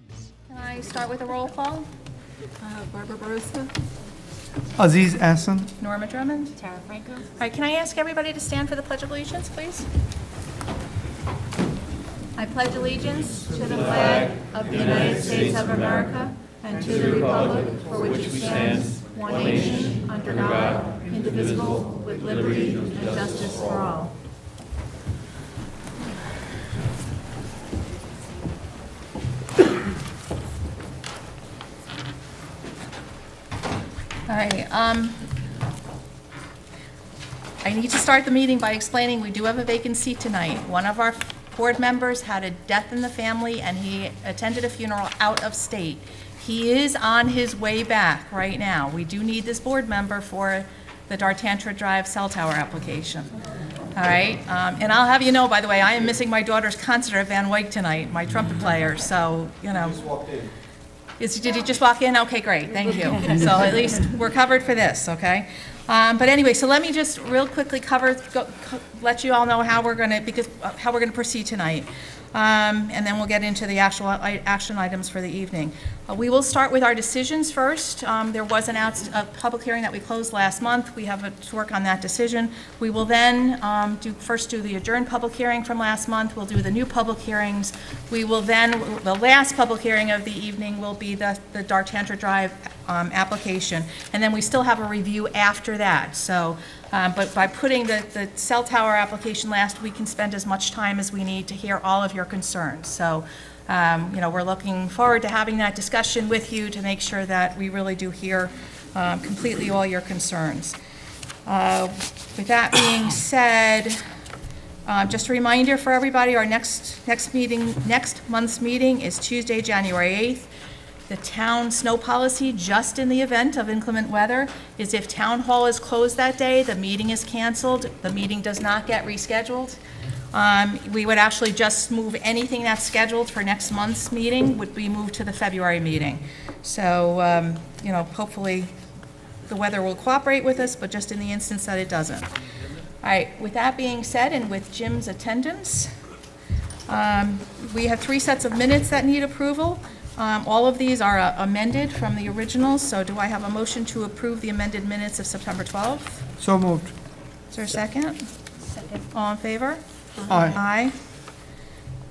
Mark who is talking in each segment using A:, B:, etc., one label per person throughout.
A: Can I start with a roll call?
B: Barbara Barossa.
C: Aziz Ahsan.
A: Norma Drummond.
B: Tara Franco.
A: All right, can I ask everybody to stand for the Pledge of Allegiance, please? I pledge allegiance to the flag of the United States of America and to the republic for which it stands, one nation, under God, indivisible, with liberty and justice for all. All right, I need to start the meeting by explaining we do have a vacant seat tonight. One of our board members had a death in the family and he attended a funeral out of state. He is on his way back right now. We do need this board member for the Dartantra Drive cell tower application. All right, and I'll have you know, by the way, I am missing my daughter's concert at Van Wyck tonight, my trumpet player, so, you know. Did he just walk in? Okay, great, thank you. So at least we're covered for this, okay? But anyway, so let me just real quickly let you all know how we're gonna proceed tonight. And then we'll get into the actual action items for the evening. We will start with our decisions first. There was a public hearing that we closed last month. We have to work on that decision. We will then first do the adjourned public hearing from last month. We'll do the new public hearings. We will then, the last public hearing of the evening will be the Dartantra Drive application. And then we still have a review after that. So, but by putting the cell tower application last, we can spend as much time as we need to hear all of your concerns. So, you know, we're looking forward to having that discussion with you to make sure that we really do hear completely all your concerns. With that being said, just a reminder for everybody, our next month's meeting is Tuesday, January 8th. The town snow policy, just in the event of inclement weather, is if town hall is closed that day, the meeting is canceled, the meeting does not get rescheduled. We would actually just move anything that's scheduled for next month's meeting would be moved to the February meeting. So, you know, hopefully the weather will cooperate with us, but just in the instance that it doesn't. All right, with that being said, and with Jim's attendance, we have 3 sets of minutes that need approval. All of these are amended from the originals, so do I have a motion to approve the amended minutes of September 12th?
C: So moved.
A: Is there a second?
B: Second.
A: All in favor?
C: Aye.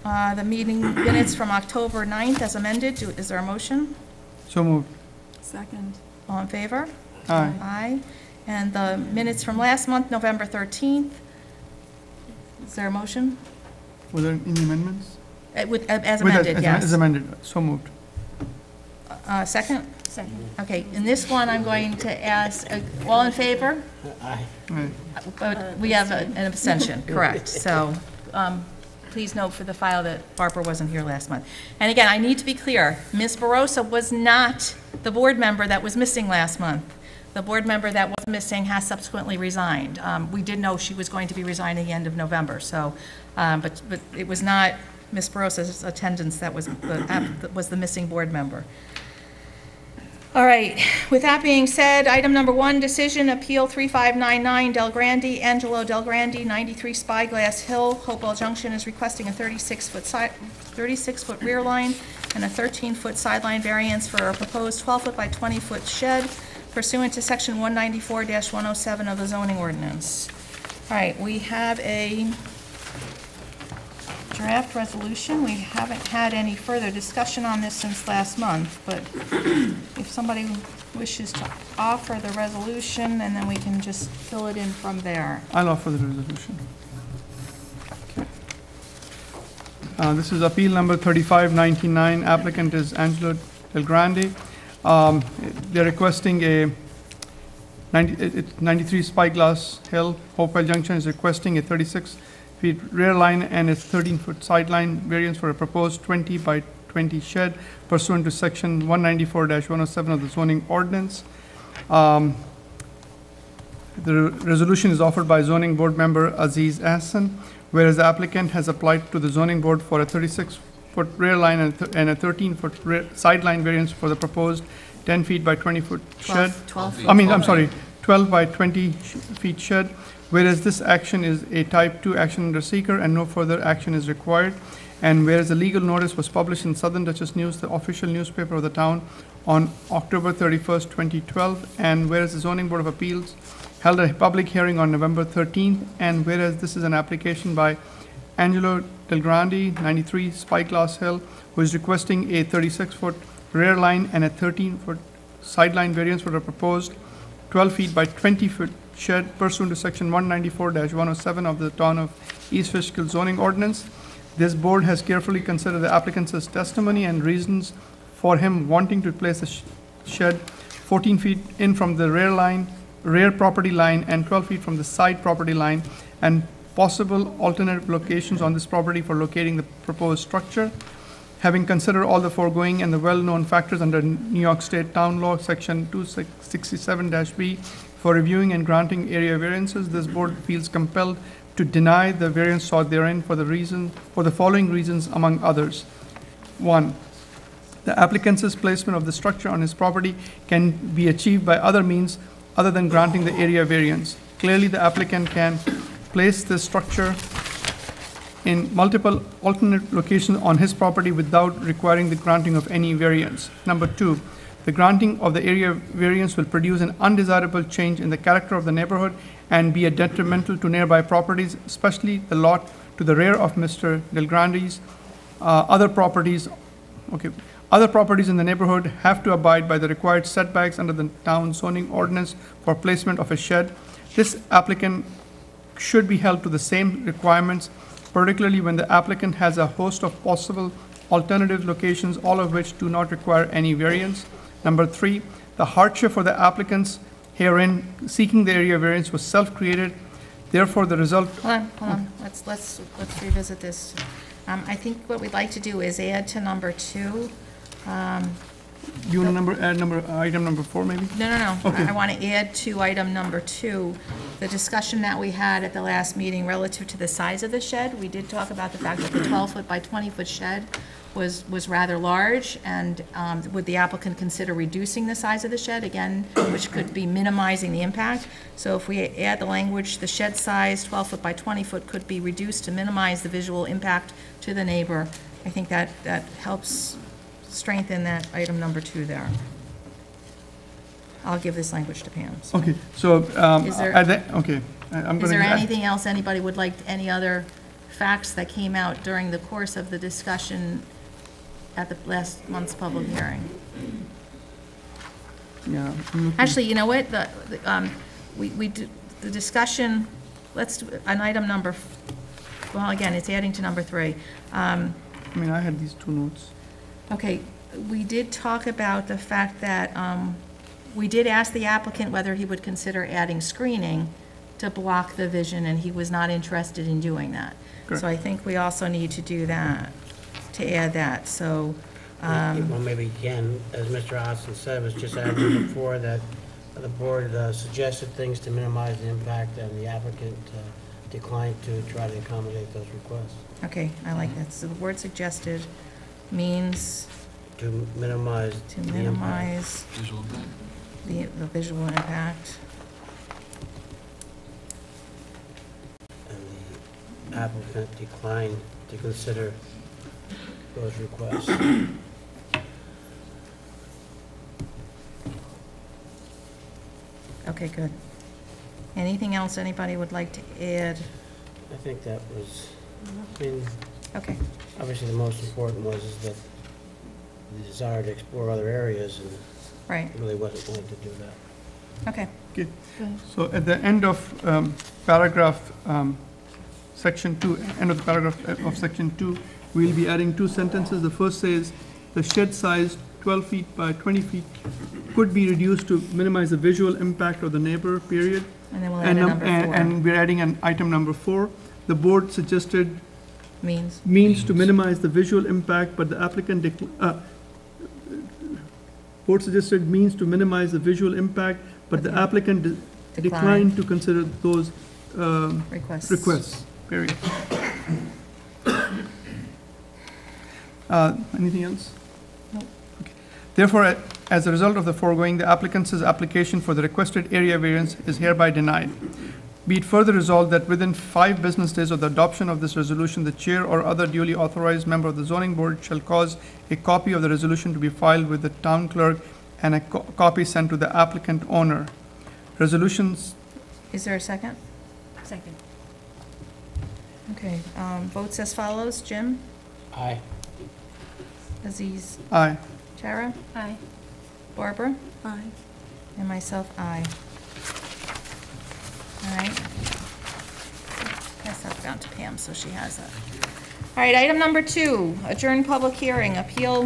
A: Aye. The meeting minutes from October 9th as amended, is there a motion?
C: So moved.
B: Second.
A: All in favor?
C: Aye.
A: Aye. And the minutes from last month, November 13th, is there a motion?
C: Were there any amendments?
A: As amended, yes.
C: As amended, so moved.
A: Second?
B: Second.
A: Okay, in this one, I'm going to ask, all in favor?
C: Aye.
A: But we have an abstention, correct. So please note for the file that Barbara wasn't here last month. And again, I need to be clear, Ms. Barossa was not the board member that was missing last month. The board member that was missing has subsequently resigned. We did know she was going to be resigning the end of November, so, but it was not Ms. Barossa's attendance that was the missing board member. All right, with that being said, item number 1, decision, appeal 3599 Del Grande, Angelo Del Grande, 93 Spyglass Hill, Hopewell Junction is requesting a 36-foot rear line and a 13-foot sideline variance for a proposed 12-foot by 20-foot shed pursuant to section 194-107 of the zoning ordinance. All right, we have a draft resolution. We haven't had any further discussion on this since last month, but if somebody wishes to offer the resolution, and then we can just fill it in from there.
C: I'll offer the resolution. Okay. This is appeal number 3599. Applicant is Angelo Del Grande. They're requesting a 93 Spyglass Hill, Hopewell Junction is requesting a 36-foot rear line and a 13-foot sideline variance for a proposed 20 by 20 shed pursuant to section 194-107 of the zoning ordinance. The resolution is offered by zoning board member Aziz Ahsan, whereas the applicant has applied to the zoning board for a 36-foot rear line and a 13-foot sideline variance for the proposed 10 feet by 20 foot shed.
A: 12 feet.
C: I'm sorry, 12 by 20 feet shed, whereas this action is a type 2 action under seeker and no further action is required. and whereas the legal notice was published in Southern Dutchess News, the official newspaper of the town, on October 31st, 2012, and whereas the Zoning Board of Appeals held a public hearing on November 13th, and whereas this is an application by Angelo Del Grande, 93 Spyglass Hill, who is requesting a 36-foot rear line and a 13-foot sideline variance for a proposed 12 feet by 20-foot shed pursuant to section 194-107 of the Town of East Fishkill zoning ordinance. This board has carefully considered the applicant's testimony and reasons for him wanting to place a shed 14 feet in from the rear property line and 12 feet from the side property line, and possible alternative locations on this property for locating the proposed structure. Having considered all the foregoing and the well-known factors under New York State Town Law, Section 267-B, for reviewing and granting area variances, this board feels compelled to deny the variance sought therein for the following reasons, among others. 1. The applicant's placement of the structure on his property can be achieved by other means other than granting the area variance. Clearly, the applicant can place this structure in multiple alternate locations on his property without requiring the granting of any variance. Number 2, the granting of the area variance will produce an undesirable change in the character of the neighborhood and be a detrimental to nearby properties, especially the lot to the rear of Mr. Del Grande's. Other properties in the neighborhood have to abide by the required setbacks under the town zoning ordinance for placement of a shed. This applicant should be held to the same requirements, particularly when the applicant has a host of possible alternative locations, all of which do not require any variance. Number 3, the hardship for the applicants herein seeking the area variance was self-created. Therefore, the result.
A: Hold on. Let's revisit this. I think what we'd like to do is add to number 2.
C: You want to add item number 4, maybe?
A: No.
C: Okay.
A: I want to add to item number 2, the discussion that we had at the last meeting relative to the size of the shed. We did talk about the fact that the 12-foot by 20-foot shed was rather large, and would the applicant consider reducing the size of the shed, again, which could be minimizing the impact. So if we add the language, the shed size, 12-foot by 20-foot, could be reduced to minimize the visual impact to the neighbor, I think that helps strengthen that item number 2 there. I'll give this language to Pam. So.
C: Okay, so,
A: Is there-
C: I'm
A: Is
C: going
A: there
C: to.
A: anything else anybody would like, any other facts that came out during the course of the discussion at the last month's public hearing?
C: Yeah. I'm looking-
A: Actually, you know what, the discussion, let's do an item number, well, again, it's adding to number 3.
C: I had these 2 notes.
A: Okay, we did talk about the fact that, we did ask the applicant whether he would consider adding screening to block the vision, and he was not interested in doing that.
C: Correct.
A: So I think we also need to do that, to add that, so,
D: Well, maybe again, as Mr. Austin said, was just adding before that the board suggested things to minimize the impact, and the applicant declined to try to accommodate those requests.
A: okay, I like that. So the word suggested means
D: To minimize
A: to
D: the impact.
A: minimize the visual impact.
D: And the applicant declined to consider those requests.
A: Okay, good. Anything else anybody would like to add?
D: I think that was, I mean,
A: Okay,
D: obviously the most important was is that the desire to explore other areas, and
A: right,
D: really wasn't willing to do that.
A: okay.
C: Okay, so at the end of paragraph, section 2, end of the paragraph of section 2, we'll be adding 2 sentences. The first says, the shed size 12 feet by 20 feet could be reduced to minimize the visual impact of the neighbor, period.
A: And then we'll add a number 4.
C: And we're adding an item number 4. The board suggested
A: Means,
C: to minimize the visual impact, but the applicant, board suggested means to minimize the visual impact, but the applicant declined to consider those requests, period. Anything else?
A: Nope.
C: Okay. Therefore, as a result of the foregoing, the applicant's application for the requested area variance is hereby denied. Be it further resolved that within 5 business days of the adoption of this resolution, the chair or other duly authorized member of the zoning board shall cause a copy of the resolution to be filed with the town clerk and a copy sent to the applicant owner. Resolutions,
A: Is there a second?
B: Second.
A: Okay, votes as follows. Jim?
D: Aye.
A: Aziz?
C: aye.
A: Tara?
B: Aye.
A: Barbara?
B: Aye.
A: And myself, aye. All right. Pass that down to Pam, so she has that. All right, item number 2, adjourn public hearing, appeal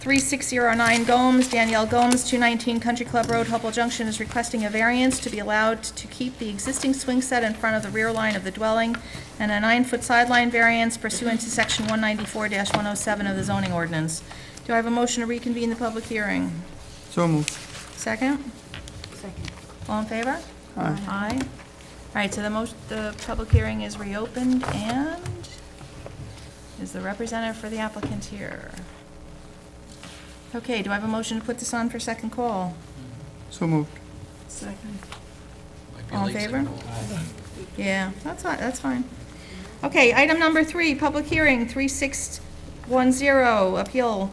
A: 3609 Gomes, Danielle Gomes, 219 Country Club Road, Hopewell Junction, is requesting a variance to be allowed to keep the existing swing set in front of the rear line of the dwelling and a 9-foot sideline variance pursuant to section 194-107 of the zoning ordinance. Do I have a motion to reconvene the public hearing?
C: So moved.
A: Second?
B: Second.
A: All in favor?
C: Aye.
A: Aye. All right, so the public hearing is reopened, and is the representative for the applicant here? Okay, do I have a motion to put this on for second call?
C: So moved.
B: Second.
A: All in favor? Yeah, that's fine. Okay, item number 3, public hearing, 3610, appeal,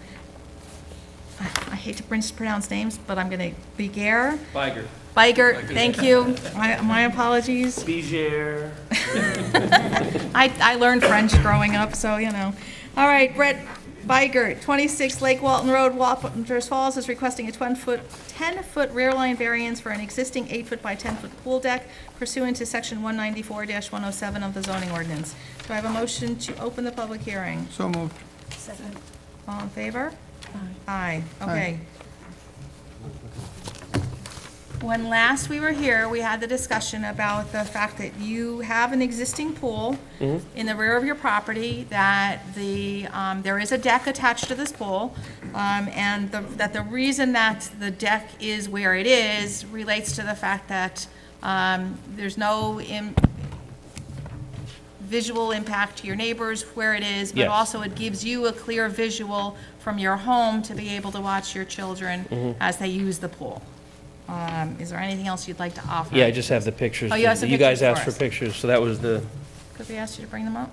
A: I hate to mispronounce names, but I'm gonna, Biger? Biger, thank you. My apologies.
E: Biger.
A: I learned French growing up, so, you know. All right, Brett Biger, 26 Lake Walton Road, Walters Falls, is requesting a 10-foot rear line variance for an existing 8-foot by 10-foot pool deck pursuant to section 194-107 of the zoning ordinance. Do I have a motion to open the public hearing?
C: So moved.
B: Second.
A: All in favor?
B: Aye.
A: Aye, okay. When last we were here, we had the discussion about the fact that you have an existing pool in the rear of your property, that there is a deck attached to this pool, and that the reason that the deck is where it is relates to the fact that there's no visual impact to your neighbors where it is, but
E: Yes.
A: also it gives you a clear visual from your home to be able to watch your children as they use the pool. Is there anything else you'd like to offer?
E: Yeah, I just have the pictures.
A: Oh, you have some
E: You guys
A: pictures for
E: asked for
A: us.
E: pictures, so that was the,
A: Could we ask you to bring them up?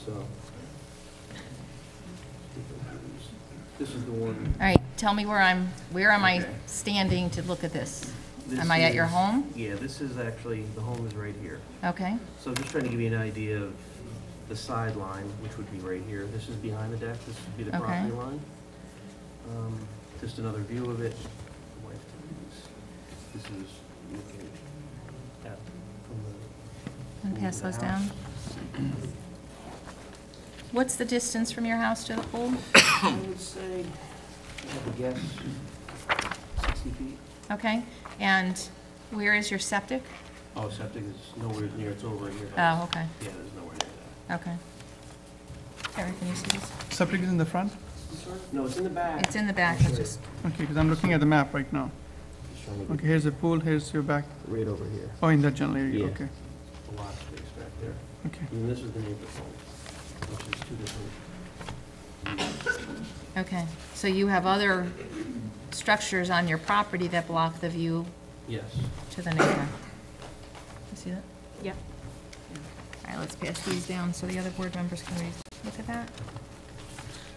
F: So, this is the one.
A: All right, tell me where am I standing to look at this? Am I at your home?
F: Yeah, this is actually, the home is right here.
A: Okay,
F: So I'm just trying to give you an idea of the sideline, which would be right here. This is behind the deck, this would be the
A: Okay.
F: property line. Just another view of it. Wife to This is looking at, from the.
A: and pass
F: pool to
A: those
F: the house.
A: down. What's the distance from your house to the pool?
F: I would say, I would guess, 60 feet.
A: Okay, and where is your septic?
F: Oh, septic is nowhere near, it's over here.
A: Oh, okay,
F: Yeah, there's nowhere near that.
A: okay. Terry, can you see this?
C: Septic is in the front?
F: No, it's in the back.
A: It's in the back, it's just,
C: Okay, because I'm looking at the map right now.
F: Just trying to get
C: Okay, here's the pool, here's your back.
F: right over here.
C: Oh, in that general area,
F: Yeah.
C: okay.
F: A lot of space back there.
C: Okay.
F: And this is the neighbor's home, which is two different.
A: okay. So you have other structures on your property that block the view
F: Yes.
A: to the neighbor. You see that?
B: Yep.
A: All right, let's pass these down so the other board members can look at that.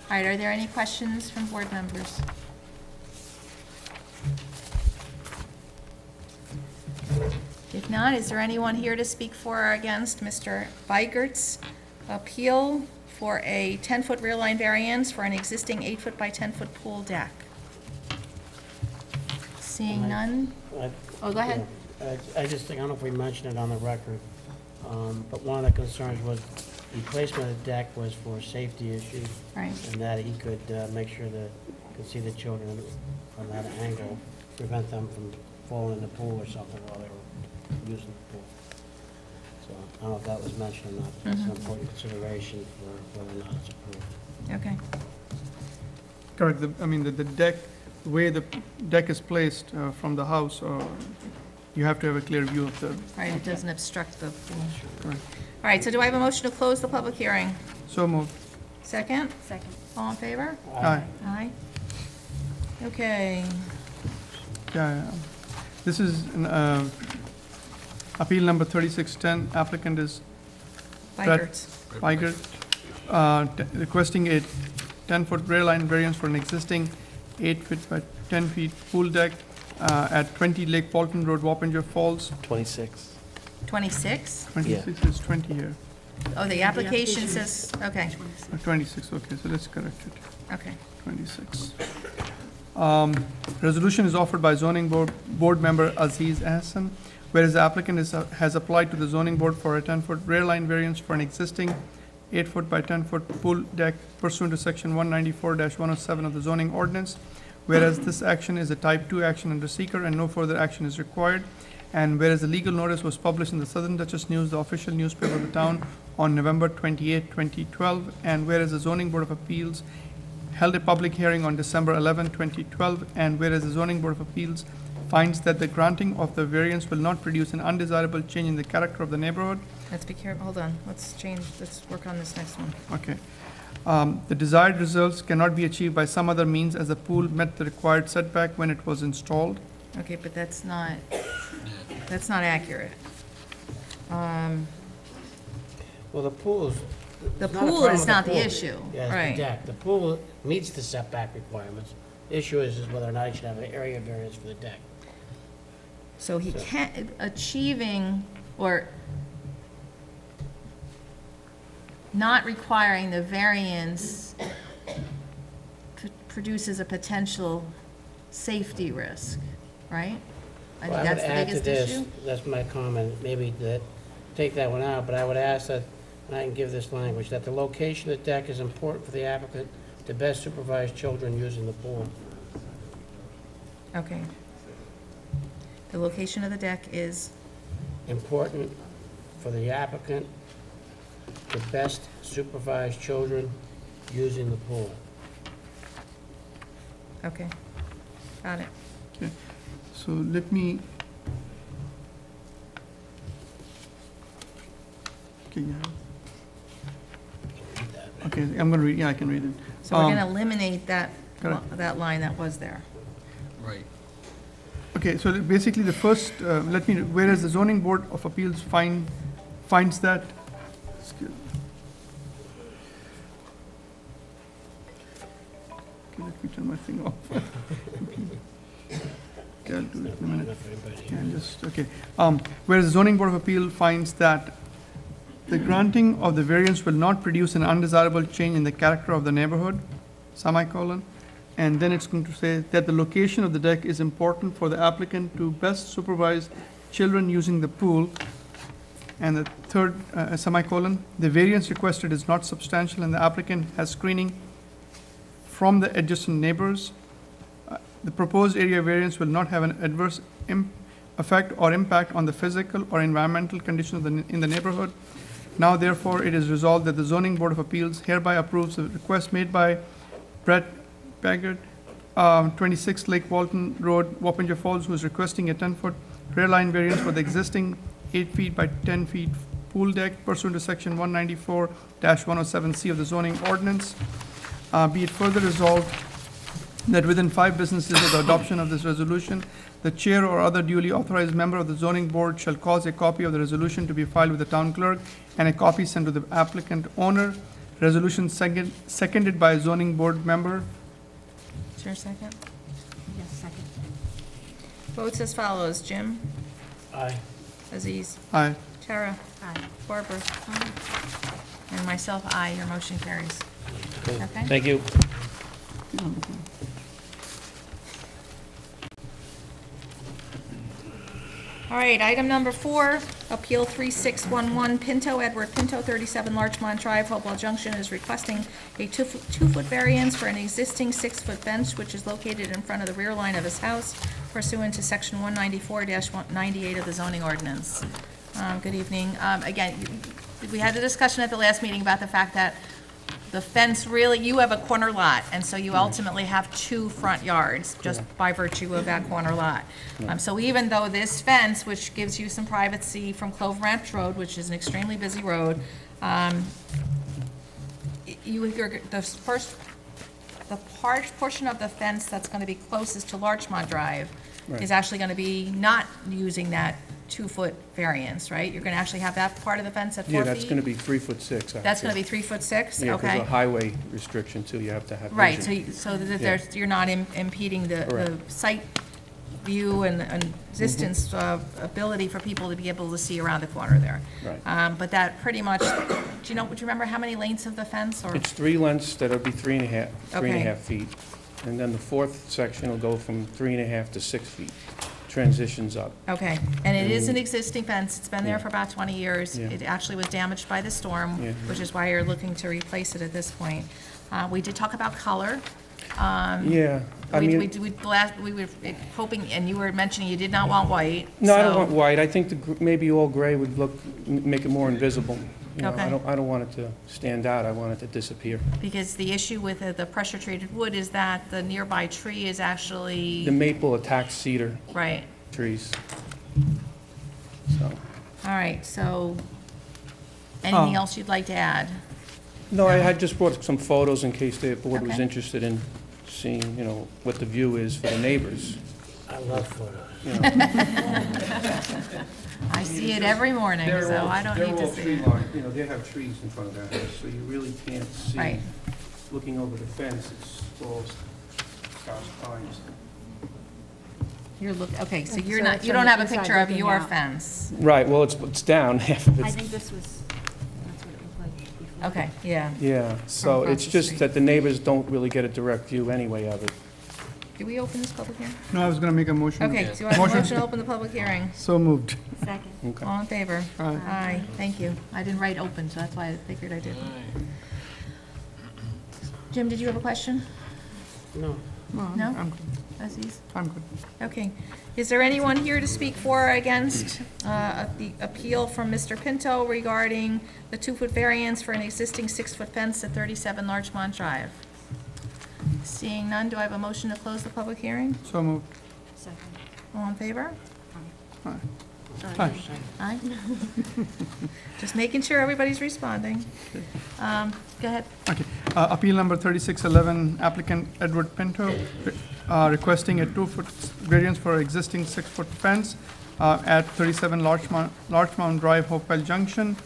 A: All right, are there any questions from board members? If not, is there anyone here to speak for or against Mr. Bigert's appeal for a 10-foot rear line variance for an existing 8-foot by 10-foot pool deck? Seeing none? Oh, go ahead.
D: I just think, I don't know if we mentioned it on the record, but one of the concerns was the placement of the deck was for safety issues.
A: Right.
D: And that he could make sure that he could see the children from that angle, prevent them from falling in the pool or something while they were using the pool. So I don't know if that was mentioned or not, but that's an important consideration for whether or not it's approved.
A: Okay.
C: Correct, the deck, the way the deck is placed from the house, you have to have a clear view of the,
A: All right, it doesn't obstruct the pool.
C: correct.
A: All right, so do I have a motion to close the public hearing?
C: So moved.
A: Second?
B: Second.
A: All in favor?
C: Aye.
A: Aye. Okay,
C: Yeah, this is appeal number 3610. Applicant is
A: Bikerts.
C: Weigert, requesting a 10-foot rear line variance for an existing 8 feet by 10 feet pool deck at 20 Lake Walton Road, Wappinger Falls.
E: 26.
A: 26?
C: 26 is 20 here.
A: Oh, the application says, okay,
C: 26, okay, so let's correct it.
A: okay.
C: 26. Resolution is offered by zoning board member Aziz Hassan, whereas the applicant has applied to the zoning board for a 10-foot rear line variance for an existing 8-foot by 10-foot pool deck pursuant to section 194-107 of the zoning ordinance, whereas this action is a type 2 action under seeker and no further action is required, and whereas the legal notice was published in the Southern Dutchess News, the official newspaper of the town, on November 28, 2012, and whereas the zoning board of appeals held a public hearing on December 11, 2012, and whereas the zoning board of appeals finds that the granting of the variance will not produce an undesirable change in the character of the neighborhood.
A: Let's be careful, hold on, let's work on this next one.
C: Okay. The desired results cannot be achieved by some other means as the pool met the required setback when it was installed.
A: Okay, but that's not accurate.
D: Well, the pool is.
A: The
D: it's not a
A: pool
D: problem
A: is
D: with the
A: not the
D: pool.
A: issue,
D: Yeah, it's
A: right.
D: the deck. The pool meets the setback requirements. The issue is whether or not you should have an area variance for the deck.
A: So he can't, achieving, or not requiring the variance produces a potential safety risk, right? I
D: Well,
A: think
D: I
A: that's
D: would
A: the
D: add to
A: biggest
D: this,
A: issue.
D: that's my comment, maybe that, take that one out, but I would ask that, and I can give this language, that the location of the deck is important for the applicant to best supervise children using the pool.
A: Okay. The location of the deck is,
D: Important for the applicant to best supervise children using the pool.
A: okay, got it.
C: So let me. Okay, yeah.
D: Read that.
C: Okay, I'm gonna read, yeah, I can read it.
A: So we're gonna eliminate that,
C: correct.
A: that line that was there.
G: Right.
C: Okay, so basically the first, whereas the zoning board of appeals finds that, excuse me. Okay, let me turn my thing off. Okay, I'll do it in a minute.
D: Enough for everybody.
C: Yeah, just, okay. Whereas the zoning board of appeal finds that the granting of the variance will not produce an undesirable change in the character of the neighborhood, semicolon, and then it's going to say that the location of the deck is important for the applicant to best supervise children using the pool, and the third, semicolon, the variance requested is not substantial and the applicant has screening from the adjacent neighbors. The proposed area variance will not have an adverse effect or impact on the physical or environmental conditions in the neighborhood. Now therefore, it is resolved that the zoning board of appeals hereby approves the request made by Brett Baggett, 26 Lake Walton Road, Wappinger Falls, who is requesting a 10-foot rear line variance for the existing 8 feet by 10 feet pool deck pursuant to section 194-107C of the zoning ordinance. Be it further resolved that within 5 business days of the adoption of this resolution, the chair or other duly authorized member of the zoning board shall cause a copy of the resolution to be filed with the town clerk and a copy sent to the applicant owner. Resolution seconded by a zoning board member.
A: Is there a second?
B: Yes, second.
A: Votes as follows, Jim,
D: Aye.
A: Aziz,
C: Aye.
A: Tara,
B: Aye.
A: Barbara, and myself, aye, your motion carries. Okay?
E: Thank you.
A: All right, item number 4, Appeal 3611, Pinto, Edward Pinto, 37 Larchmont Drive, Hopewell Junction, is requesting a 2-foot variance for an existing 6-foot bench, which is located in front of the rear line of his house pursuant to section 194-98 of the zoning ordinance. Good evening. Again, we had a discussion at the last meeting about the fact that the fence really, you have a corner lot, and so you ultimately have 2 front yards, just by virtue of that corner lot. So even though this fence, which gives you some privacy from Clove Ranch Road, which is an extremely busy road, the first the portion of the fence that's gonna be closest to Larchmont Drive
F: Right.
A: is actually gonna be not using that 2-foot variance, right? You're gonna actually have that part of the fence at 4
F: Yeah,
A: feet?
F: that's gonna be 3'6".
A: That's gonna be 3'6",
F: Yeah, there's
A: okay?
F: a highway restriction too, you have to have
A: Right, so,
F: vision.
A: so that there's, you're not impeding the
F: Correct.
A: site view and existence
F: Mm-hmm.
A: ability for people to be able to see around the corner there.
F: Right.
A: But that pretty much, do you remember how many lengths of the fence, or?
F: It's 3 lengths that'll be 3.5
A: Okay.
F: feet. And then the fourth section will go from 3.5 to 6 feet, transitions up.
A: Okay, and it is an existing fence, it's been there
F: Yeah.
A: for about 20 years.
F: Yeah.
A: It actually was damaged by the storm,
F: Yeah.
A: which is why you're looking to replace it at this point. We did talk about color.
F: Yeah, I
A: We
F: mean,
A: we were hoping, and you were mentioning you did not want white.
F: no, I don't
A: so-
F: want white. I think maybe all gray would make it more invisible. You know,
A: Okay.
F: I don't want it to stand out, I want it to disappear.
A: Because the issue with the pressure-treated wood is that the nearby tree is
F: The
A: actually,
F: maple attacks cedar
A: right.
F: trees. So,
A: All right, so, anything
C: Oh.
A: else you'd like to add?
F: no, I had just brought some photos in case the board was
A: Okay.
F: interested in seeing, what the view is for the neighbors.
D: I love photos.
F: You know.
A: I see it every morning, so I don't need to see it.
F: They have trees in front of their house, so you really can't see.
A: Right.
F: Looking over the fence, it's all scarce pines.
A: You're okay, so
B: So
A: you're not,
B: it's
A: you
B: from
A: don't
B: the
A: have a
B: inside
A: picture of
B: looking
A: your
B: out.
A: fence?
F: Right, well, it's down, half of
B: I
F: it's,
B: think this was, that's what it looked like before.
A: Okay, yeah.
F: yeah, so
A: across
F: it's
A: the
F: just
A: street.
F: that the neighbors don't really get a direct view anyway of it.
A: Did we open this public hearing?
C: No, I was gonna make a motion.
A: Okay, do I have a motion to open the public hearing?
C: So moved.
B: Second.
F: Okay.
A: All in favor?
C: Aye.
A: Aye, thank you. I didn't write open, so that's why I figured I did. Jim, did you have a question?
D: No.
A: No?
C: I'm good.
A: Aziz?
C: I'm good.
A: Okay. Is there anyone here to speak for or against the appeal from Mr. Pinto regarding the 2-foot variance for an existing 6-foot fence at 37 Larchmont Drive? Seeing none, do I have a motion to close the public hearing?
C: So moved.
B: Second.
A: All in favor?
C: Aye.
B: Aye.
A: Aye. Just making sure everybody's responding. Go ahead.
C: Okay. Appeal number 3611, applicant Edward Pinto, requesting a 2-foot variance for existing 6-foot fence at 37 Larchmont Drive, Hopewell Junction.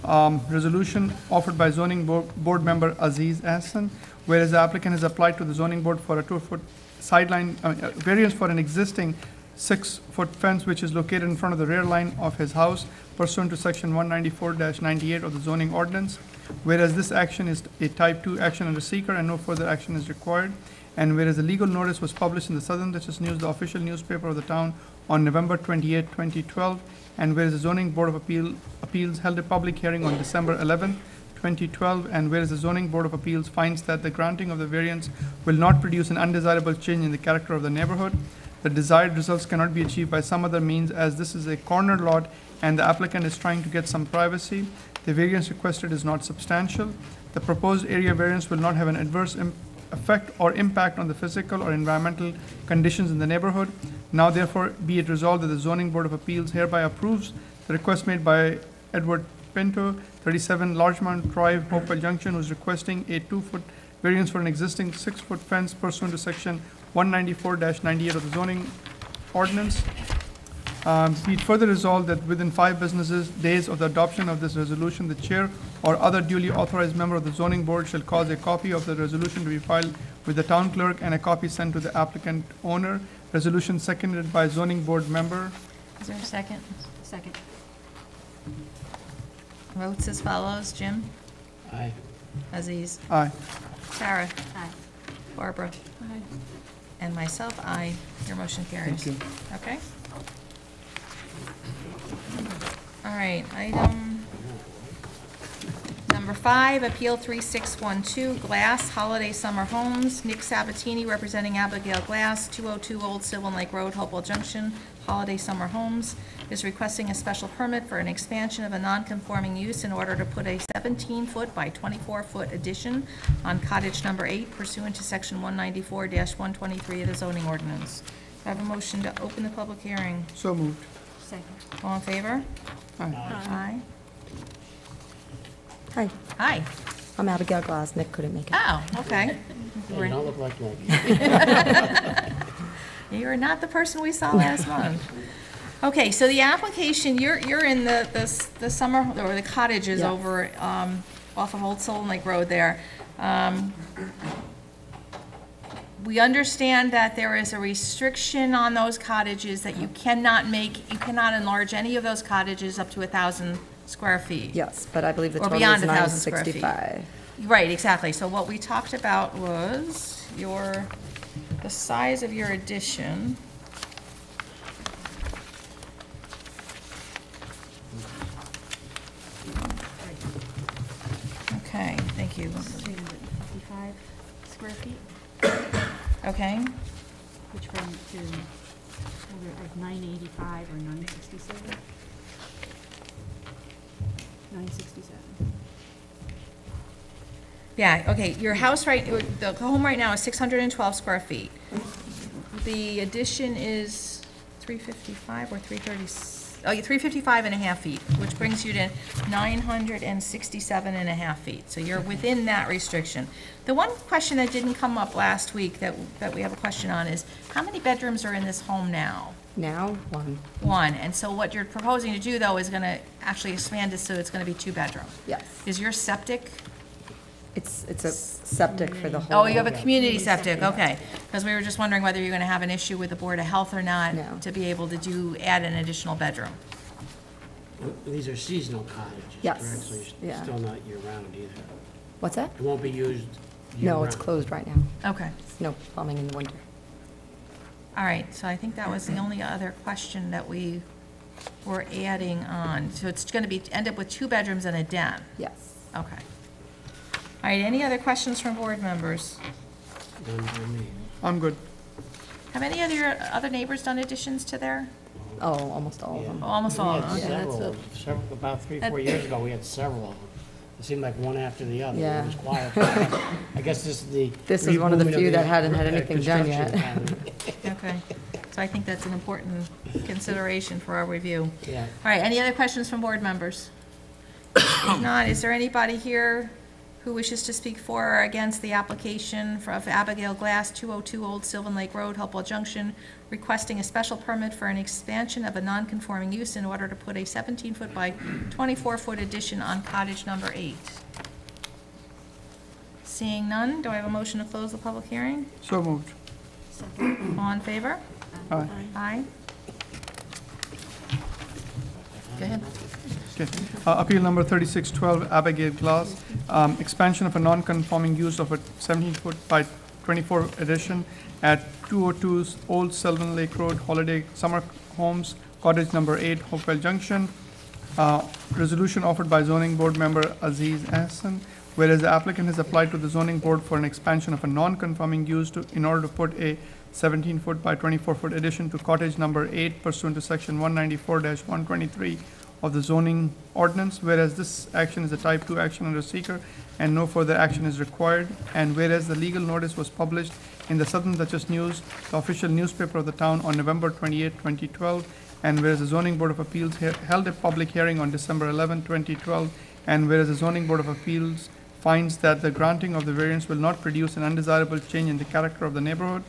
C: Resolution offered by zoning board member Aziz Hassan, whereas the applicant has applied to the zoning board for a 2-foot sideline, variance for an existing 6-foot fence which is located in front of the rear line of his house pursuant to section 194-98 of the zoning ordinance. Whereas this action is a type 2 action under seeker and no further action is required. And whereas the legal notice was published in the Southern Dutchess News, the official newspaper of the town, on November 28, 2012. And whereas the zoning board of appeals held a public hearing on December 11, 2012. And whereas the zoning board of appeals finds that the granting of the variance will not produce an undesirable change in the character of the neighborhood, the desired results cannot be achieved by some other means, as this is a corner lot and the applicant is trying to get some privacy. The variance requested is not substantial. The proposed area variance will not have an adverse effect or impact on the physical or environmental conditions in the neighborhood. Now therefore be it resolved that the zoning board of appeals hereby approves the request made by Edward Pinto, 37 Larchmont Drive, Hopewell Junction, who is requesting a 2-foot variance for an existing 6-foot fence pursuant to section 194-98 of the zoning ordinance. Be it further resolved that within 5 business days of the adoption of this resolution, the chair or other duly authorized member of the zoning board shall cause a copy of the resolution to be filed with the town clerk and a copy sent to the applicant owner. Resolution seconded by zoning board member.
A: Is there a second?
B: Second.
A: Votes as follows. Jim?
D: Aye.
A: Aziz?
C: Aye.
A: Sarah?
B: Aye.
A: Barbara?
B: Aye.
A: And myself, aye. Your motion carries.
C: Thank
A: Okay? All right, item number 5, Appeal 3612, Glass Holiday Summer Homes. Nick Sabatini, representing Abigail Glass, 202 Old Sylvan Lake Road, Hopewell Junction, Holiday Summer Homes, is requesting a special permit for an expansion of a non-conforming use in order to put a 17-foot by 24-foot addition on cottage number 8 pursuant to section 194-123 of the zoning ordinance. Do I have a motion to open the public hearing?
C: So moved.
B: Second.
A: All in favor?
C: Aye.
A: Aye.
G: Hi,
A: Aye.
G: I'm Abigail Glass. Nick couldn't make it.
A: Oh, okay.
D: Yeah, you don't look like me.
A: You are not the person we saw last month. Okay, so the application, you're in the summer, or the cottages
G: Yes.
A: over, off of Old Sylvan Lake Road there. We understand that there is a restriction on those cottages that you cannot enlarge any of those cottages up to 1,000 square feet.
G: Yes, but I believe the
A: Or
G: total
A: beyond
G: is
A: 1,000 square feet.
G: 965.
A: Right, exactly. So what we talked about was the size of your addition. Okay, thank you.
B: 355 square feet,
A: Okay,
B: which brings it to either like 985 or 967. 967.
A: yeah, okay, your house the home right now is 612 square feet. The addition is 355 or 355 and a half feet, which brings you to 967 and a half feet. So you're within that restriction. The one question that didn't come up last week that we have a question on is, how many bedrooms are in this home now?
G: Now, one.
A: One, and so what you're proposing to do, though, is gonna actually expand it so it's gonna be 2-bedroom.
G: Yes.
A: Is your septic?
G: It's a septic for the whole.
A: Oh, you have a community septic, okay. Because we were just wondering whether you're gonna have an issue with the Board of Health or not
G: No.
A: to be able to add an additional bedroom.
D: These are seasonal cottages,
G: Yes,
D: correct? So you're
G: yeah.
D: still not year-round either.
G: What's that?
D: It won't be used year-round.
G: No, it's closed right now.
A: Okay,
G: There's no plumbing in the winter.
A: all right, so I think that was the only other question that we were adding on. So it's gonna end up with 2 bedrooms and a den.
G: Yes.
A: Okay. All right, any other questions from board members?
D: Done for me.
C: I'm good.
A: Have any of your other neighbors done additions to their,
G: Oh, almost all of them.
A: almost all
D: We
A: of
D: had
A: them?
G: Yeah,
D: several, about 3-4 years ago, we had several of them. It seemed like one after the other.
G: Yeah.
D: It was quiet. I guess this is the.
G: This is one of the
D: rebooming
G: few that hadn't had anything done
D: construction
G: yet.
D: economy.
A: Okay, so I think that's an important consideration for our review.
D: Yeah.
A: All right, any other questions from board members? If not, is there anybody here who wishes to speak for or against the application of Abigail Glass, 202 Old Sylvan Lake Road, Hopewell Junction, requesting a special permit for an expansion of a non-conforming use in order to put a 17-foot by 24-foot addition on cottage number 8? Seeing none, do I have a motion to close the public hearing?
C: So moved.
A: All in favor?
C: Aye.
A: Aye. Go ahead.
C: Okay. Appeal number 3612, Abigail Glass, expansion of a non-conforming use of a 17-foot by 24 addition at 202 Old Sylvan Lake Road, Holiday Summer Homes, cottage number 8, Hopewell Junction. Resolution offered by zoning board member Aziz Hassan, whereas the applicant has applied to the zoning board for an expansion of a non-conforming use in order to put a 17-foot by 24-foot addition to cottage number 8 pursuant to section 194-123 of the zoning ordinance, whereas this action is a type 2 action under seeker and no further action is required, and whereas the legal notice was published in the Southern Dutchess News, the official newspaper of the town, on November 28, 2012, and whereas the zoning board of appeals held a public hearing on December 11, 2012, and whereas the zoning board of appeals finds that the granting of the variance will not produce an undesirable change in the character of the neighborhood,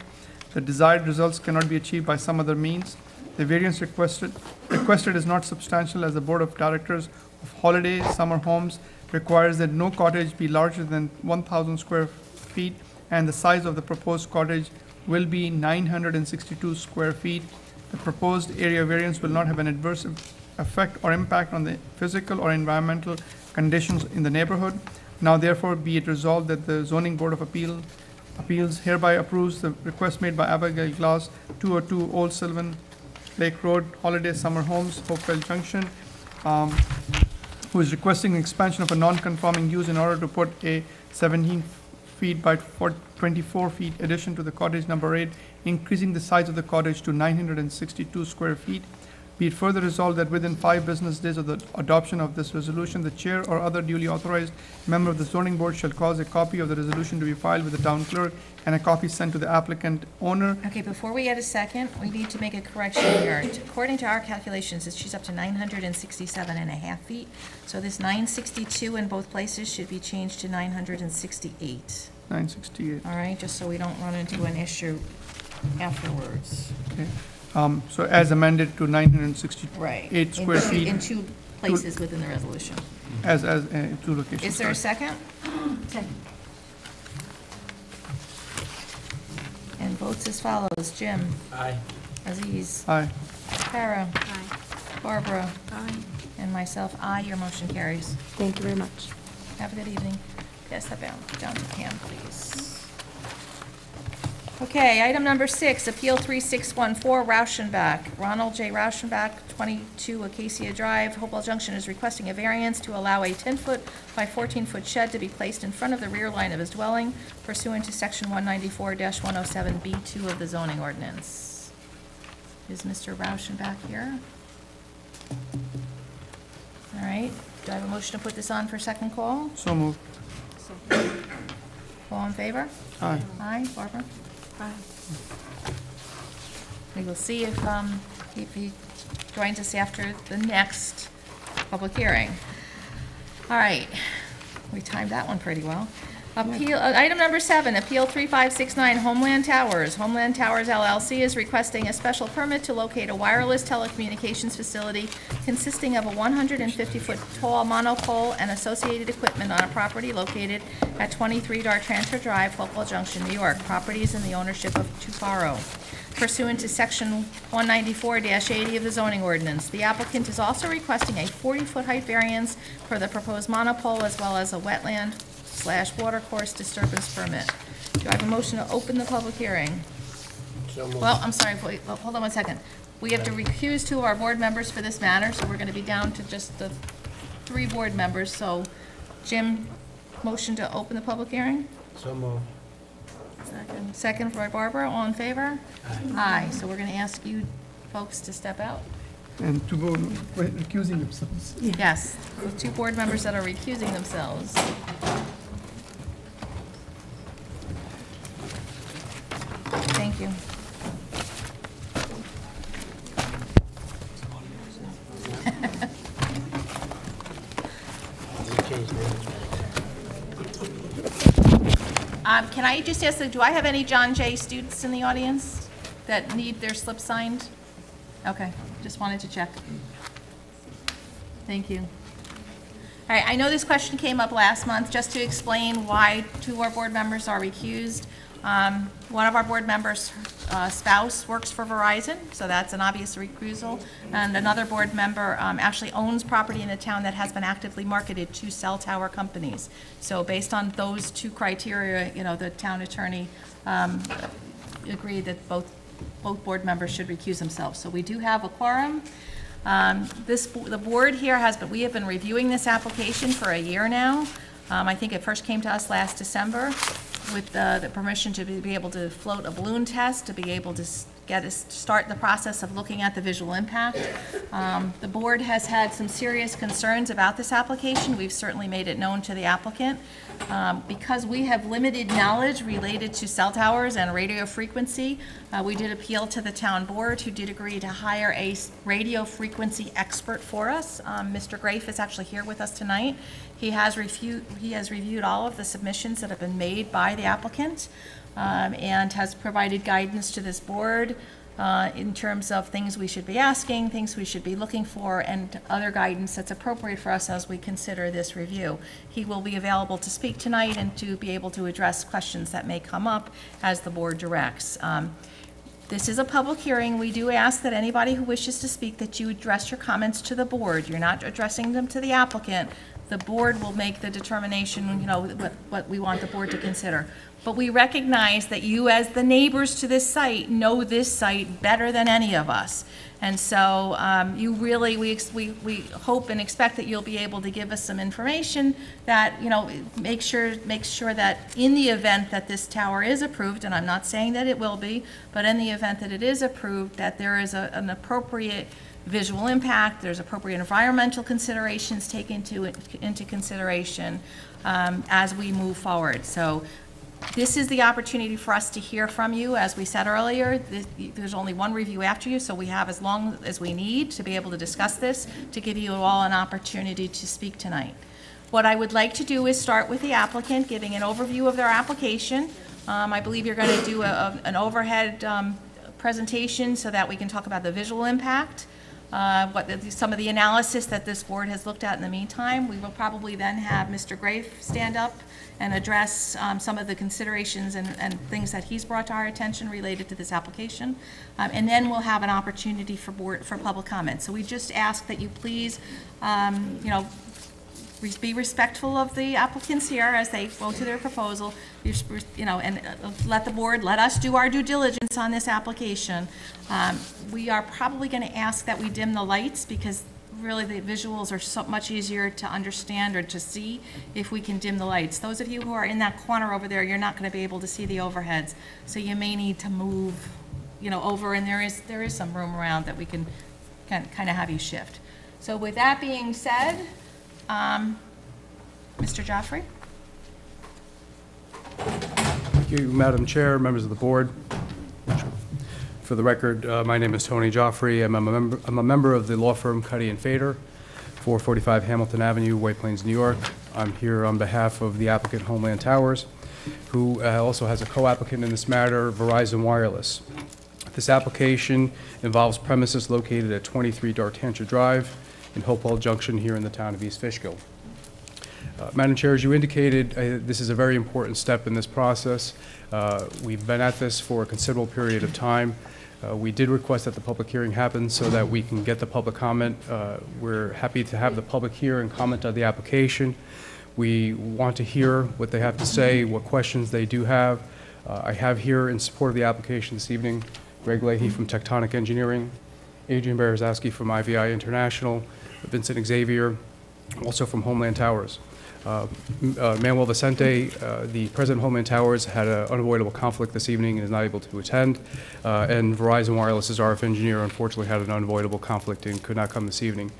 C: the desired results cannot be achieved by some other means. The variance requested is not substantial, as the board of directors of Holiday Summer Homes requires that no cottage be larger than 1,000 square feet, and the size of the proposed cottage will be 962 square feet. The proposed area variance will not have an adverse effect or impact on the physical or environmental conditions in the neighborhood. Now therefore be it resolved that the zoning board of appeals hereby approves the request made by Abigail Glass, 202 Old Sylvan Lake Road, Holiday Summer Homes, Hopewell Junction, who is requesting an expansion of a non-conforming use in order to put a 17 feet by 24 feet addition to the cottage number 8, increasing the size of the cottage to 962 square feet. Be it further resolved that within 5 business days of the adoption of this resolution, the chair or other duly authorized member of the zoning board shall cause a copy of the resolution to be filed with the town clerk and a copy sent to the applicant owner.
A: Okay, before we add a second, we need to make a correction here. According to our calculations, she's up to 967 and a half feet. So this 962 in both places should be changed to 968.
C: 968.
A: all right, just so we don't run into an issue afterwards.
C: Okay. So as amended to 968
A: Right.
C: square feet
A: In two places within the resolution.
C: as two locations.
A: Is there a
C: correct.
A: second?
B: Second.
A: And votes as follows. Jim?
D: Aye.
A: Aziz?
C: Aye.
A: Tara?
B: Aye.
A: Barbara?
B: Aye.
A: And myself, aye. Your motion carries.
G: Thank you very much.
A: Have a good evening. Pass that down to Pam, please. Okay, item number 6, Appeal 3614, Rauschenbach. Ronald J. Rauschenbach, 22 Acacia Drive, Hopewell Junction, is requesting a variance to allow a 10-foot by 14-foot shed to be placed in front of the rear line of his dwelling pursuant to Section 194-107B2 of the zoning ordinance. Is Mr. Rauschenbach here? All right, do I have a motion to put this on for second call?
C: So moved.
B: Second.
A: All in favor?
C: Aye.
A: Aye, Barbara?
B: Aye.
A: We will see if he joins us after the next public hearing. All right, we timed that one pretty well. Item number 7, Appeal 3569, Homeland Towers. Homeland Towers LLC is requesting a special permit to locate a wireless telecommunications facility consisting of a 150-foot tall monopole and associated equipment on a property located at 23 Dart Transfer Drive, Hopewell Junction, New York. Property is in the ownership of Tuparo. Pursuant to Section 194-80 of the zoning ordinance, the applicant is also requesting a 40-foot height variance for the proposed monopole as well as a wetland/watercourse disturbance permit. Do I have a motion to open the public hearing?
D: So moved.
A: Well, I'm sorry, wait, hold on one second. We have to recuse 2 of our board members for this matter, so we're gonna be down to just the 3 board members. So, Jim, motion to open the public hearing?
D: So moved.
A: Second by Barbara, all in favor? Aye, so we're gonna ask you folks to step out.
C: And to go recusing themselves.
A: Yes, the 2 board members that are recusing themselves. Thank you.
D: We changed names.
A: Can I just ask, do I have any John Jay students in the audience that need their slip signed? Okay, just wanted to check. Thank you. All right, I know this question came up last month, just to explain why 2 of our board members are recused. One of our board members' spouse works for Verizon, so that's an obvious recusal. And another board member actually owns property in the town that has been actively marketed to cell tower companies. So based on those 2 criteria, you know, the town attorney agreed that both board members should recuse themselves. So we do have a quorum. The board here we have been reviewing this application for a year now. I think it first came to us last December with the permission to be able to float a balloon test, to be able to start the process of looking at the visual impact. The board has had some serious concerns about this application. We've certainly made it known to the applicant. Because we have limited knowledge related to cell towers and radio frequency, we did appeal to the town board, who did agree to hire a radio frequency expert for us. Mr. Grafe is actually here with us tonight. He has reviewed all of the submissions that have been made by the applicant, and has provided guidance to this board in terms of things we should be asking, things we should be looking for, and other guidance that's appropriate for us as we consider this review. He will be available to speak tonight and to be able to address questions that may come up as the board directs. This is a public hearing. We do ask that anybody who wishes to speak, that you address your comments to the board. You're not addressing them to the applicant. The board will make the determination, you know, what we want the board to consider. But we recognize that you, as the neighbors to this site, know this site better than any of us. And so you really, we hope and expect that you'll be able to give us some information that, you know, make sure that in the event that this tower is approved, and I'm not saying that it will be, but in the event that it is approved, that there is an appropriate visual impact, there's appropriate environmental considerations taken into consideration as we move forward. So this is the opportunity for us to hear from you. As we said earlier, there's only one review after you, so we have as long as we need to be able to discuss this, to give you all an opportunity to speak tonight. What I would like to do is start with the applicant, giving an overview of their application. I believe you're going to do an overhead presentation so that we can talk about the visual impact, some of the analysis that this board has looked at in the meantime. We will probably then have Mr. Grafe stand up and address some of the considerations and things that he's brought to our attention related to this application. And then we'll have an opportunity for public comment. So we just ask that you please, be respectful of the applicants here as they go to their proposal, and let us do our due diligence on this application. We are probably going to ask that we dim the lights because really the visuals are so much easier to understand or to see if we can dim the lights. Those of you who are in that corner over there, you're not going to be able to see the overheads, so you may need to move, over, and there is some room around that we can kind of have you shift. So with that being said, Mr. Joffrey?
H: Thank you, Madam Chair, members of the board. For the record, my name is Tony Joffrey. I'm a member of the law firm Cuddy & Fader, 445 Hamilton Avenue, White Plains, New York. I'm here on behalf of the applicant Homeland Towers, who also has a co-applicant in this matter, Verizon Wireless. This application involves premises located at 23 Dartantra Drive in Hopewell Junction here in the town of East Fishkill. Madam Chair, as you indicated, this is a very important step in this process. We've been at this for a considerable period of time. We did request that the public hearing happen so that we can get the public comment. We're happy to have the public hear and comment on the application. We want to hear what they have to say, what questions they do have. I have here in support of the application this evening Greg Leahy from Tectonic Engineering, Adrian Berezowski from IVI International, Vincent Xavier, also from Homeland Towers. Manuel Vicente, the president of Homeland Towers, had an unavoidable conflict this evening and is not able to attend. And Verizon Wireless's RF engineer unfortunately had an unavoidable conflict and could not come this evening.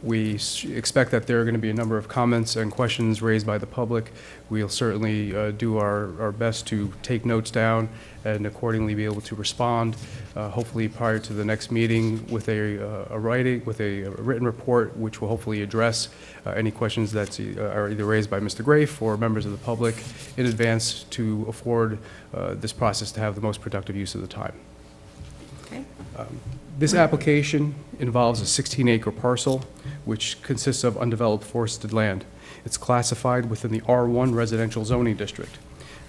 H: We expect that there are going to be a number of comments and questions raised by the public. We'll certainly do our best to take notes down and accordingly be able to respond, hopefully prior to the next meeting with a written report, which will hopefully address any questions that are either raised by Mr. Grafe or members of the public in advance to afford this process to have the most productive use of the time.
A: Okay.
H: This application involves a 16-acre parcel, which consists of undeveloped forested land. It's classified within the R1 residential zoning district.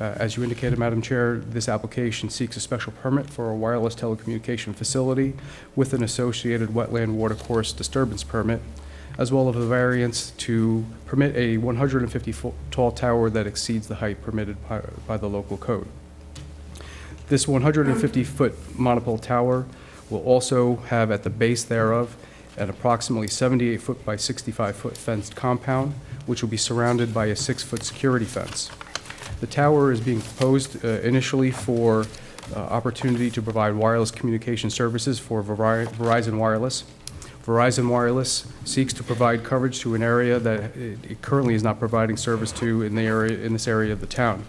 H: As you indicated, Madam Chair, this application seeks a special permit for a wireless telecommunication facility with an associated wetland watercourse disturbance permit, as well as a variance to permit a 150-foot tall tower that exceeds the height permitted by the local code. This 150-foot monopole tower will also have at the base thereof an approximately 78-foot by 65-foot fenced compound, which will be surrounded by a 6-foot security fence. The tower is being proposed initially for opportunity to provide wireless communication services for Verizon Wireless. Verizon Wireless seeks to provide coverage to an area that it currently is not providing service to in this area of the town.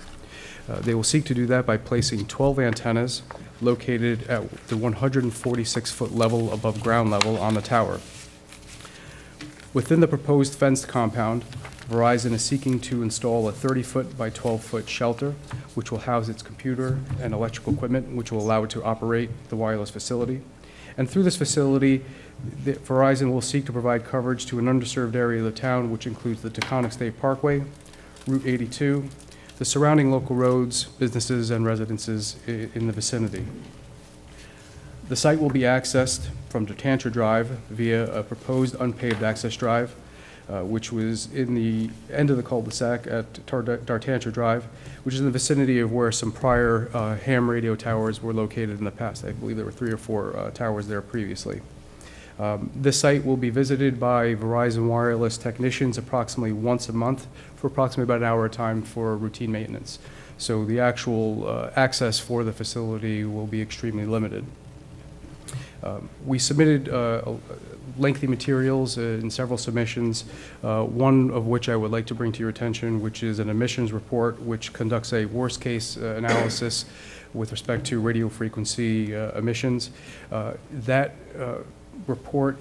H: They will seek to do that by placing 12 antennas located at the 146-foot level above ground level on the tower. Within the proposed fenced compound, Verizon is seeking to install a 30-foot by 12-foot shelter, which will house its computer and electrical equipment, which will allow it to operate the wireless facility. And through this facility, Verizon will seek to provide coverage to an underserved area of the town, which includes the Taconic State Parkway, Route 82, the surrounding local roads, businesses, and residences in the vicinity. The site will be accessed from Dartantra Drive via a proposed unpaved access drive, which was in the end of the cul-de-sac at Dartantra Drive, which is in the vicinity of where some prior ham radio towers were located in the past. I believe there were 3 or 4 towers there previously. This site will be visited by Verizon Wireless technicians approximately once a month for approximately about an hour at a time for routine maintenance. So the actual access for the facility will be extremely limited. We submitted lengthy materials in several submissions, one of which I would like to bring to your attention, which is an emissions report which conducts a worst-case analysis with respect to radio frequency emissions. That report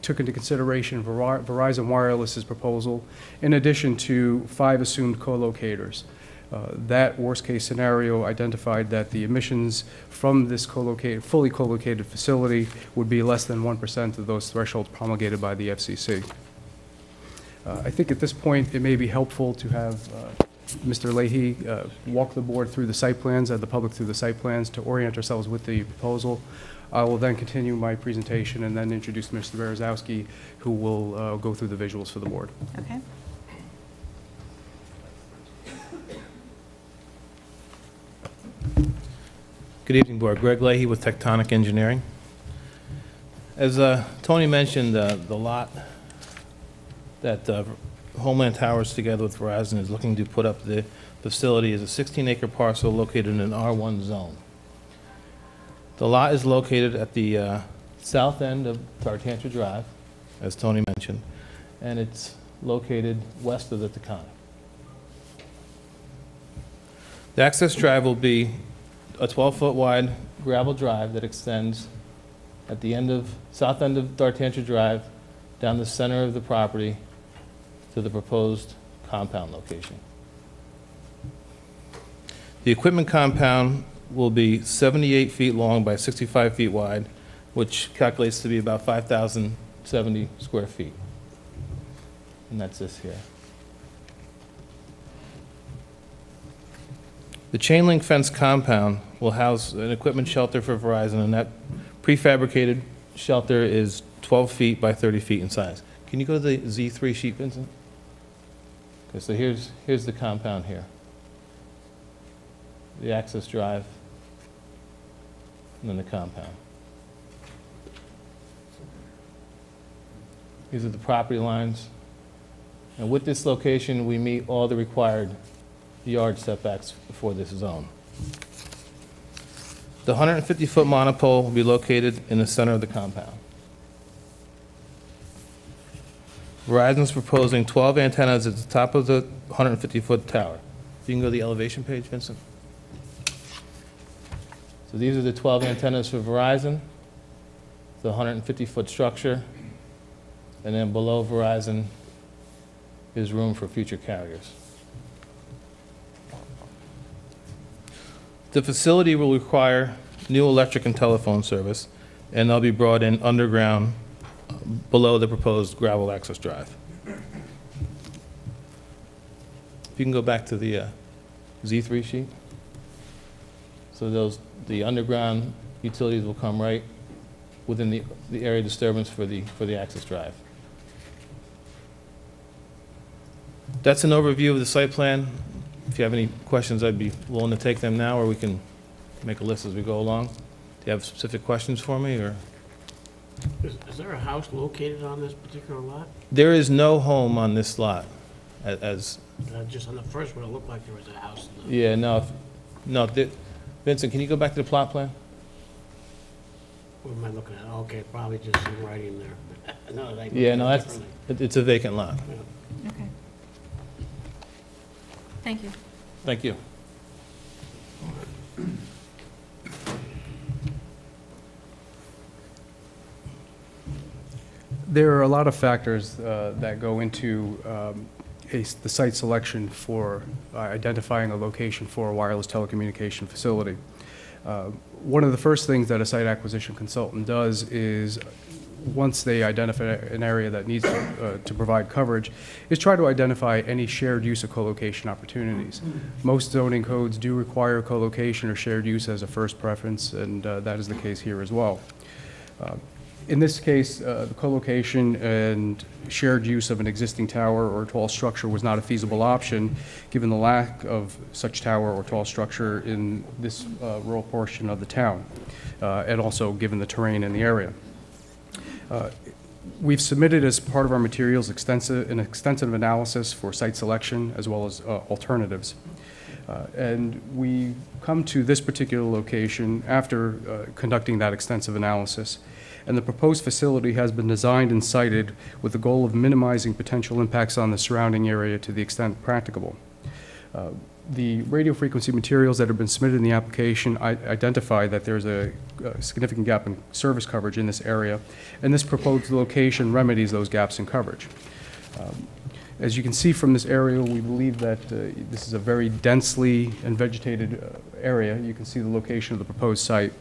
H: took into consideration Verizon Wireless's proposal, in addition to 5 assumed co-locators. That worst-case scenario identified that the emissions from this fully co-located facility would be less than 1% of those thresholds promulgated by the FCC. I think at this point, it may be helpful to have Mr. Leahy walk the board through the site plans, and the public through the site plans, to orient ourselves with the proposal. I will then continue my presentation and then introduce Mr. Berezowski, who will go through the visuals for the board.
A: Okay.
I: Good evening, Board. Greg Leahy with Tectonic Engineering. As Tony mentioned, the lot that Homeland Towers, together with Verizon, is looking to put up the facility is a 16-acre parcel located in an R1 zone. The lot is located at the south end of Tartantra Drive, as Tony mentioned, and it's located west of the Taconic. The access drive will be a 12-foot wide gravel drive that extends at the south end of Tartantra Drive down the center of the property to the proposed compound location. The equipment compound will be 78 feet long by 65 feet wide, which calculates to be about 5,070 square feet. And that's this here. The chain link fence compound will house an equipment shelter for Verizon, and that prefabricated shelter is 12 feet by 30 feet in size. Can you go to the Z3 sheet, Vincent? Okay, so here's the compound here. The access drive, and then the compound. These are the property lines. And with this location, we meet all the required yard setbacks for this zone. The 150-foot monopole will be located in the center of the compound. Verizon's proposing 12 antennas at the top of the 150-foot tower. You can go to the elevation page, Vincent. So these are the 12 antennas for Verizon, the 150-foot structure, and then below Verizon is room for future carriers. The facility will require new electric and telephone service, and they'll be brought in underground below the proposed gravel access drive. If you can go back to the Z3 sheet. So the underground utilities will come right within the area disturbance for the access drive. That's an overview of the site plan. If you have any questions, I'd be willing to take them now, or we can make a list as we go along. Do you have specific questions for me, or?
D: Is there a house located on this particular lot?
I: There is no home on this lot,
D: Just on the first one, it looked like there was a house.
I: Yeah, no, Vincent, can you go back to the plot plan?
D: What am I looking at? Okay, probably just some writing there. No, they
I: Yeah, no,
D: look at it
I: that's,
D: differently.
I: it's a vacant lot.
A: Okay. Thank you.
I: Thank you.
H: There are a lot of factors that go into the site selection for identifying a location for a wireless telecommunication facility. One of the first things that a site acquisition consultant does is, once they identify an area that needs to provide coverage, is try to identify any shared use of co-location opportunities. Most zoning codes do require co-location or shared use as a first preference, and that is the case here as well. In this case, the co-location and shared use of an existing tower or tall structure was not a feasible option, given the lack of such tower or tall structure in this rural portion of the town, and also given the terrain in the area. We've submitted as part of our materials an extensive analysis for site selection as well as alternatives. And we come to this particular location after conducting that extensive analysis. And the proposed facility has been designed and sited with the goal of minimizing potential impacts on the surrounding area to the extent practicable. The radio frequency materials that have been submitted in the application identify that there's a significant gap in service coverage in this area, and this proposed location remedies those gaps in coverage. As you can see from this aerial, we believe that this is a very densely and vegetated area. You can see the location of the proposed site.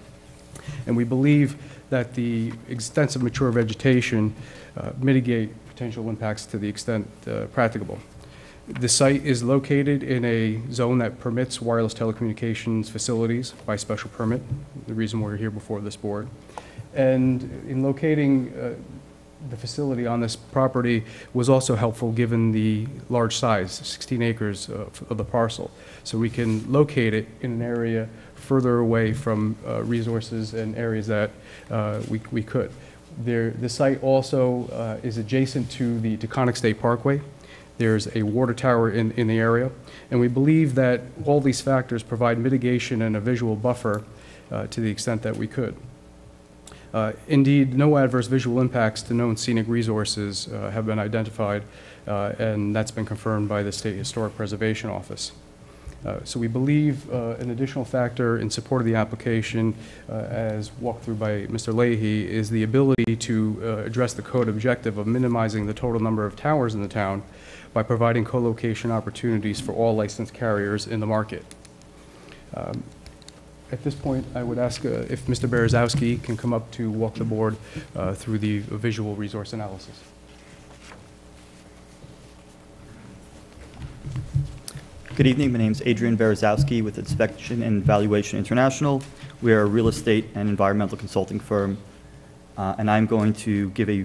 H: And we believe that the extensive mature vegetation mitigate potential impacts to the extent practicable. The site is located in a zone that permits wireless telecommunications facilities by special permit, the reason we're here before this board. And in locating the facility on this property was also helpful given the large size, 16 acres of the parcel. So we can locate it in an area further away from resources and areas that we could. The site also is adjacent to the Taconic State Parkway. There's a water tower in the area, and we believe that all these factors provide mitigation and a visual buffer to the extent that we could. Indeed, no adverse visual impacts to known scenic resources have been identified, and that's been confirmed by the State Historic Preservation Office. So we believe an additional factor in support of the application, as walked through by Mr. Leahy, is the ability to address the code objective of minimizing the total number of towers in the town by providing co-location opportunities for all licensed carriers in the market. At this point, I would ask if Mr. Berezowski can come up to walk the board through the visual resource analysis.
J: Good evening. My name is Adrian Berezowski with Inspection and Valuation International. We are a real estate and environmental consulting firm, and I'm going to give a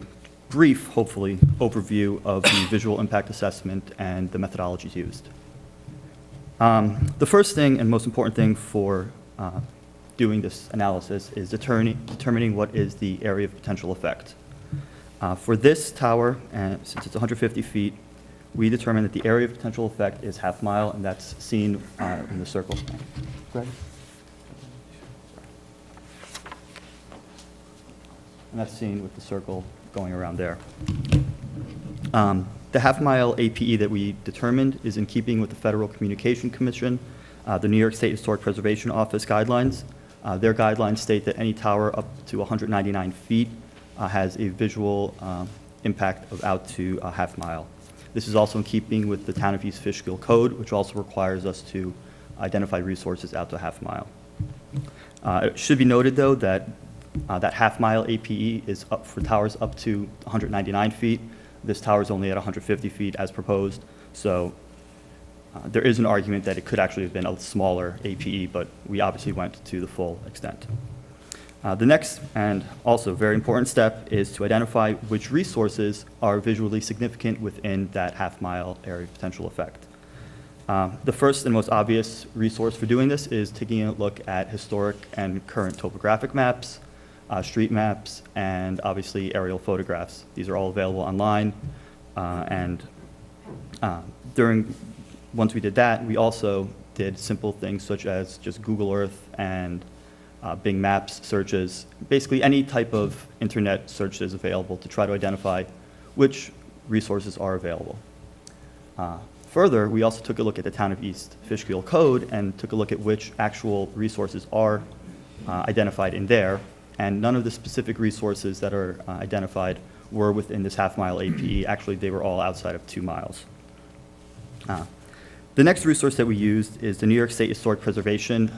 J: brief, hopefully, overview of the visual impact assessment and the methodologies used. The first thing and most important thing for doing this analysis is determining what is the area of potential effect. For this tower, and since it's 150 feet, we determined that the area of potential effect is half mile, and that's seen in the circle. Go ahead. And that's seen with the circle going around there. The half-mile APE that we determined is in keeping with the Federal Communication Commission, the New York State Historic Preservation Office guidelines. Their guidelines state that any tower up to 199 feet has a visual impact of out to a half mile. This is also in keeping with the Town of East Fishkill Code, which also requires us to identify resources out to a half mile. It should be noted, though, that that half-mile APE is up for towers up to 199 feet. This tower is only at 150 feet as proposed, so there is an argument that it could actually have been a smaller APE, but we obviously went to the full extent. The next and also very important step is to identify which resources are visually significant within that half-mile area of potential effect. The first and most obvious resource for doing this is taking a look at historic and current topographic maps, street maps, and obviously aerial photographs. These are all available online, and once we did that, we also did simple things such as just Google Earth and Bing Maps searches, basically any type of internet search that is available to try to identify which resources are available. Further, we also took a look at the Town of East Fishkill Code and took a look at which actual resources are identified in there, and none of the specific resources that are identified were within this half-mile APE. Actually, they were all outside of 2 miles. The next resource that we used is the New York State Historic Preservation,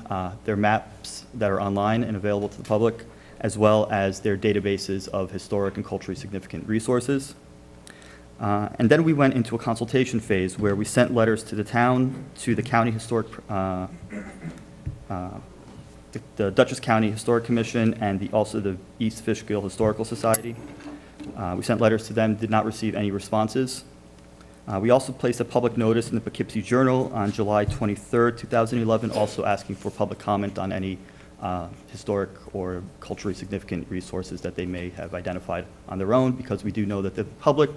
J: their maps that are online and available to the public, as well as their databases of historic and culturally significant resources. And then we went into a consultation phase where we sent letters to the town, to the county historic, the Dutchess County Historic Commission, and also the East Fishkill Historical Society. We sent letters to them, did not receive any responses. We also placed a public notice in the Poughkeepsie Journal on July 23rd, 2011, also asking for public comment on any historic or culturally significant resources that they may have identified on their own, because we do know that the public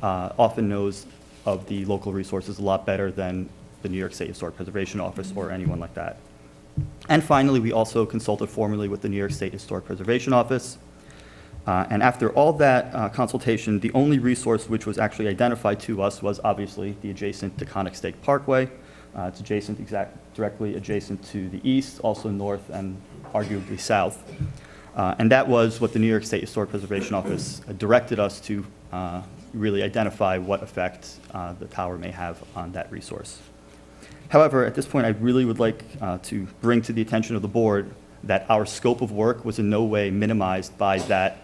J: often knows of the local resources a lot better than the New York State Historic Preservation Office or anyone like that. And finally, we also consulted formally with the New York State Historic Preservation Office. And after all that consultation, the only resource which was actually identified to us was obviously the adjacent Taconic State Parkway. It's directly adjacent to the east, also north and arguably south. And that was what the New York State Historic Preservation Office directed us to really identify what effect the tower may have on that resource. However, at this point, I really would like to bring to the attention of the board that our scope of work was in no way minimized by that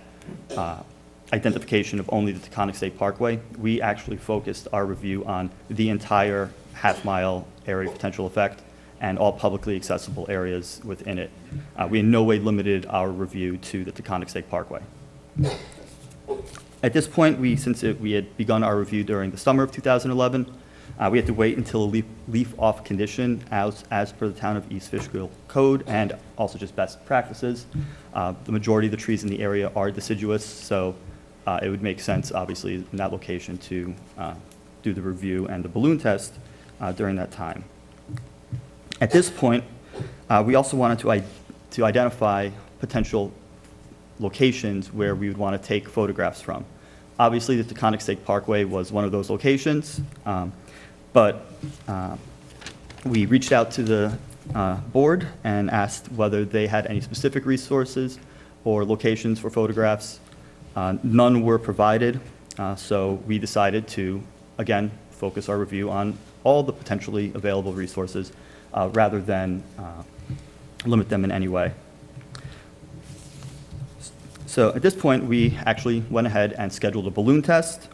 J: identification of only the Taconic State Parkway. We actually focused our review on the entire half-mile area of potential effect and all publicly accessible areas within it. We in no way limited our review to the Taconic State Parkway. At this point, since we had begun our review during the summer of 2011, we had to wait until a leaf-off condition as per the Town of East Fishkill Code and also just best practices. The majority of the trees in the area are deciduous, so it would make sense, obviously, in that location to do the review and the balloon test during that time. At this point, we also wanted to identify potential locations where we would want to take photographs from. Obviously, the Taconic State Parkway was one of those locations, but we reached out to the board and asked whether they had any specific resources or locations for photographs. None were provided, so we decided to, again, focus our review on all the potentially available resources rather than limit them in any way. So at this point, we actually went ahead and scheduled a balloon test.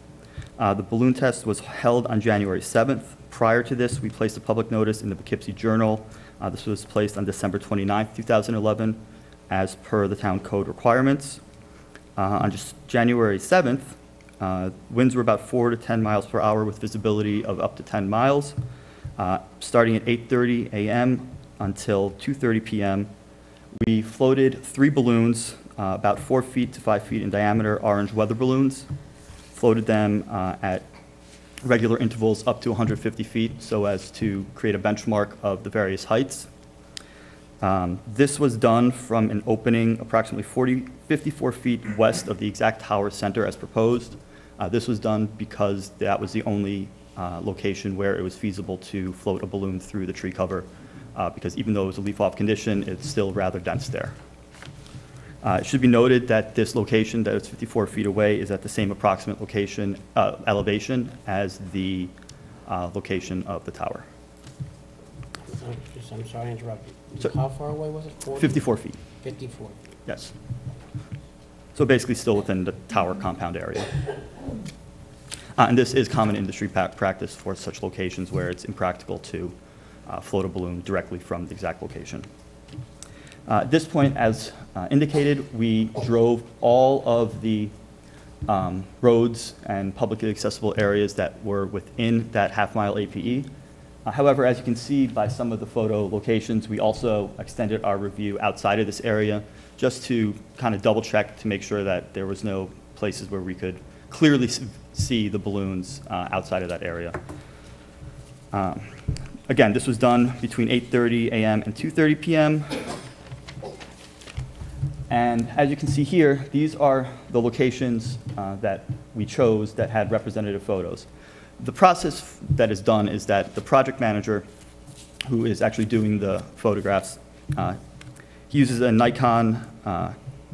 J: The balloon test was held on January 7th. Prior to this, we placed a public notice in the Poughkeepsie Journal. This was placed on December 29th, 2011, as per the town code requirements. On just January 7th, winds were about 4 to 10 miles per hour with visibility of up to 10 miles. Starting at 8:30 a.m. until 2:30 p.m., we floated 3 balloons, about 4 feet to 5 feet in diameter, orange weather balloons, floated them at regular intervals up to 150 feet so as to create a benchmark of the various heights. This was done from an opening approximately 54 feet west of the exact tower center as proposed. This was done because that was the only location where it was feasible to float a balloon through the tree cover, because even though it was a leaf-off condition, it's still rather dense there. It should be noted that this location, that it's 54 feet away, is at the same approximate location, elevation as the location of the tower.
D: I'm sorry to interrupt you.
J: So-
D: How far away was it?
J: 54 feet,
D: 54.
J: yes. So basically still within the tower compound area. And this is common industry practice for such locations where it's impractical to float a balloon directly from the exact location. At this point, as indicated, we drove all of the roads and publicly accessible areas that were within that half-mile APE. However, as you can see by some of the photo locations, we also extended our review outside of this area just to kind of double-check to make sure that there was no places where we could clearly see the balloons outside of that area. Again, this was done between 8:30 a.m. and 2:30 p.m. And as you can see here, these are the locations that we chose that had representative photos. The process that is done is that the project manager, who is actually doing the photographs, he uses a Nikon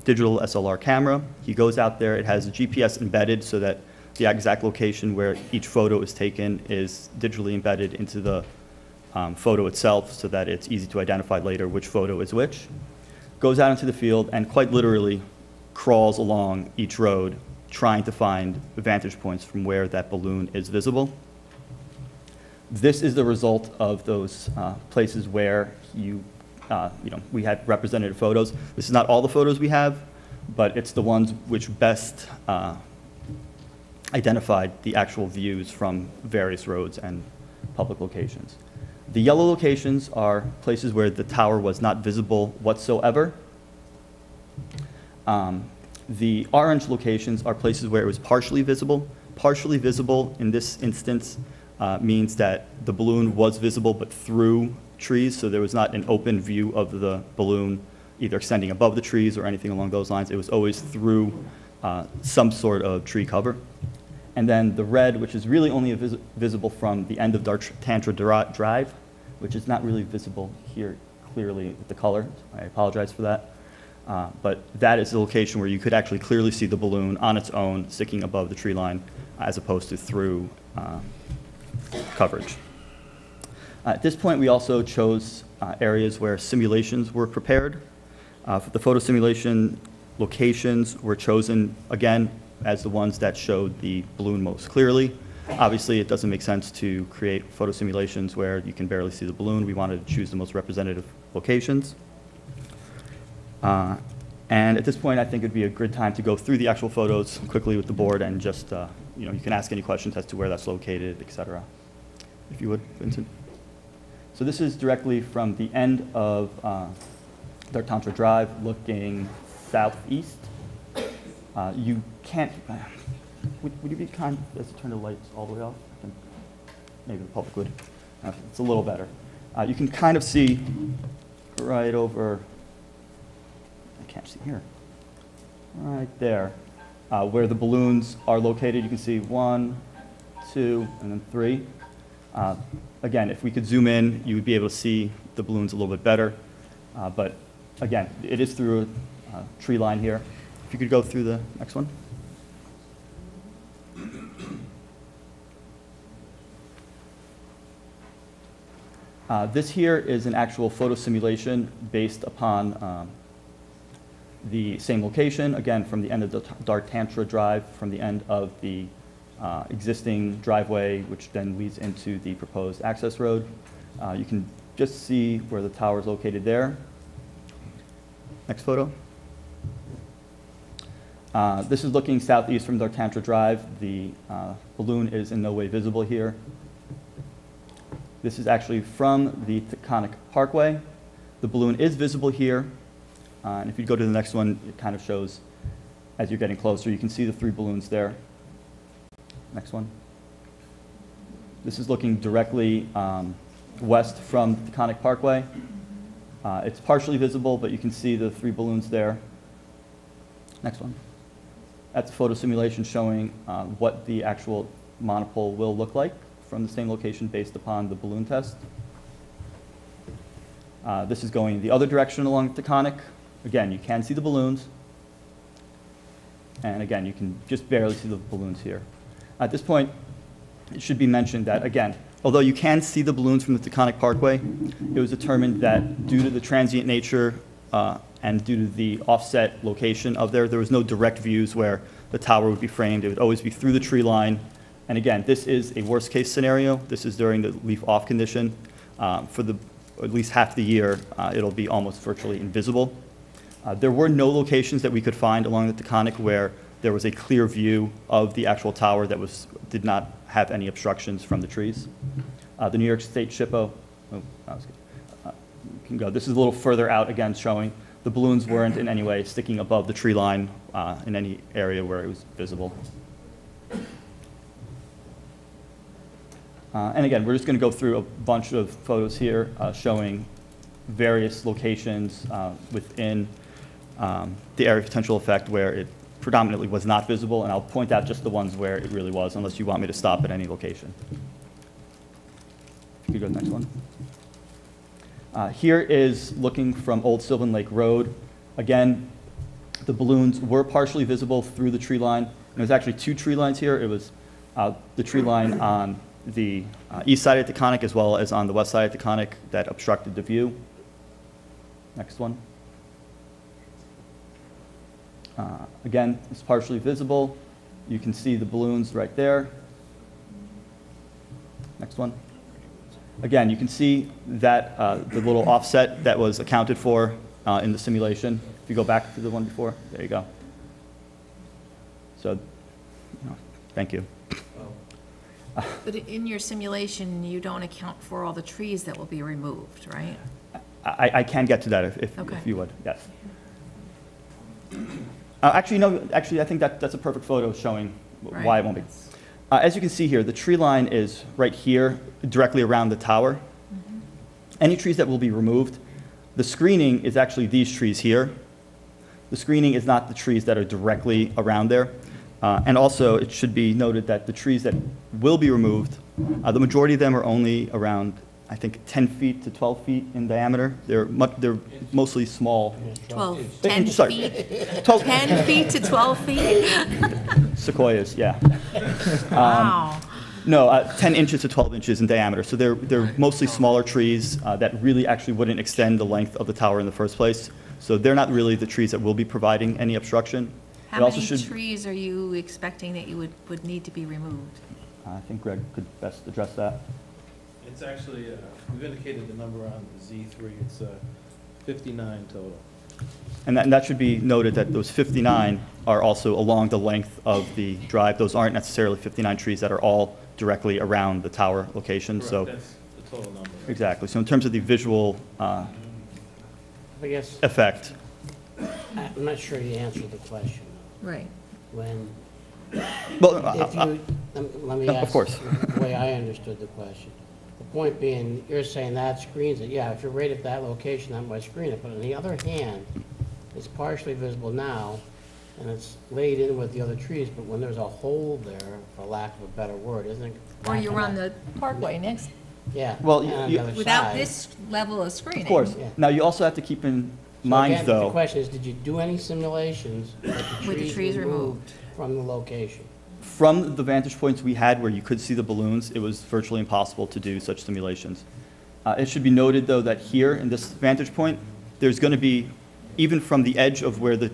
J: digital SLR camera. He goes out there, it has a GPS embedded so that the exact location where each photo is taken is digitally embedded into the photo itself so that it's easy to identify later which photo is which. Goes out into the field and quite literally crawls along each road trying to find vantage points from where that balloon is visible. This is the result of those places where we had representative photos. This is not all the photos we have, but it's the ones which best identified the actual views from various roads and public locations. The yellow locations are places where the tower was not visible whatsoever. The orange locations are places where it was partially visible. Partially visible in this instance means that the balloon was visible but through trees, so there was not an open view of the balloon either extending above the trees or anything along those lines. It was always through some sort of tree cover. And then the red, which is really only visible from the end of Tantra Drive, which is not really visible here clearly with the color. I apologize for that. But that is the location where you could actually clearly see the balloon on its own sticking above the tree line as opposed to through coverage. At this point, we also chose areas where simulations were prepared. For the photo simulation, locations were chosen, again, as the ones that showed the balloon most clearly. Obviously, it doesn't make sense to create photo simulations where you can barely see the balloon. We wanted to choose the most representative locations. And at this point, I think it'd be a good time to go through the actual photos quickly with the board and just, you can ask any questions as to where that's located, et cetera. If you would, Vincent. So this is directly from the end of Dartantra Drive, looking southeast. You can't, would you be kind as to turn the lights all the way off? Maybe the public would. It's a little better. You can kind of see right over, I can't see here, right there, where the balloons are located. You can see 1, 2, and then 3. Again, if we could zoom in, you would be able to see the balloons a little bit better. But again, it is through a tree line here. If you could go through the next one. This here is an actual photo simulation based upon the same location, again, from the end of the Dartantra Drive, from the end of the existing driveway, which then leads into the proposed access road. You can just see where the tower is located there. Next photo. This is looking southeast from Dartantra Drive. The balloon is in no way visible here. This is actually from the Taconic Parkway. The balloon is visible here. And if you go to the next one, it kind of shows, as you're getting closer, you can see the 3 balloons there. Next one. This is looking directly west from the Taconic Parkway. It's partially visible, but you can see the 3 balloons there. Next one. That's a photo simulation showing what the actual monopole will look like from the same location based upon the balloon test. This is going the other direction along the Taconic. Again, you can see the balloons. And again, you can just barely see the balloons here. At this point, it should be mentioned that, again, although you can see the balloons from the Taconic Parkway, it was determined that due to the transient nature and due to the offset location of there was no direct views where the tower would be framed. It would always be through the tree line. And again, this is a worst case scenario. This is during the leaf off condition. For at least half the year, it'll be almost virtually invisible. There were no locations that we could find along the Taconic where there was a clear view of the actual tower that did not have any obstructions from the trees. The New York State SHPO, oh, that was good. You can go. This is a little further out, again, showing the balloons weren't in any way sticking above the tree line in any area where it was visible. And again, we're just going to go through a bunch of photos here showing various locations within the area of potential effect where it predominantly was not visible, and I'll point out just the ones where it really was, unless you want me to stop at any location. If you could go to the next one. Here is looking from Old Sylvan Lake Road. Again, the balloons were partially visible through the tree line. And there's actually 2 tree lines here. It was the tree line on the east side of the Taconic as well as on the west side of the Taconic that obstructed the view. Next one. Again, it's partially visible. You can see the balloons right there. Next one. Again, you can see that the little offset that was accounted for in the simulation. If you go back to the one before, there you go. So, thank you.
K: But in your simulation, you don't account for all the trees that will be removed, right?
J: I can get to that if you would, yes. Actually, no, actually, I think that's a perfect photo showing why it won't be. As you can see here, the tree line is right here, directly around the tower. Mm-hmm. Any trees that will be removed, the screening is actually these trees here. The screening is not the trees that are directly around there. And also, it should be noted that the trees that will be removed, the majority of them are only around I think, 10 feet to 12 feet in diameter. They're mostly small.
K: 12, 10
J: Sorry,
K: feet?
J: 12
K: 10 feet to 12 feet?
J: sequoias, yeah.
K: Wow.
J: No, 10 inches to 12 inches in diameter. So they're mostly smaller trees that really actually wouldn't extend the length of the tower in the first place. So they're not really the trees that will be providing any obstruction.
K: How many trees are you expecting that you would need to be removed?
J: I think Greg could best address that.
I: It's actually, we've indicated the number on the Z3, it's 59 total.
J: And that should be noted that those 59 are also along the length of the drive. Those aren't necessarily 59 trees that are all directly around the tower location.
I: Correct,
J: So
I: that's the total number.
J: exactly. So in terms of the visual
D: I guess,
J: effect,
D: I'm not sure you answered the question.
K: Right.
D: When,
J: well,
D: if you, let me
J: of
D: ask
J: course.
D: the way I understood the question. The point being, you're saying that screens it. Yeah, if you're right at that location, that might screen it. But on the other hand, it's partially visible now, and it's laid in with the other trees, but when there's a hole there, for lack of a better word, isn't it?
K: Or you're on the parkway next,
D: Yeah.
J: Well,
D: and on
J: you-
D: the other
K: without
D: side.
K: this level of screening.
J: Of course.
D: Yeah.
J: Now, you also have to keep in
D: So
J: mind,
D: again, The
J: though,
D: question is, did you do any simulations with
K: With the trees removed.
D: from the location?
J: from the vantage points we had where you could see the balloons, it was virtually impossible to do such simulations. It should be noted, though, that here in this vantage point, there's going to be, even from the edge of where the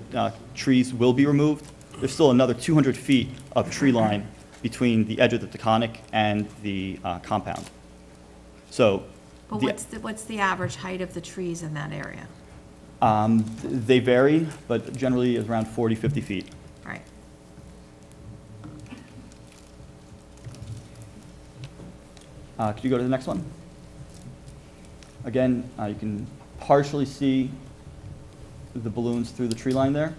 J: trees will be removed, there's still another 200 feet of tree line between the edge of the Taconic and the compound. So
K: But what's the average height of the trees in that area?
J: they vary, but generally is around 40, 50 feet.
K: Right.
J: Could you go to the next one? Again, you can partially see the balloons through the tree line there.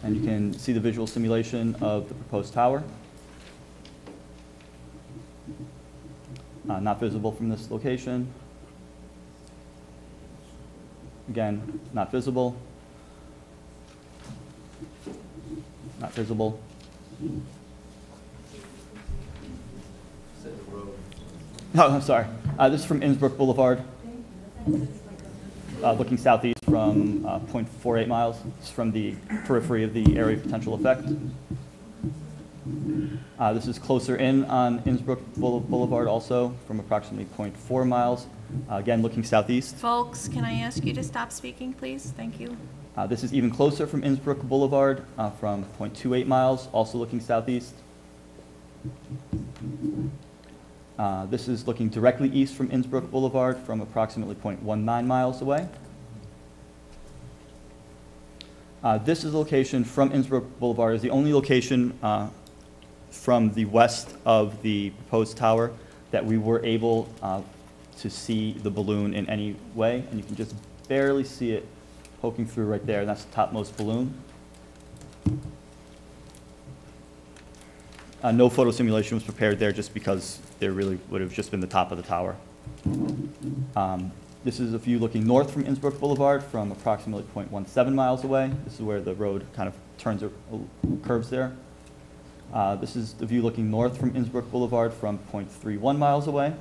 J: And you can see the visual simulation of the proposed tower. Not visible from this location. Again, not visible. Not visible. Oh, I'm sorry. This is from Innsbruck Boulevard, looking southeast from 0.48 miles. It's from the periphery of the area of potential effect. This is closer in on Innsbruck Boulevard also, from approximately 0.4 miles. Again, looking southeast.
K: Folks, can I ask you to stop speaking, please? Thank you.
J: This is even closer from Innsbruck Boulevard, from 0.28 miles, also looking southeast. This is looking directly east from Innsbruck Boulevard from approximately 0.19 miles away. This is a location from Innsbruck Boulevard, is the only location from the west of the proposed tower that we were able to see the balloon in any way. And you can just barely see it poking through right there, and that's the topmost balloon. No photo simulation was prepared there just because there really would have just been the top of the tower. This is a view looking north from Innsbruck Boulevard from approximately 0.17 miles away. This is where the road kind of turns or curves there. This is the view looking north from Innsbruck Boulevard from 0.31 miles away.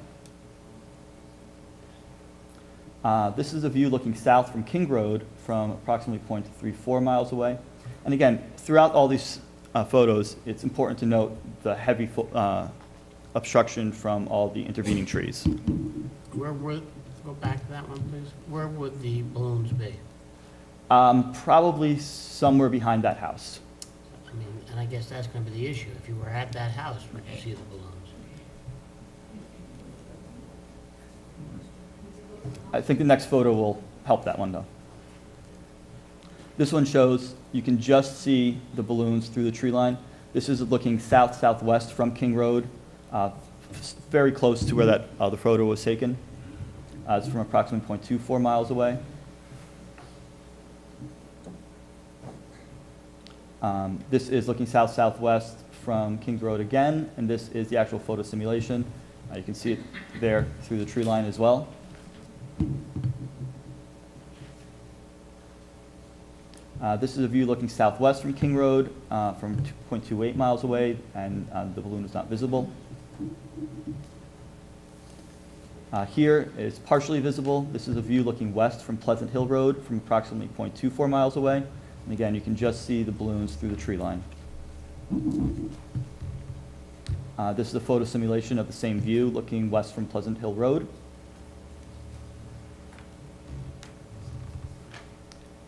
J: This is a view looking south from King Road from approximately 0.34 miles away. And again, throughout all these photos, it's important to note the heavy obstruction from all the intervening trees.
D: Where would, go back to that one, please. Where would the balloons be?
J: Probably somewhere behind that house.
D: I mean, and I guess that's gonna be the issue. If you were at that house, would you see the balloons?
J: I think the next photo will help that one, though. This one shows you can just see the balloons through the tree line. This is looking south-southwest from King Road, very close to where that the photo was taken. It's from approximately 0.24 miles away. This is looking south-southwest from King Road again, and this is the actual photo simulation. You can see it there through the tree line as well. This is a view looking southwest from King Road from 0.28 miles away, and the balloon is not visible. Here is partially visible. This is a view looking west from Pleasant Hill Road from approximately 0.24 miles away. And again, you can just see the balloons through the tree line. This is a photo simulation of the same view looking west from Pleasant Hill Road.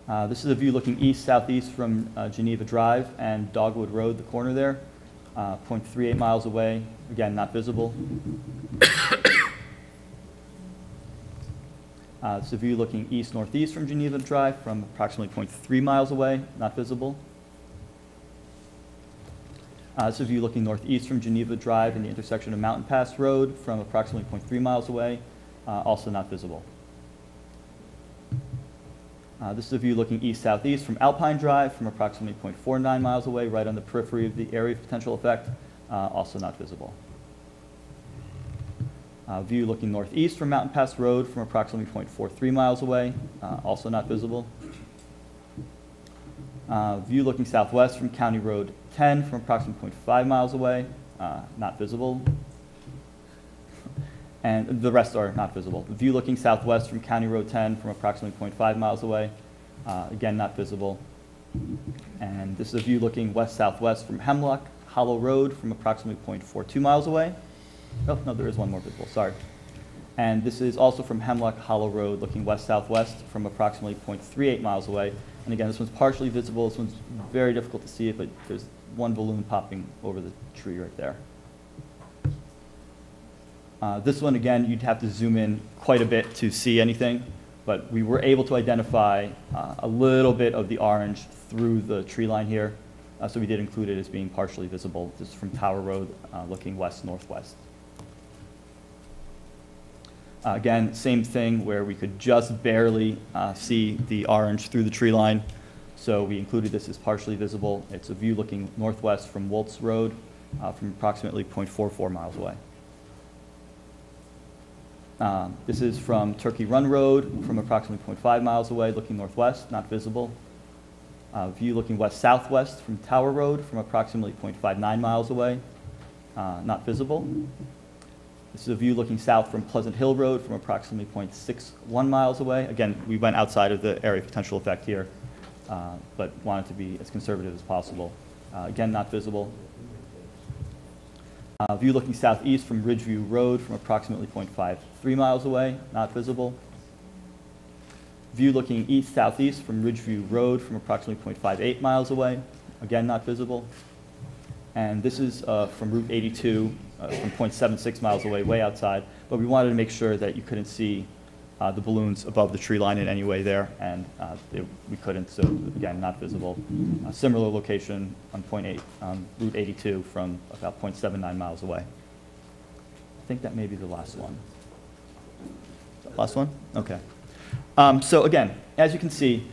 J: This is a view looking east-southeast from Geneva Drive and Dogwood Road, the corner there, 0.38 miles away. Again, not visible. This is a view looking east-northeast from Geneva Drive from approximately 0.3 miles away, not visible. This is a view looking northeast from Geneva Drive in the intersection of Mountain Pass Road from approximately 0.3 miles away, also not visible. This is a view looking east-southeast from Alpine Drive from approximately 0.49 miles away, right on the periphery of the area of potential effect, also not visible. View looking northeast from Mountain Pass Road from approximately 0.43 miles away, also not visible. View looking southwest from County Road 10 from approximately 0.5 miles away, not visible. And the rest are not visible. View looking southwest from County Road 10 from approximately 0.5 miles away, again, not visible. And this is a view looking west-southwest from Hemlock Hollow Road from approximately 0.42 miles away. Oh, no, there is one more visible, sorry. And this is also from Hemlock Hollow Road looking west-southwest from approximately 0.38 miles away. And again, this one's partially visible. This one's very difficult to see it, but there's one balloon popping over the tree right there. This one, again, you'd have to zoom in quite a bit to see anything, but we were able to identify a little bit of the orange through the tree line here, so we did include it as being partially visible. This is from Tower Road looking west-northwest. Again, same thing where we could just barely see the orange through the tree line, so we included this as partially visible. It's a view looking northwest from Woltz Road from approximately 0.44 miles away. This is from Turkey Run Road from approximately 0.5 miles away, looking northwest, not visible. View looking west-southwest from Tower Road from approximately 0.59 miles away, not visible. This is a view looking south from Pleasant Hill Road from approximately 0.61 miles away. Again, we went outside of the area of potential effect here, but wanted to be as conservative as possible. Again, not visible. View looking southeast from Ridgeview Road from approximately 0.53 miles away, not visible. View looking east-southeast from Ridgeview Road from approximately 0.58 miles away, again, not visible. And this is from Route 82 from 0.76 miles away, way outside, but we wanted to make sure that you couldn't see the balloons above the tree line in any way there, and we couldn't, so again, not visible. A similar location on Route 82 from about 0.79 miles away. I think that may be the last one. Last one? Okay. So again, as you can see,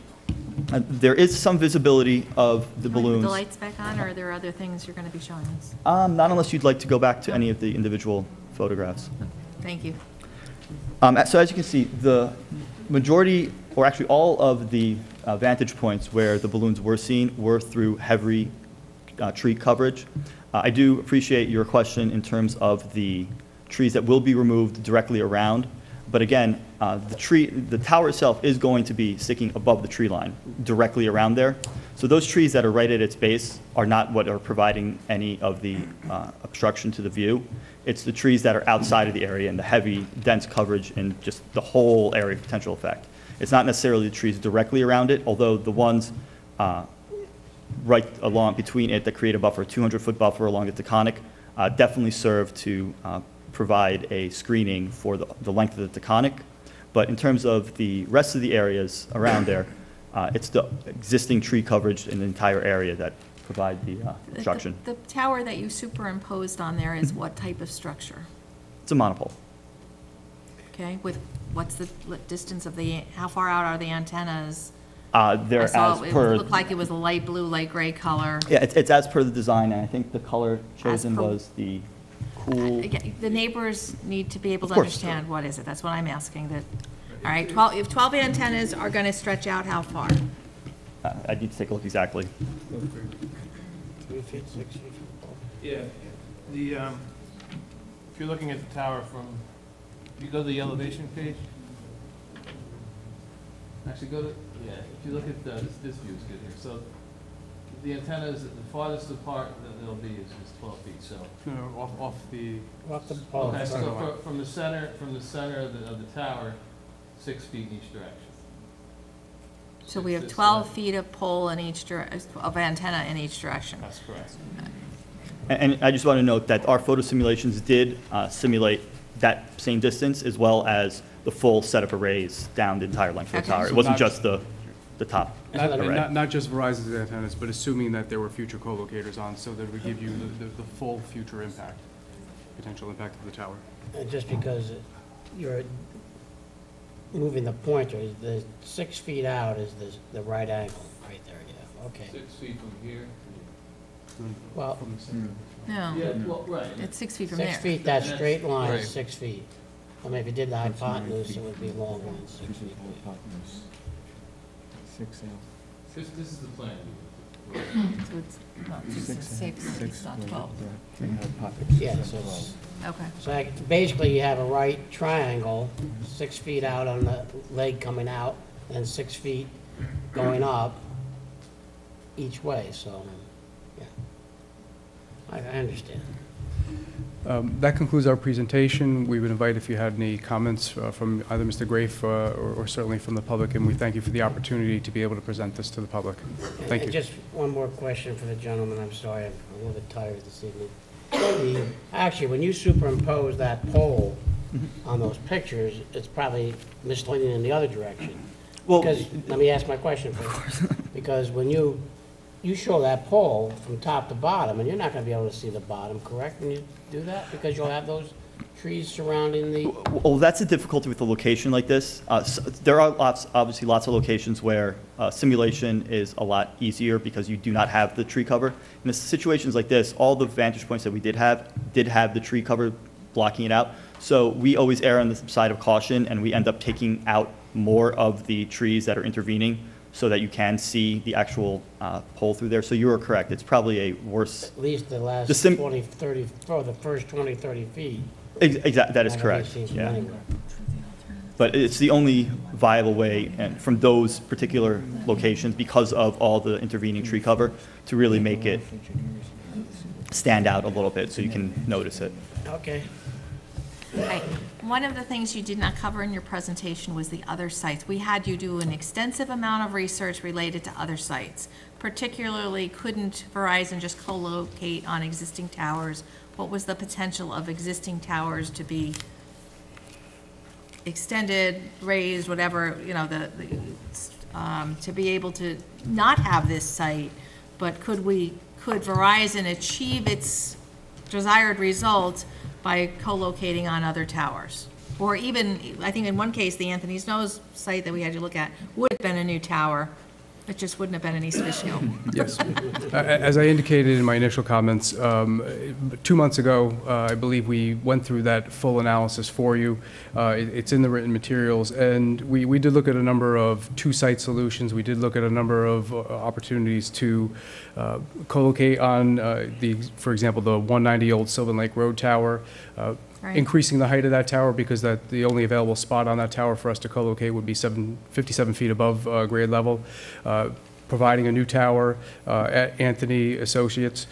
J: there is some visibility of the balloons.
K: Put the lights back on, or are there other things you're going to be showing us?
J: Not unless you'd like to go back to any of the individual photographs.
K: Thank you.
J: So as you can see, the majority, or actually all of the vantage points where the balloons were seen were through heavy tree coverage. I do appreciate your question in terms of the trees that will be removed directly around. But again, the tower itself is going to be sticking above the tree line, directly around there. So those trees that are right at its base are not what are providing any of the obstruction to the view. It's the trees that are outside of the area and the heavy, dense coverage and just the whole area of potential effect. It's not necessarily the trees directly around it, although the ones right along between it that create a buffer, 200-foot buffer along the Taconic, definitely serve to provide a screening for the length of the Taconic. But in terms of the rest of the areas around there, it's the existing tree coverage in the entire area that provide the obstruction.
K: The tower that you superimposed on there is what type of structure?
J: It's a monopole.
K: Okay, with, what's the distance of the, how far out are the antennas?
J: They're
K: I saw
J: as
K: it
J: per.
K: looked like it was a light blue, light gray color.
J: Yeah, it's as per the design, and I think the color chosen
K: per-
J: was the cool.
K: Again, the neighbors need to be able to
J: Of course.
K: understand what is it. That's what I'm asking. That, all right, if 12 antennas are going to stretch out how far?
J: I need to take a look exactly.
D: 3 feet, 6 feet.
I: Yeah, if you're looking at the tower from you go to the elevation page, actually go to, yeah, if you look at this view is good here. So the antenna is the farthest apart that it'll be is 12 feet, so.
H: No, off the,
D: Off the pole.
I: Okay, so from the center of the tower, 6 feet in each direction.
K: So we have
I: Six,
K: 12 feet of pole in each of antenna in each direction.
I: That's correct.
J: And I just want to note that our photo simulations did simulate that same distance as well as the full set of arrays down the entire length of the
K: Okay.
J: tower. It wasn't just the top array.
H: not just Verizon's antennas, but assuming that there were future co-locators on, so that would give you the full future impact, potential impact of the tower.
D: And just because you're moving the pointer, the 6 feet out is the right angle, right there, yeah, okay.
I: 6 feet from here.
D: Well,
K: No,
I: Yeah, well, right.
K: it's 6 feet from there.
D: 6 feet, that
I: And that's-
D: straight line
I: right.
D: is 6 feet. I mean, if you did the hypotenuse, it would be longer than 6 feet.
I: This is the plan.
K: So it's not 6, it's not 12.
D: Yeah, so it's,
K: Okay.
D: so basically you have a right triangle, 6 feet out on the leg coming out, and 6 feet going up each way, so, yeah. I understand.
H: That concludes our presentation. We would invite if you had any comments from either Mr. Grafe or certainly from the public, and we thank you for the opportunity to be able to present this to the public. Thank
D: And
H: you.
D: just one more question for the gentleman, I'm sorry, I'm a little bit tired this evening. Actually, when you superimpose that pole on those pictures, it's probably misleading in the other direction.
J: Well,
D: Because, let me ask my question first. Because when you show that pole from top to bottom, and you're not gonna be able to see the bottom, correct, when you do that? Because you'll have those trees surrounding the,
J: well, that's the difficulty with a location like this. There are obviously lots of locations where simulation is a lot easier because you do not have the tree cover. In situations like this, all the vantage points that we did have the tree cover blocking it out. So we always err on the side of caution, and we end up taking out more of the trees that are intervening so that you can see the actual pole through there. So you are correct. It's probably a worse.
D: at least the last
J: The sim-
D: 20, 30, or the first 20, 30 feet.
J: Exactly, that is
D: Not
J: correct.
D: seen from
J: Yeah.
D: anywhere.
J: But it's the only viable way, and from those particular locations, because of all the intervening tree cover, to really make it stand out a little bit so you can notice it.
D: Okay.
K: Right. One of the things you did not cover in your presentation was the other sites. We had you do an extensive amount of research related to other sites. Particularly, couldn't Verizon just co-locate on existing towers? What was the potential of existing towers to be extended, raised, whatever, you know, to be able to not have this site, but could Verizon achieve its desired result by co-locating on other towers? Or even, I think in one case, the Anthony Snow's site that we had you look at would have been a new tower. It just wouldn't have been in East Fishkill.
H: Yes. As I indicated in my initial comments, 2 months ago, I believe we went through that full analysis for you. It's in the written materials, and we did look at a number of two-site solutions. We did look at a number of opportunities to co-locate on, for example, the 190 Old Sylvan Lake Road Tower,
K: Right.
H: increasing the height of that tower because the only available spot on that tower for us to co-locate would be 57 feet above grade level, providing a new tower at Anthony Associates.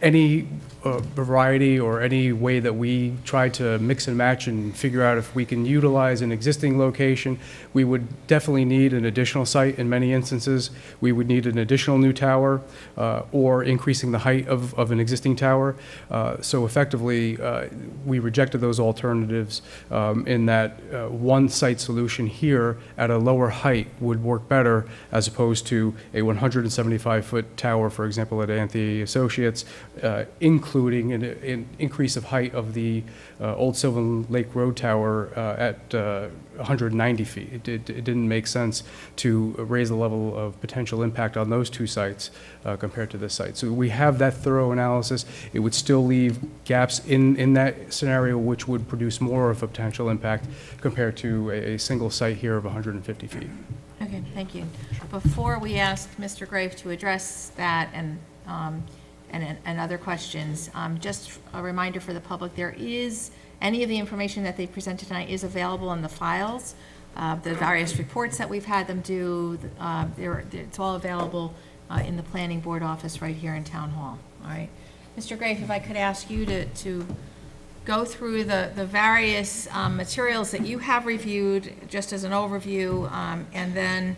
H: Any variety or any way that we try to mix and match and figure out if we can utilize an existing location, we would definitely need an additional site in many instances. We would need an additional new tower or increasing the height of an existing tower. So effectively, we rejected those alternatives in that one site solution here at a lower height would work better as opposed to a 175-foot tower, for example, at Anthony Associates, including an increase of height of the Old Sylvan Lake Road Tower at 190 feet. It didn't make sense to raise the level of potential impact on those two sites compared to this site. So we have that thorough analysis. It would still leave gaps in that scenario which would produce more of a potential impact compared to a single site here of 150 feet.
K: Okay, thank you. Before we ask Mr. Grafe to address that, and and other questions. Just a reminder for the public, any of the information that they presented tonight is available in the files. The various reports that we've had them do, it's all available in the planning board office right here in Town Hall, all right? Mr. Grafe, if I could ask you to go through the various materials that you have reviewed, just as an overview, and then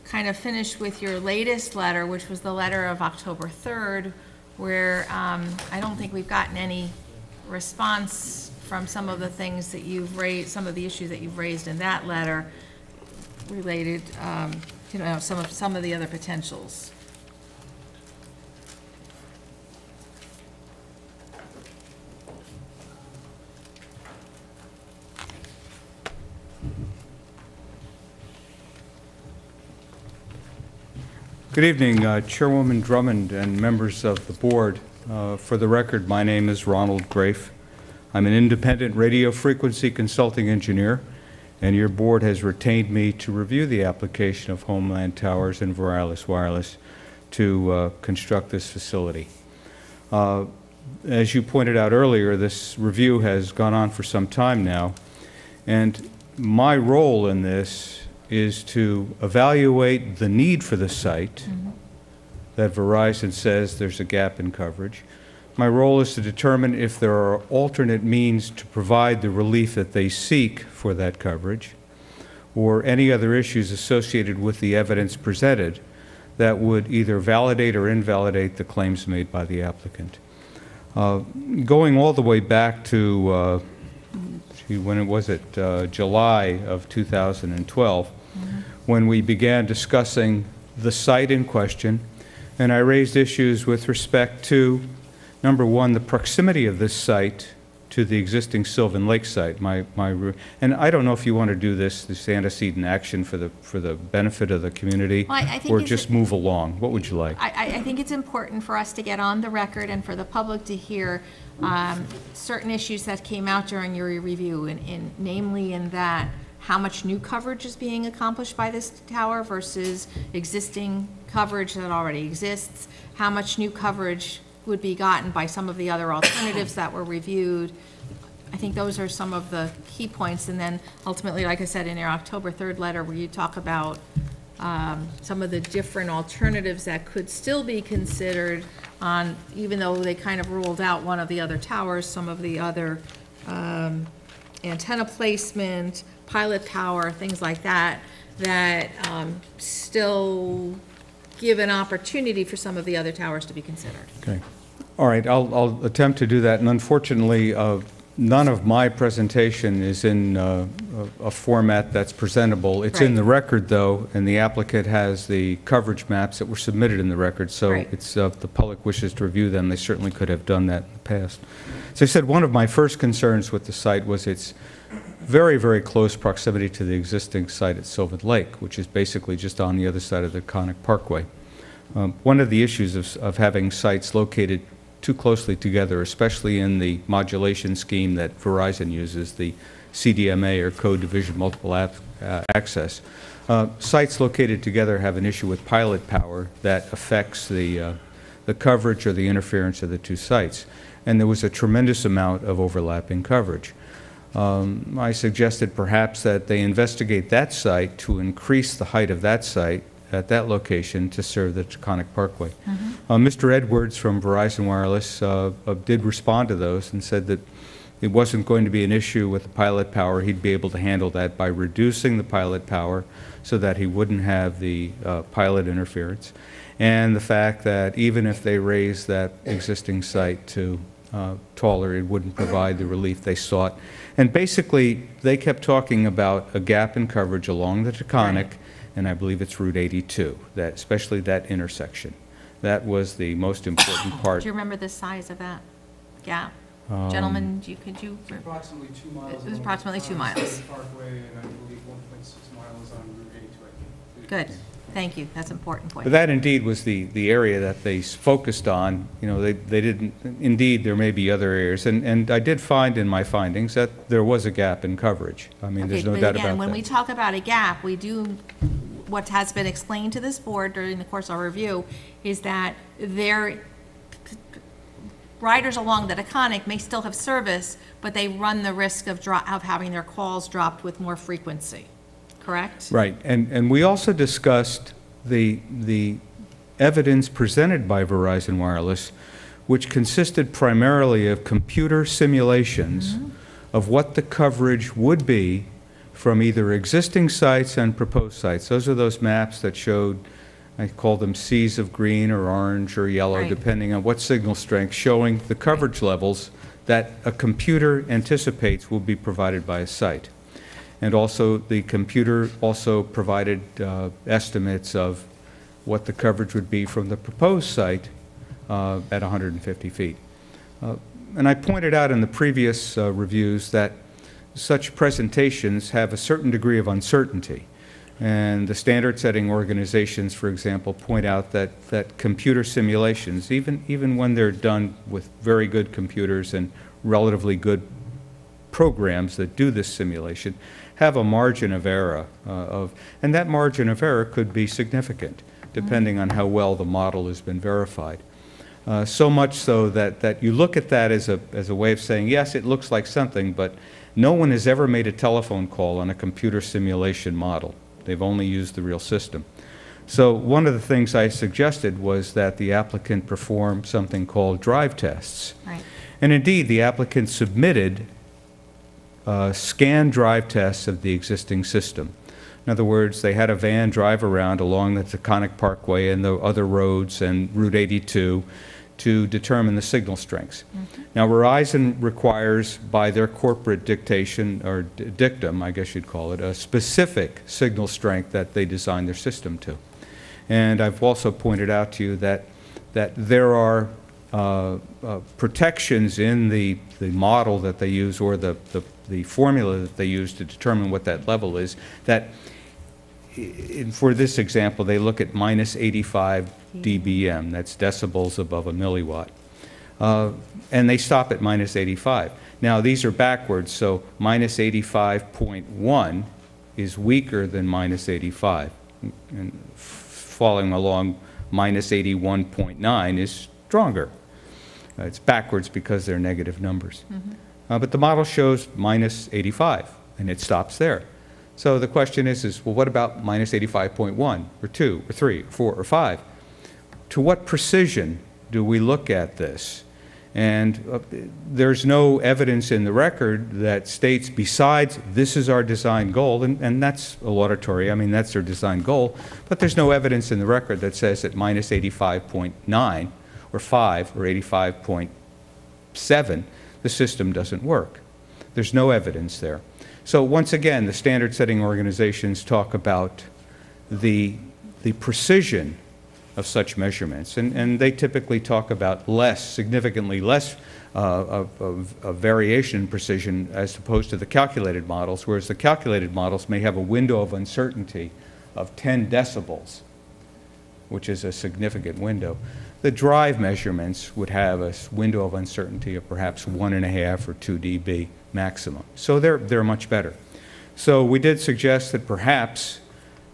K: kind of finish with your latest letter, which was the letter of October 3rd, where I don't think we've gotten any response from some of the things that you've raised, some of the issues that you've raised in that letter related, some of the other potentials.
L: Good evening, Chairwoman Drummond and members of the board. For the record, my name is Ronald Grafe. I'm an independent radio frequency consulting engineer, and your board has retained me to review the application of Homeland Towers and Viralis Wireless to construct this facility. As you pointed out earlier, this review has gone on for some time now, and my role in this is to evaluate the need for the site that Verizon says there's a gap in coverage. My role is to determine if there are alternate means to provide the relief that they seek for that coverage, or any other issues associated with the evidence presented that would either validate or invalidate the claims made by the applicant. Going all the way back to, when was it, July of 2012, when we began discussing the site in question, and I raised issues with respect to, number one, the proximity of this site to the existing Sylvan Lake site. And I don't know if you want to do this antecedent action for the benefit of the community, or just move along. What would you like?
K: I think it's important for us to get on the record and for the public to hear certain issues that came out during your review, namely in that how much new coverage is being accomplished by this tower versus existing coverage that already exists, how much new coverage would be gotten by some of the other alternatives that were reviewed. I think those are some of the key points. And then ultimately, like I said, in your October 3rd letter, where you talk about some of the different alternatives that could still be considered on, even though they kind of ruled out one of the other towers, some of the other antenna placement, pilot power, things like that, that still give an opportunity for some of the other towers to be considered.
L: Okay. All right, I'll attempt to do that. And unfortunately, none of my presentation is in a format that's presentable. It's in the record, though, and the applicant has the coverage maps that were submitted in the record. So it's, if the public wishes to review them, they certainly could have done that in the past. As I said, one of my first concerns with the site was its very, very close proximity to the existing site at Sylvan Lake, which is basically just on the other side of the Conic Parkway. One of the issues of having sites located too closely together, especially in the modulation scheme that Verizon uses, the CDMA, or Code Division Multiple Access, sites located together have an issue with pilot power that affects the coverage or the interference of the two sites. And there was a tremendous amount of overlapping coverage. I suggested perhaps that they investigate that site to increase the height of that site at that location to serve the Taconic Parkway. Mr. Edwards from Verizon Wireless did respond to those and said that it wasn't going to be an issue with the pilot power. He'd be able to handle that by reducing the pilot power so that he wouldn't have the pilot interference. And the fact that even if they raised that existing site to taller, it wouldn't provide the relief they sought. And basically, they kept talking about a gap in coverage along the Taconic, and I believe it's Route 82, that, especially that intersection. That was the most important part.
K: Do you remember the size of that gap? Gentlemen, could you?
H: It's approximately 2 miles.
K: It was approximately 2 miles.
H: Parkway, and I believe 1.6 miles on Route 82, I think.
K: Good. Thank you. That's an important point.
L: But that indeed was the area that they focused on. You know, they didn't, indeed, there may be other areas. And I did find in my findings that there was a gap in coverage. I mean, there's no doubt about that.
K: When we talk about a gap, we do, what has been explained to this board during the course of our review is that there riders along the Taconic may still have service, but they run the risk of having their calls dropped with more frequency, correct?
L: Right, and we also discussed the evidence presented by Verizon Wireless, which consisted primarily of computer simulations of what the coverage would be from either existing sites and proposed sites. Those are those maps that showed, I call them seas of green or orange or yellow,
K: Right.
L: depending on what signal strength, showing the coverage levels that a computer anticipates will be provided by a site. And also, the computer also provided estimates of what the coverage would be from the proposed site at 150 feet. And I pointed out in the previous reviews that such presentations have a certain degree of uncertainty. And the standard-setting organizations, for example, point out that computer simulations, even when they're done with very good computers and relatively good programs that do this simulation, have a margin of error and that margin of error could be significant, depending on how well the model has been verified. So much so that you look at that as a way of saying, yes, it looks like something, but no one has ever made a telephone call on a computer simulation model. They've only used the real system. So one of the things I suggested was that the applicant perform something called drive tests.
K: Right.
L: And indeed, the applicant submitted scanned drive tests of the existing system. In other words, they had a van drive around along the Taconic Parkway and the other roads and Route 82 to determine the signal strengths. Now, Verizon requires, by their corporate dictation, or dictum, I guess you'd call it, a specific signal strength that they design their system to. And I've also pointed out to you that there are protections in the model that they use, or the formula that they use to determine what that level is, that for this example, they look at minus 85 dBm, that's decibels above a milliwatt, and they stop at minus 85. Now, these are backwards, so minus 85.1 is weaker than minus 85, and falling along minus 81.9 is stronger. It's backwards because they're negative numbers. But the model shows minus 85, and it stops there. So the question is, well, what about minus 85.1, or 2, or 3, or 4, or 5? To what precision do we look at this? And there's no evidence in the record that states, besides this is our design goal, and that's a laudatory, I mean, that's their design goal, but there's no evidence in the record that says at minus 85.9, or 5, or 85.7, the system doesn't work. There's no evidence there. So once again, the standard-setting organizations talk about the precision of such measurements, and they typically talk about significantly less of variation in precision as opposed to the calculated models, whereas the calculated models may have a window of uncertainty of 10 decibels, which is a significant window. The drive measurements would have a window of uncertainty of perhaps 1.5 or 2 dB maximum. So they're much better. So we did suggest that perhaps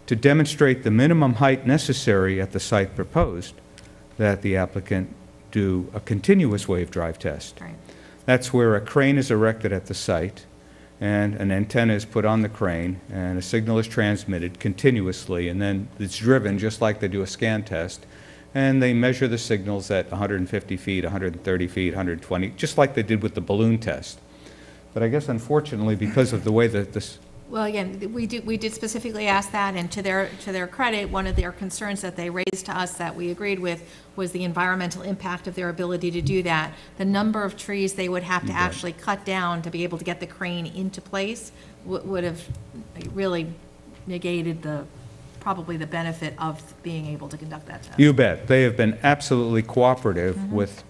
L: to demonstrate the minimum height necessary at the site proposed, that the applicant do a continuous wave drive test.
K: Right.
L: That's where a crane is erected at the site, and an antenna is put on the crane, and a signal is transmitted continuously, and then it's driven just like they do a scan test, and they measure the signals at 150 feet, 130 feet, 120, just like they did with the balloon test. But I guess unfortunately, because of the way that this...
K: Well, again, we did specifically ask that, and to their credit, one of their concerns that they raised to us that we agreed with was the environmental impact of their ability to do that. The number of trees they would have to actually cut down to be able to get the crane into place would have really negated probably the benefit of being able to conduct that test.
L: You bet. They have been absolutely cooperative with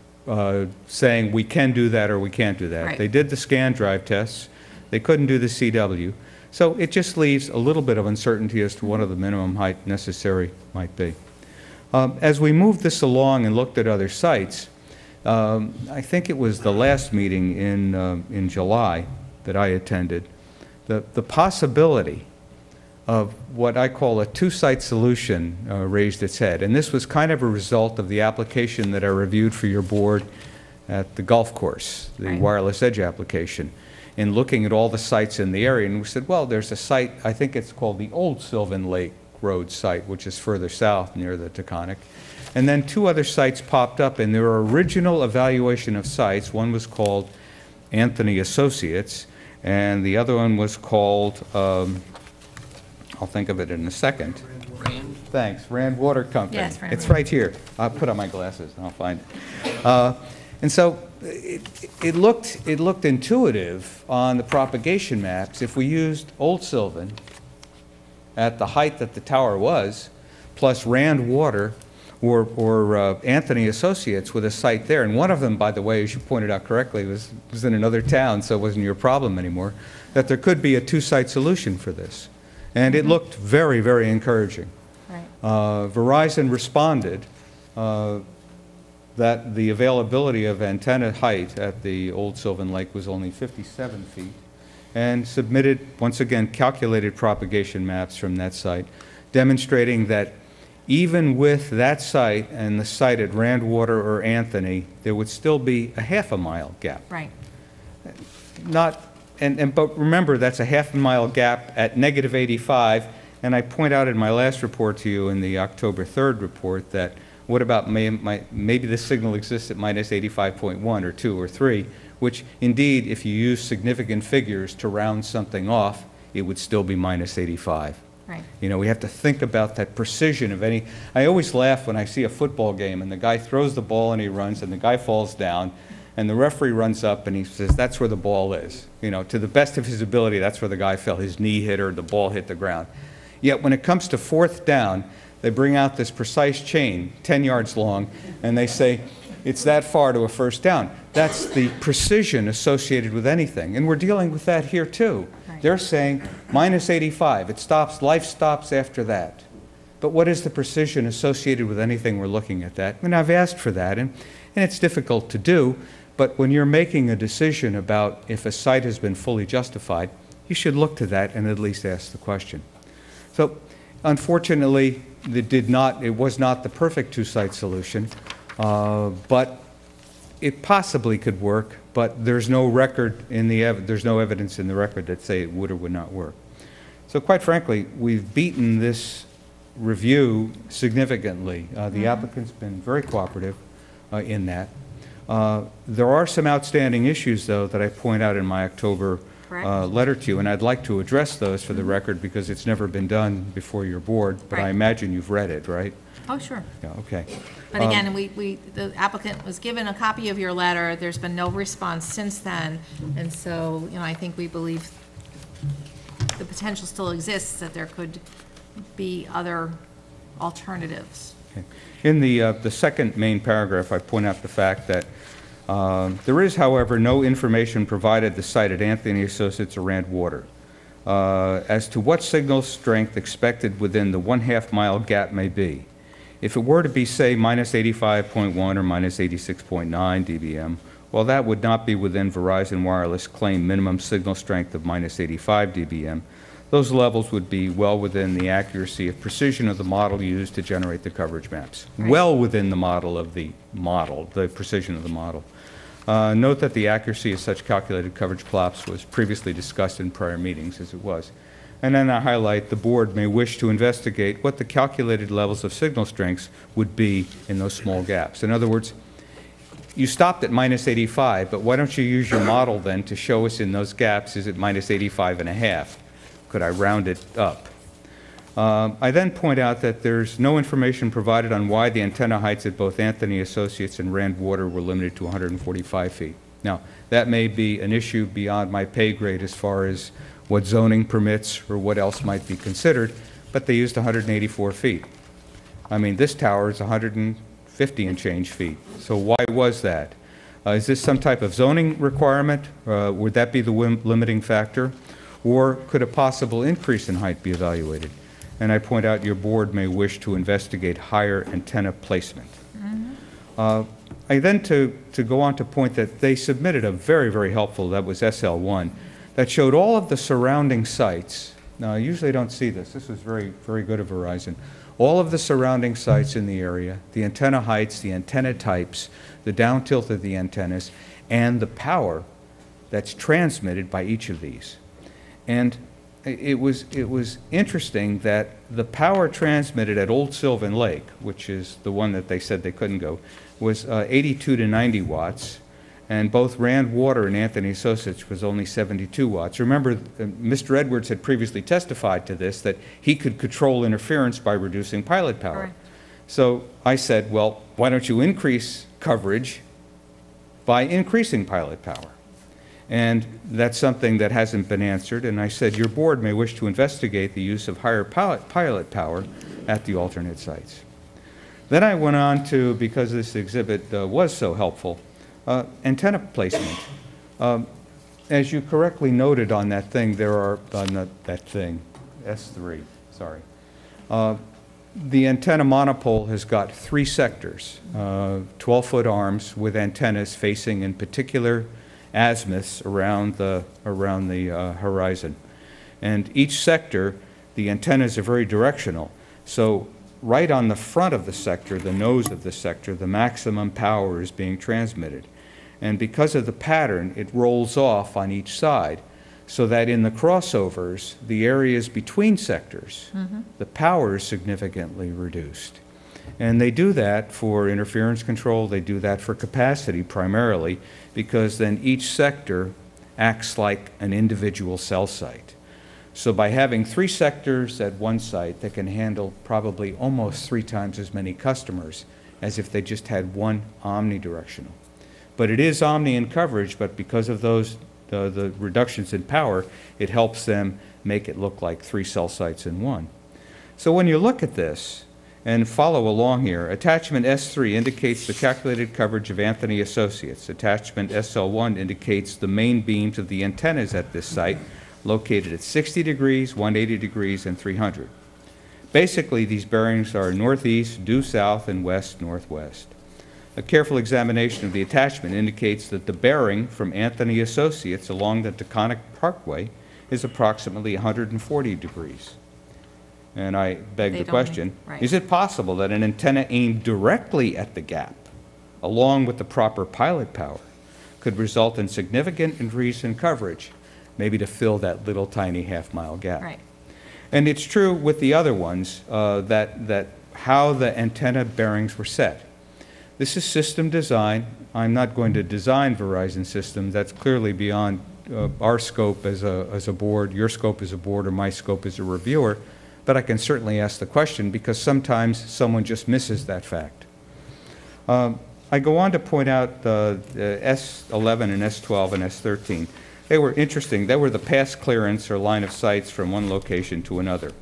L: saying we can do that or we can't do that.
K: Right.
L: They did the scan drive tests. They couldn't do the CW. So it just leaves a little bit of uncertainty as to what the minimum height necessary might be. As we moved this along and looked at other sites, I think it was the last meeting in July that I attended, the possibility of what I call a two-site solution raised its head. And this was kind of a result of the application that I reviewed for your board at the golf course, the
K: Right.
L: wireless edge application, in looking at all the sites in the area. And we said, well, there's a site, I think it's called the Old Sylvan Lake Road site, which is further south near the Taconic. And then two other sites popped up in their original evaluation of sites. One was called Anthony Associates, and the other one was called, I'll think of it in a second.
D: Rand?
L: Thanks, Rand Water Company.
K: Yes, Rand
L: It's
K: Water.
L: right here. I'll put on my glasses and I'll find it. And so it looked intuitive on the propagation maps. If we used Old Sylvan at the height that the tower was, plus Rand Water or Anthony Associates with a site there, and one of them, by the way, as you pointed out correctly, was in another town, so it wasn't your problem anymore, that there could be a two-site solution for this. And it looked very, very encouraging.
K: Right.
L: Verizon responded that the availability of antenna height at the Old Sylvan Lake was only 57 feet, and submitted, once again, calculated propagation maps from that site, demonstrating that even with that site and the site at Randwater or Anthony, there would still be a half-a-mile gap.
K: Right.
L: But remember, that's a half-a-mile gap at negative 85, and I point out in my last report to you in the October 3rd report that what about maybe the signal exists at minus 85.1 or 2 or 3, which indeed, if you use significant figures to round something off, it would still be minus 85.
K: Right.
L: You know, we have to think about that precision of any. I always laugh when I see a football game and the guy throws the ball and he runs and the guy falls down and the referee runs up and he says, that's where the ball is. You know, to the best of his ability, that's where the guy fell. His knee hit or the ball hit the ground. Yet when it comes to fourth down, they bring out this precise chain, 10 yards long, and they say, it's that far to a first down. That's the precision associated with anything. And we're dealing with that here too.
K: Right.
L: They're saying minus 85, it stops, life stops after that. But what is the precision associated with anything we're looking at that? And I've asked for that, and it's difficult to do, but when you're making a decision about if a site has been fully justified, you should look to that and at least ask the question. So unfortunately, it was not the perfect two-site solution, but it possibly could work, but there's no record in there's no evidence in the record that say it would or would not work. So quite frankly, we've beaten this review significantly. The applicant's been very cooperative in that. There are some outstanding issues, though, that I point out in my October letter to you, and I'd like to address those for the record because it's never been done before your board, but I
K: Right.
L: imagine you've read it, right?
K: Oh, sure.
L: Yeah, okay.
K: But again, the applicant was given a copy of your letter. There's been no response since then. And so, I think we believe the potential still exists that there could be other alternatives.
L: Okay. In the second main paragraph, I point out the fact that there is, however, no information provided the site at Anthony Associates or Rand Water as to what signal strength expected within the 1/2 mile gap may be. If it were to be, say, minus 85.1 or minus 86.9 dBm, well, that would not be within Verizon Wireless claimed minimum signal strength of minus 85 dBm. Those levels would be well within the accuracy of precision of the model used to generate the coverage maps.
K: Right.
L: Well within the the precision of the model. Note that the accuracy of such calculated coverage plots was previously discussed in prior meetings as it was. And then I highlight the board may wish to investigate what the calculated levels of signal strengths would be in those small gaps. In other words, you stopped at minus 85, but why don't you use your model then to show us in those gaps, is it minus 85.5? Could I round it up? I then point out that there's no information provided on why the antenna heights at both Anthony Associates and Rand Water were limited to 145 feet. Now, that may be an issue beyond my pay grade as far as what zoning permits or what else might be considered, but they used 184 feet. I mean, this tower is 150 and change feet. So why was that? Is this some type of zoning requirement? Would that be the limiting factor? Or could a possible increase in height be evaluated? And I point out your board may wish to investigate higher antenna placement. I then to go on to point that they submitted a very, very helpful, that was SL1, that showed all of the surrounding sites Now, I usually don't see this. This was very, very good of Verizon. All of the surrounding sites in the area, the antenna heights, the antenna types, the down tilt of the antennas, and the power that's transmitted by each of these. And it was interesting that the power transmitted at Old Sylvan Lake, which is the one that they said they couldn't go, was 82 to 90 watts, and both Rand Water and Anthony Associates was only 72 watts. Remember, Mr. Edwards had previously testified to this, that he could control interference by reducing pilot power.
K: Correct.
L: So I said, well, why don't you increase coverage by increasing pilot power? And that's something that hasn't been answered. And I said, your board may wish to investigate the use of higher pilot power at the alternate sites. Then I went on to, because this exhibit was so helpful, antenna placement. As you correctly noted on that thing, there are, that thing, S3, sorry. The antenna monopole has got 3 sectors, 12-foot arms with antennas facing in particular azimuths around the horizon. And each sector, the antennas are very directional. So right on the front of the sector, the nose of the sector, the maximum power is being transmitted. And because of the pattern, it rolls off on each side, so that in the crossovers, the areas between sectors, the power is significantly reduced. And they do that for interference control, they do that for capacity primarily, because then each sector acts like an individual cell site. So by having 3 sectors at one site that can handle probably almost 3 times as many customers as if they just had one omnidirectional. But it is omni in coverage, but because of those the reductions in power, it helps them make it look like 3 cell sites in one. So when you look at this and follow along here, attachment S3 indicates the calculated coverage of Anthony Associates. Attachment SL1 indicates the main beams of the antennas at this site, located at 60 degrees, 180 degrees, and 300. Basically, these bearings are northeast, due south, and west, northwest. A careful examination of the attachment indicates that the bearing from Anthony Associates along the Taconic Parkway is approximately 140 degrees. And I beg the question, is it possible that an antenna aimed directly at the gap, along with the proper pilot power, could result in significant increase in coverage, maybe to fill that little tiny half-mile gap?
K: Right.
L: And it's true with the other ones, that how the antenna bearings were set. This is system design. I'm not going to design Verizon systems. That's clearly beyond our scope as a board, your scope as a board, or my scope as a reviewer. But I can certainly ask the question because sometimes someone just misses that fact. I go on to point out the S11 and S12 and S13. They were interesting. They were the pass clearance or line of sights from one location to another.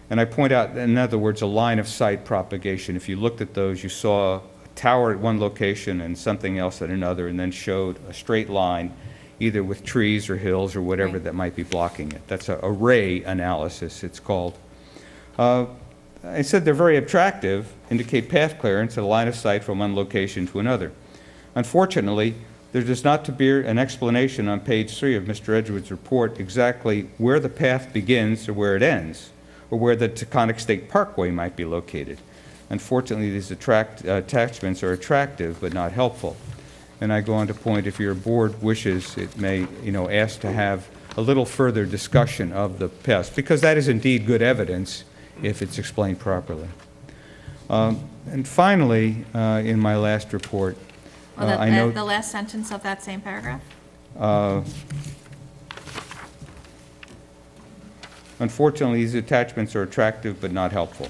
L: And I point out, in other words, a line of sight propagation. If you looked at those, you saw a tower at one location and something else at another, and then showed a straight line, either with trees or hills or whatever that might be blocking it. That's an array analysis, it's called. I said they're very attractive, indicate path clearance, a line of sight from one location to another. Unfortunately, there does not to be an explanation on page 3 of Mr. Edwards' report exactly where the path begins or where it ends, or where the Taconic State Parkway might be located. Unfortunately, these attachments are attractive but not helpful. And I go on to point, if your board wishes, it may, ask to have a little further discussion of the paths, because that is indeed good evidence if it's explained properly. And finally, in my last report, I know
K: the last sentence of that same paragraph?
L: Unfortunately, these attachments are attractive but not helpful.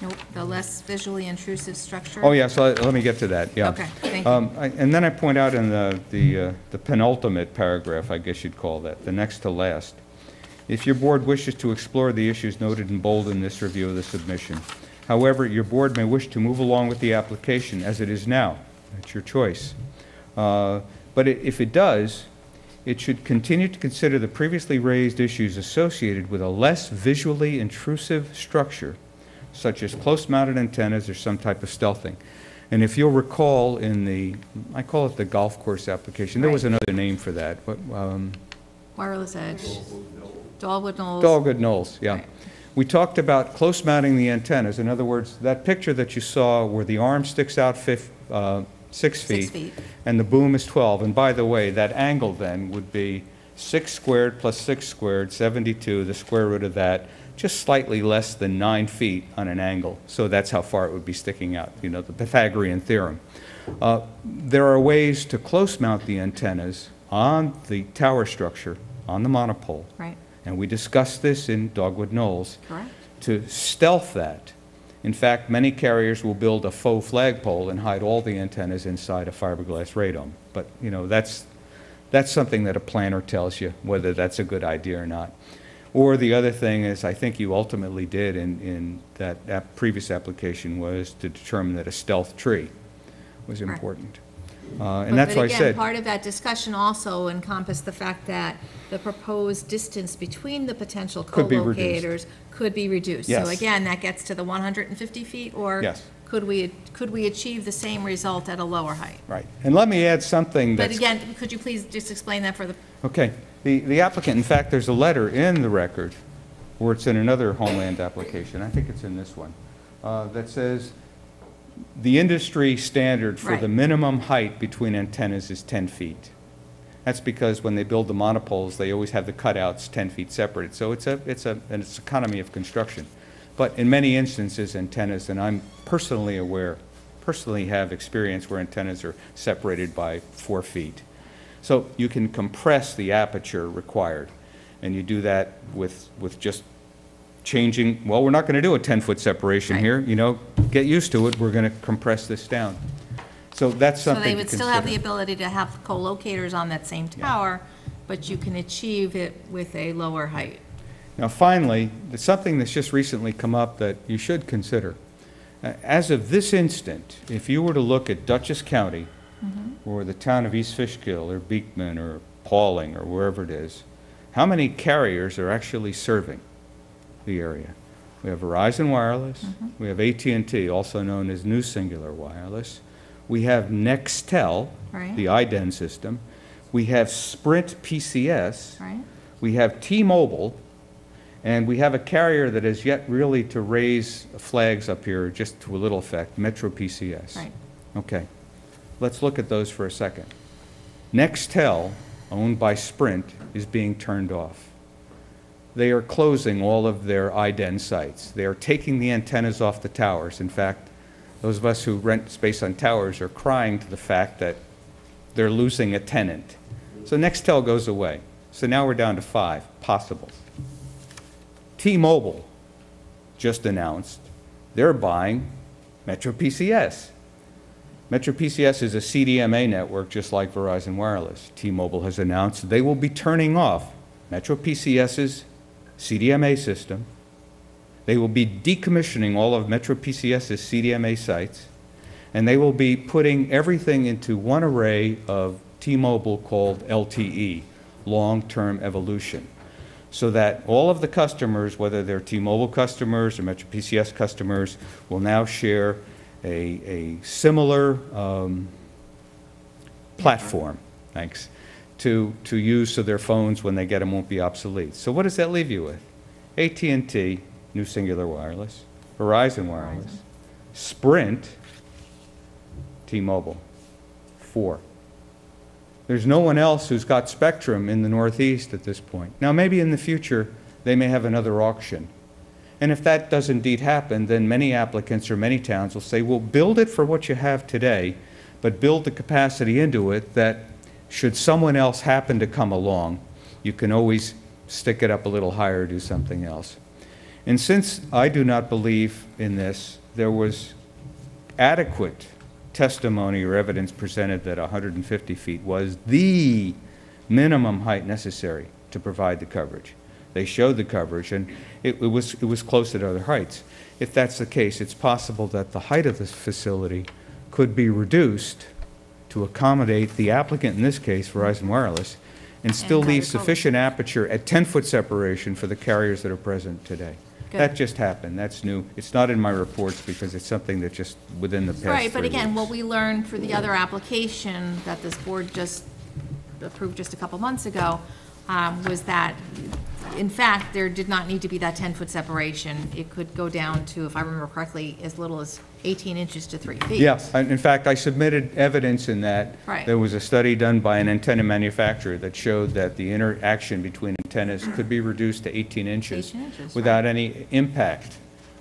K: Nope, the less visually intrusive structure?
L: Oh, yeah, so let me get to that, yeah.
K: Okay, thank you.
L: And then I point out in the penultimate paragraph, I guess you'd call that, the next to last, if your board wishes to explore the issues noted in bold in this review of the submission. However, your board may wish to move along with the application as it is now. That's your choice. But if it does, it should continue to consider the previously raised issues associated with a less visually intrusive structure, such as close-mounted antennas or some type of stealthing. And if you'll recall in the, I call it the golf course application, there was another name for that. But,
K: Wireless edge. Dogwood Knolls.
L: Dogwood Knolls, yeah.
K: Right.
L: We talked about close mounting the antennas. In other words, that picture that you saw where the arm sticks out 6 feet, and the boom is 12. And by the way, that angle then would be 6 squared plus 6 squared, 72, the square root of that, just slightly less than 9 feet on an angle. So that's how far it would be sticking out, you know, the Pythagorean theorem. There are ways to close mount the antennas on the tower structure, on the monopole.
K: Right.
L: And we discussed this in Dogwood Knolls.
K: Correct.
L: To stealth that. In fact, many carriers will build a faux flagpole and hide all the antennas inside a fiberglass radome. But, you know, that's something that a planner tells you, whether that's a good idea or not. Or the other thing is, I think you ultimately did in that previous application, was to determine that a stealth tree was important. And that's why I
K: But
L: said,
K: again, part of that discussion also encompassed the fact that the proposed distance between the potential
L: Could be reduced.
K: co-locators could be reduced.
L: Yes.
K: So again, that gets to the 150 feet, or
L: Yes.
K: could we achieve the same result at a lower height?
L: right. And let me add something
K: But
L: that's...
K: again, could you please just explain that for the,
L: Okay. The applicant, in fact, there's a letter in the record, or it's in another Homeland application, I think it's in this one, that says the industry standard for the
K: Right.
L: minimum height between antennas is 10 feet. That's because when they build the monopoles, they always have the cutouts 10 feet separated. So it's an economy of construction. But in many instances, antennas, and I'm personally have experience where antennas are separated by 4 feet. So you can compress the aperture required, and you do that with just changing, well, we're not going to do a 10-foot separation
K: Right.
L: here, you know, get used to it, we're going to compress this down. So that's
K: so
L: something
K: they
L: to
K: would
L: consider.
K: still have the ability to have co-locators on that same tower, but you can achieve it with a lower height.
L: Now, finally, there's something that's just recently come up that you should consider. As of this instant, if you were to look at Dutchess County, or the town of East Fishkill, or Beekman, or Pauling, or wherever it is, how many carriers are actually serving the area? We have Verizon Wireless, we have AT&T, also known as New Singular Wireless, we have Nextel,
K: Right.
L: the IDEN system, we have Sprint PCS,
K: Right?
L: we have T-Mobile, and we have a carrier that has yet really to raise flags up here, just to a little effect, Metro PCS.
K: Right.
L: Okay, let's look at those for a second. Nextel, owned by Sprint, is being turned off. They are closing all of their IDEN sites. They are taking the antennas off the towers. In fact, those of us who rent space on towers are crying to the fact that they're losing a tenant. So Nextel goes away. So now we're down to 5 possible. T-Mobile just announced they're buying Metro PCS. Metro PCS is a CDMA network just like Verizon Wireless. T-Mobile has announced they will be turning off Metro PCS's CDMA system. They will be decommissioning all of Metro PCS's CDMA sites, and they will be putting everything into one array of T-Mobile called LTE, long-term evolution, so that all of the customers, whether they're T-Mobile customers or Metro PCS customers, will now share a similar platform, thanks, to use so their phones when they get them won't be obsolete. So what does that leave you with? AT&T, New Singular Wireless, Verizon Wireless, Sprint, T-Mobile, 4. There's no one else who's got spectrum in the Northeast at this point. Now, maybe in the future, they may have another auction. And if that does indeed happen, then many applicants or many towns will say, well, build it for what you have today, but build the capacity into it that should someone else happen to come along, you can always stick it up a little higher or do something else. And since I do not believe in this, there was adequate testimony or evidence presented that 150 feet was the minimum height necessary to provide the coverage. They showed the coverage, and it was close at other heights. If that's the case, it's possible that the height of this facility could be reduced to accommodate the applicant, in this case, Verizon Wireless, and still
K: And
L: leave
K: cover
L: sufficient aperture at 10-foot separation for the carriers that are present today.
K: Good.
L: That just happened. That's new. It's not in my reports because it's something that just within the past 3 weeks.
K: Right, but again, what we learned for the other application that this board just approved just a couple months ago was that in fact, there did not need to be that 10-foot separation. It could go down to, if I remember correctly, as little as 18 inches to 3 feet.
L: Yeah, in fact, I submitted evidence in that.
K: Right.
L: There was a study done by an antenna manufacturer that showed that the interaction between antennas could be reduced to 18 inches.
K: 18 inches,
L: without any impact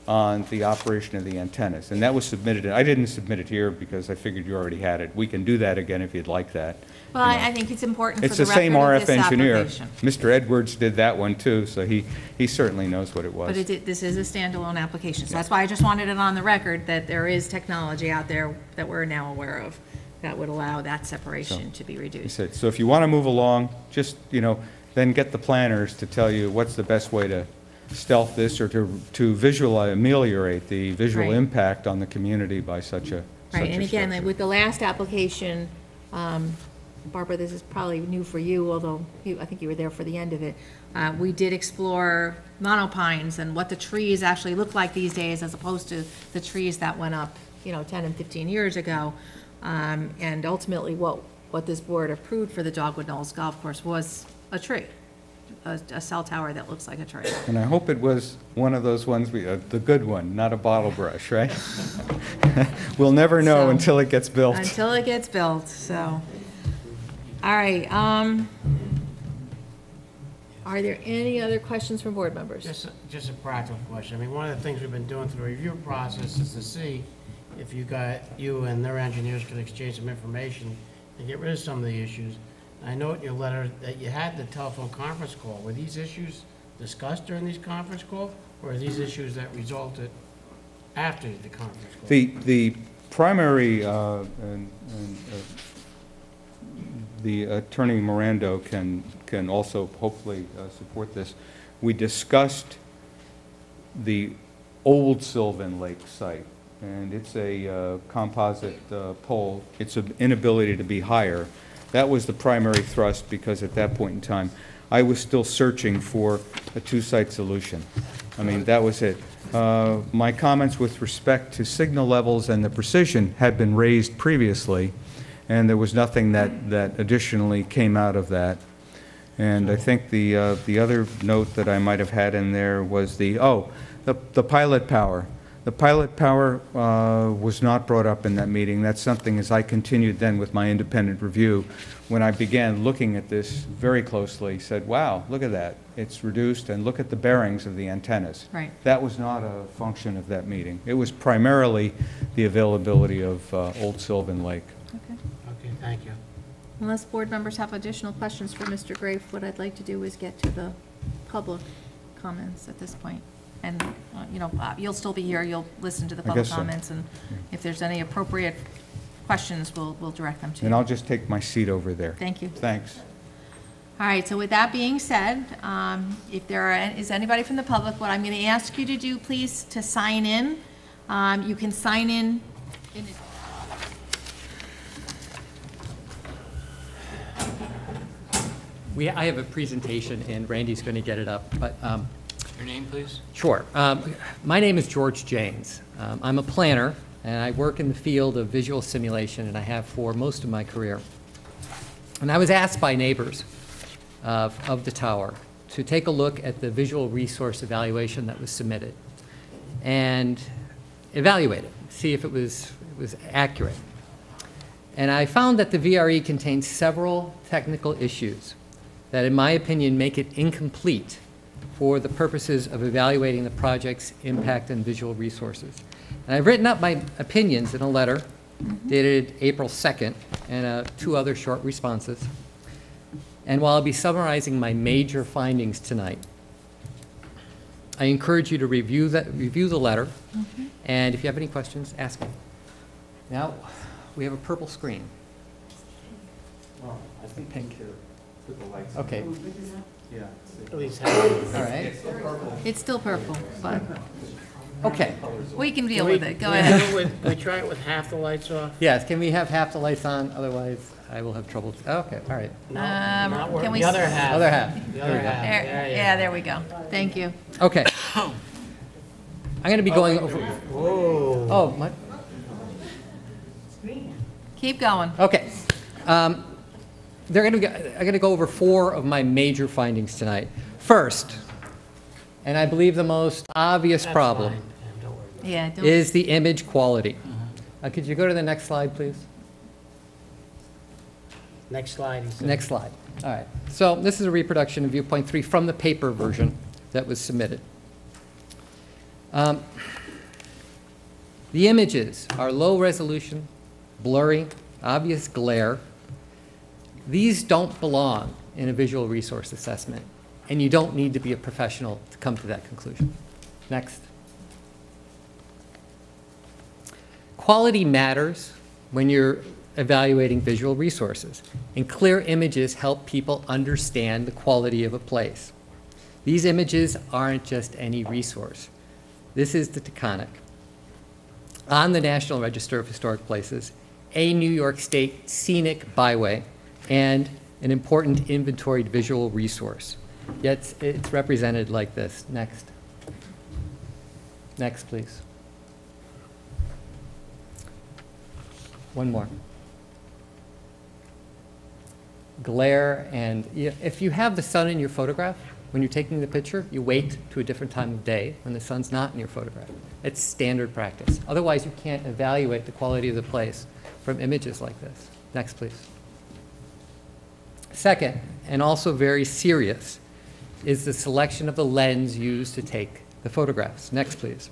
L: on the operation of the antennas. And that was submitted, I didn't submit it here because I figured you already had it. We can do that again if you'd like that.
K: Well, I think it's important for
L: It's
K: the
L: the same
K: record of
L: RF
K: this
L: engineer.
K: application.
L: Mr. Edwards did that one too, so he certainly knows what it was.
K: But this is a standalone application, so that's why I just wanted it on the record that there is technology out there that we're now aware of that would allow that separation to be
L: He
K: reduced.
L: said, so if you want to move along, just, then get the planners to tell you what's the best way to stealth this or to visualize, ameliorate the visual
K: Right.
L: impact on the community by such a
K: Right, and again,
L: structure.
K: with the last application, Barbara, this is probably new for you, although I think you were there for the end of it. We did explore monopines and what the trees actually look like these days as opposed to the trees that went up, 10 and 15 years ago. And ultimately, what this board approved for the Dogwood Knolls Golf Course was a tree, a cell tower that looks like a tree.
L: And I hope it was one of those ones, the good one, not a bottle brush, right? We'll never know
K: So-
L: until it gets built.
K: Until it gets built, so. All right, are there any other questions from board members?
D: Just a practical question. I mean, one of the things we've been doing through the review process is to see if you and their engineers could exchange some information and get rid of some of the issues. I know in your letter that you had the telephone conference call. Were these issues discussed during these conference calls, or are these issues that resulted after the conference call?
L: The primary, the Attorney Mirando can also hopefully support this. We discussed the old Sylvan Lake site, and it's a composite pole. It's an inability to be higher. That was the primary thrust because at that point in time, I was still searching for a two-site solution. I mean, that was it. My comments with respect to signal levels and the precision had been raised previously, and there was nothing that additionally came out of that. And I think the other note that I might have had in there was the pilot power. The pilot power was not brought up in that meeting. That's something, as I continued then with my independent review, when I began looking at this very closely, said, wow, look at that. It's reduced, and look at the bearings of the antennas.
K: Right.
L: That was not a function of that meeting. It was primarily the availability of Old Sylvan Lake.
K: Okay.
D: Okay, thank you.
K: Unless board members have additional questions for Mr. Grafe, what I'd like to do is get to the public comments at this point. And, you'll still be here, you'll listen to the public
L: guess so.
K: comments, and if there's any appropriate questions, we'll direct them to you.
L: And I'll just take my seat over there.
K: Thank you.
L: Thanks.
K: All right, so with that being said, if there is anybody from the public, what I'm going to ask you to do, please, to sign in. You can sign in.
M: I have a presentation, and Randy's going to get it up, but...
E: Your name, please?
M: Sure. My name is George James. I'm a planner, and I work in the field of visual simulation, and I have for most of my career. And I was asked by neighbors of the tower to take a look at the visual resource evaluation that was submitted and evaluate it, see if it was accurate. And I found that the VRE contains several technical issues that, in my opinion, make it incomplete for the purposes of evaluating the project's impact and visual resources. And I've written up my opinions in a letter dated April 2nd and 2 other short responses. And while I'll be summarizing my major findings tonight, I encourage you to review the letter, and if you have any questions, ask me. Now, we have a purple screen.
L: Well, I think
M: pink
L: here. Put the lights.
M: Okay.
L: Yeah.
D: At least have
M: All right.
K: It's still purple, but
M: Okay.
K: we can deal with it. Go ahead.
D: Can we try it with half the lights off?
M: Yes, can we have half the lights on? Otherwise, I will have trouble. Okay, all right.
D: No, not work-
K: can we
D: The
K: s-
D: other half.
M: Other half.
D: The other half. There you
K: Yeah,
D: go.
K: there we go. Thank you.
M: Okay. I'm going to be going over.
D: Whoa.
M: Oh, my.
K: Keep going.
M: Okay. I'm going to go over 4 of my major findings tonight. First, and I believe the most obvious
D: That's
M: problem,
D: fine, and don't worry about it.
K: Yeah, don't-
M: is the image quality. Could you go to the next slide, please?
D: Next slide, he said.
M: Next slide. All right. So this is a reproduction of viewpoint 3 from the paper version that was submitted. The images are low resolution, blurry, obvious glare. These don't belong in a visual resource assessment, and you don't need to be a professional to come to that conclusion. Next. Quality matters when you're evaluating visual resources, and clear images help people understand the quality of a place. These images aren't just any resource. This is the Taconic, on the National Register of Historic Places, a New York State scenic byway, and an important inventoried visual resource. Yet it's represented like this. Next. Next, please. One more. Glare, and if you have the sun in your photograph, when you're taking the picture, you wait to a different time of day when the sun's not in your photograph. It's standard practice. Otherwise, you can't evaluate the quality of the place from images like this. Next, please. Second, and also very serious, is the selection of the lens used to take the photographs. Next, please.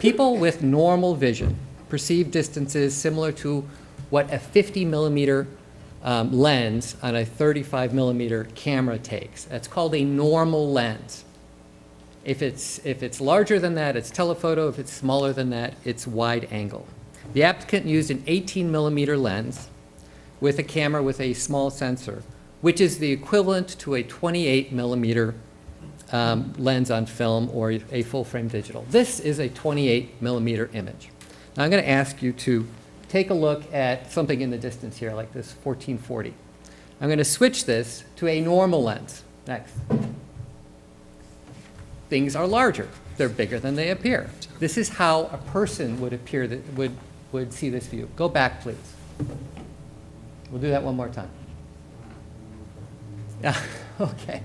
M: People with normal vision perceive distances similar to what a 50 millimeter lens on a 35 millimeter camera takes. That's called a normal lens. If it's larger than that, it's telephoto. If it's smaller than that, it's wide angle. The applicant used an 18 millimeter lens with a camera with a small sensor, which is the equivalent to a 28 millimeter lens on film or a full frame digital. This is a 28 millimeter image. Now I'm going to ask you to take a look at something in the distance here, like this 1440. I'm going to switch this to a normal lens. Next. Things are larger. They're bigger than they appear. This is how a person would appear, that would see this view. Go back, please. We'll do that one more time. Yeah, okay.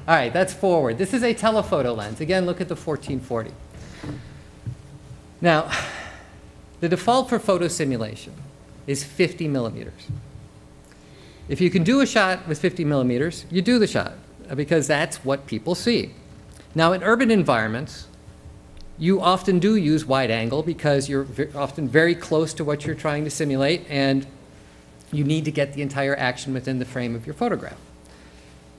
M: All right, that's forward. This is a telephoto lens. Again, look at the 1440. Now, the default for photo simulation is 50 millimeters. If you can do a shot with 50 millimeters, you do the shot, because that's what people see. Now, in urban environments, you often do use wide angle because you're often very close to what you're trying to simulate, and you need to get the entire action within the frame of your photograph.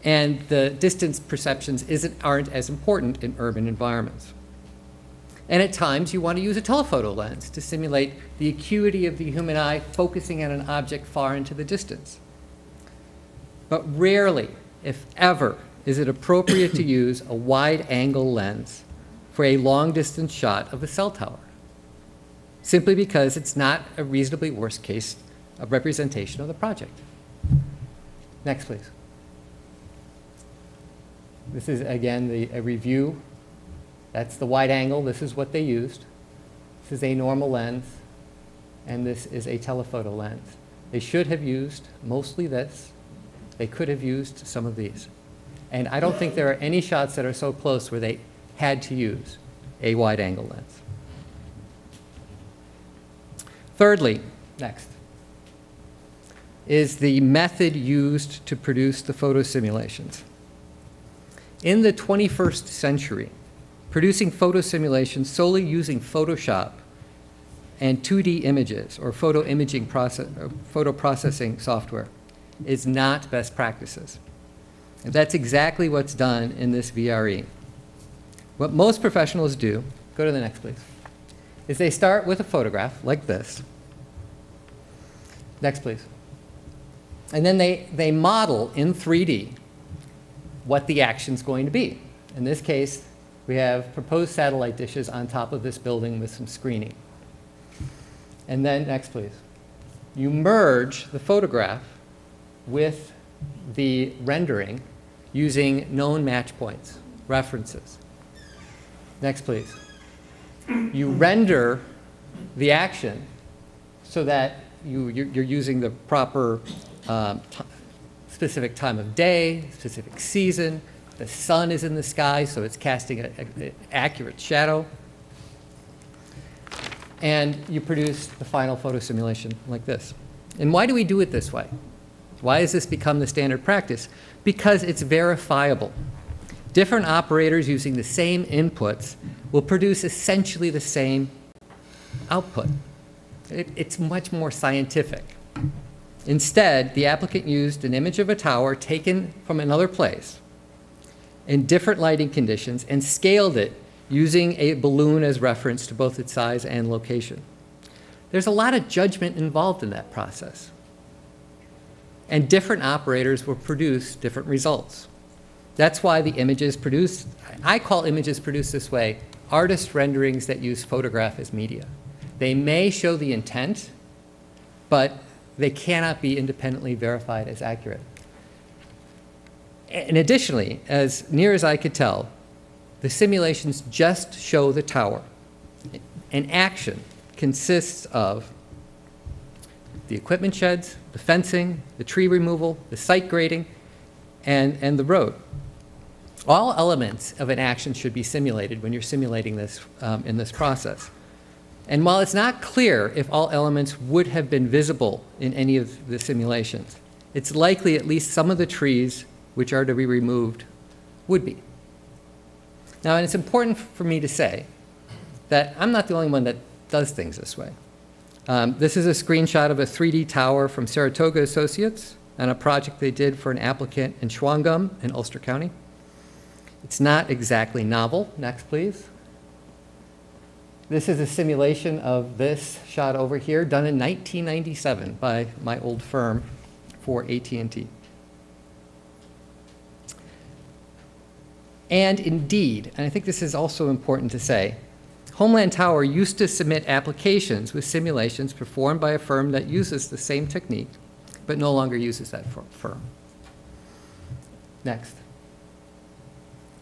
M: And the distance perceptions aren't as important in urban environments. And at times, you want to use a telephoto lens to simulate the acuity of the human eye focusing on an object far into the distance. But rarely, if ever, is it appropriate to use a wide-angle lens for a long-distance shot of a cell tower, simply because it's not a reasonably worst-case representation of the project. Next, please. This is, again, a review. That's the wide angle. This is what they used. This is a normal lens, and this is a telephoto lens. They should have used mostly this. They could have used some of these. And I don't think there are any shots that are so close where they had to use a wide angle lens. Thirdly, next, is the method used to produce the photo simulations. In the 21st century, producing photo simulations solely using Photoshop and 2D images or photo processing software is not best practices. And that's exactly what's done in this VRE. What most professionals do, go to the next please, is they start with a photograph like this. Next please. And then they model in 3D what the action's going to be. In this case, we have proposed satellite dishes on top of this building with some screening. And then, next please, you merge the photograph with the rendering using known match points, references. Next please. You render the action so that you're using the proper specific time of day, specific season, The sun is in the sky, so it's casting an accurate shadow. And you produce the final photo simulation like this. And why do we do it this way? Why has this become the standard practice? Because it's verifiable. Different operators using the same inputs will produce essentially the same output. It's much more scientific. Instead, the applicant used an image of a tower taken from another place in different lighting conditions and scaled it using a balloon as reference to both its size and location. There's a lot of judgment involved in that process. And different operators will produce different results. That's why the images produced, I call images produced this way, artist renderings that use photograph as media. They may show the intent, but they cannot be independently verified as accurate. And additionally, as near as I could tell, the simulations just show the tower. An action consists of the equipment sheds, the fencing, the tree removal, the site grading, and the road. All elements of an action should be simulated when you're simulating this in this process. And while it's not clear if all elements would have been visible in any of the simulations, it's likely at least some of the trees which are to be removed would be. Now, and it's important for me to say that I'm not the only one that does things this way. This is a screenshot of a 3D tower from Saratoga Associates on a project they did for an applicant in Schwangum in Ulster County. It's not exactly novel. Next, please. This is a simulation of this shot over here, done in 1997 by my old firm for AT&T. And indeed, and I think this is also important to say, Homeland Tower used to submit applications with simulations performed by a firm that uses the same technique, but no longer uses that firm. Next.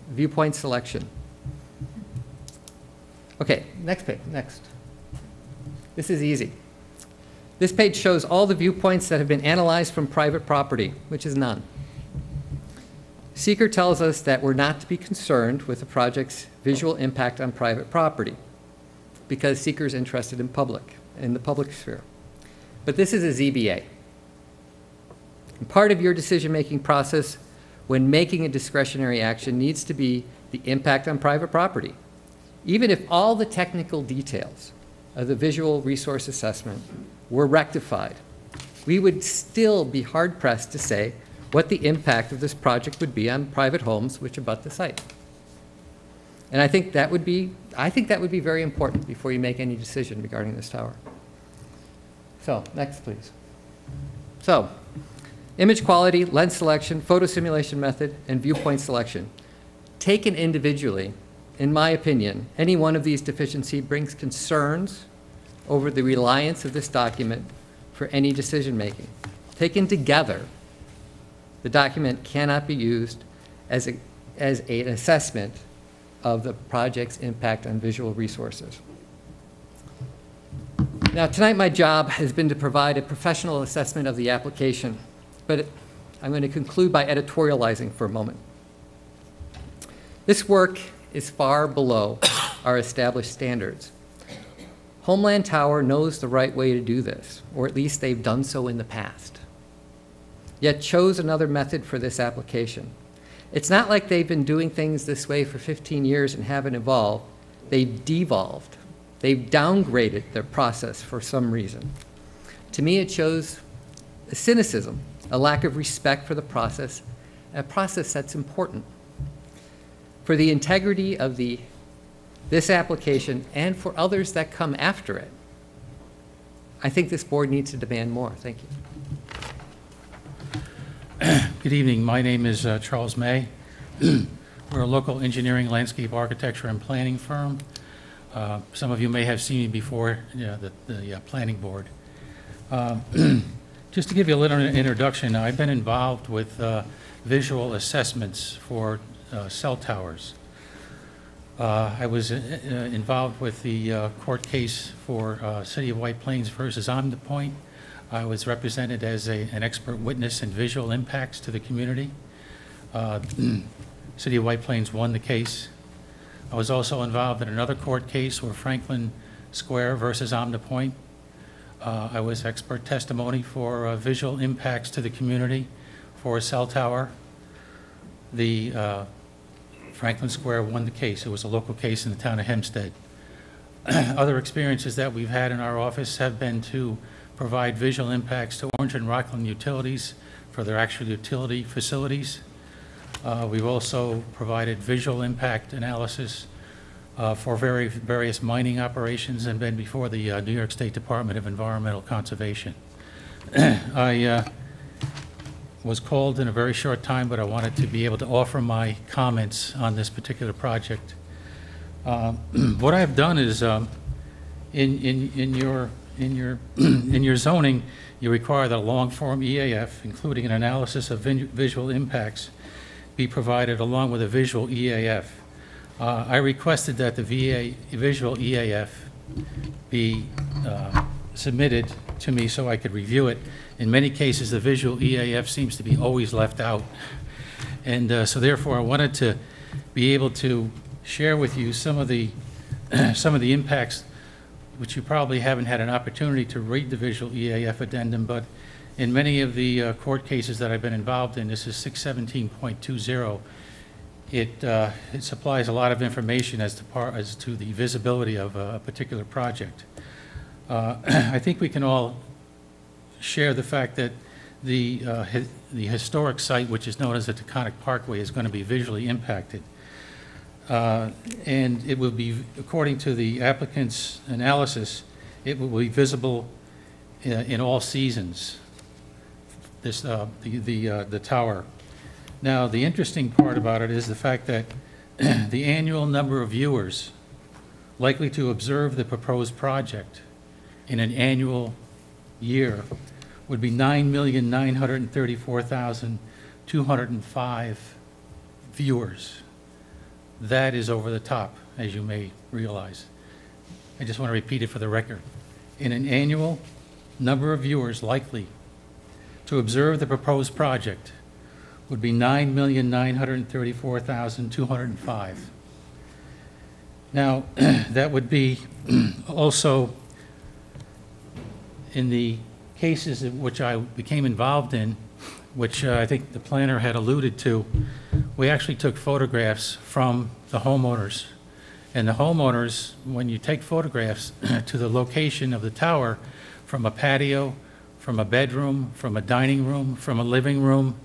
M: Viewpoint selection. Okay, next page, next. This is easy. This page shows all the viewpoints that have been analyzed from private property, which is none. Seeker tells us that we're not to be concerned with the project's visual impact on private property because Seeker is interested in the public sphere. But this is a ZBA. And part of your decision-making process when making a discretionary action needs to be the impact on private property. Even if all the technical details of the visual resource assessment were rectified, we would still be hard-pressed to say what the impact of this project would be on private homes which abut the site. And I think that would be very important before you make any decision regarding this tower. So, next please. So, image quality, lens selection, photo simulation method, and viewpoint selection. Taken individually, in my opinion, any one of these deficiencies brings concerns over the reliance of this document for any decision making. Taken together, the document cannot be used as an assessment of the project's impact on visual resources. Now, tonight my job has been to provide a professional assessment of the application, but I'm going to conclude by editorializing for a moment. This work is far below our established standards. Homeland Tower knows the right way to do this, or at least they've done so in the past, yet chose another method for this application. It's not like they've been doing things this way for 15 years and haven't evolved. They've devolved. They've downgraded their process for some reason. To me, it shows a cynicism, a lack of respect for the process, a process that's important for the integrity of this application and for others that come after it. I think this board needs to demand more. Thank you.
N: Good evening. My name is Charles May. We're a local engineering, landscape architecture, and planning firm. Some of you may have seen me before the planning board. Just to give you a little introduction, I've been involved with visual assessments for cell towers. I was involved with the court case for City of White Plains versus Omnipoint. I was represented as an expert witness in visual impacts to the community. City of White Plains won the case. I was also involved in another court case where Franklin Square versus Omnipoint. I was expert testimony for visual impacts to the community for a cell tower. The Franklin Square won the case. It was a local case in the town of Hempstead. Other experiences that we've had in our office have been to provide visual impacts to Orange and Rockland utilities for their actual utility facilities. We've also provided visual impact analysis for various mining operations and been before the New York State Department of Environmental Conservation. I was called in a very short time, but I wanted to be able to offer my comments on this particular project. What I've done is, in your zoning, you require that a long-form EAF, including an analysis of visual impacts, be provided along with a visual EAF. I requested that the visual EAF be submitted to me so I could review it. In many cases, the visual EAF seems to be always left out. And so therefore, I wanted to be able to share with you some of the impacts, which you probably haven't had an opportunity to read the visual EAF addendum, but in many of the court cases that I've been involved in, this is 617.20, it supplies a lot of information as to the visibility of a particular project. I think we can all share the fact that the historic site, which is known as the Taconic Parkway, is going to be visually impacted. And it will be, according to the applicant's analysis, it will be visible in all seasons, the tower. Now, the interesting part about it is the fact that the annual number of viewers likely to observe the proposed project in an annual year would be 9,934,205 viewers. That is over the top, as you may realize. I just want to repeat it for the record. In an annual number of viewers likely to observe the proposed project would be 9,934,205. Now, that would be also in the cases in which I became involved in, which I think the planner had alluded to. We actually took photographs from the homeowners. And the homeowners, when you take photographs to the location of the tower, from a patio, from a bedroom, from a dining room, from a living room,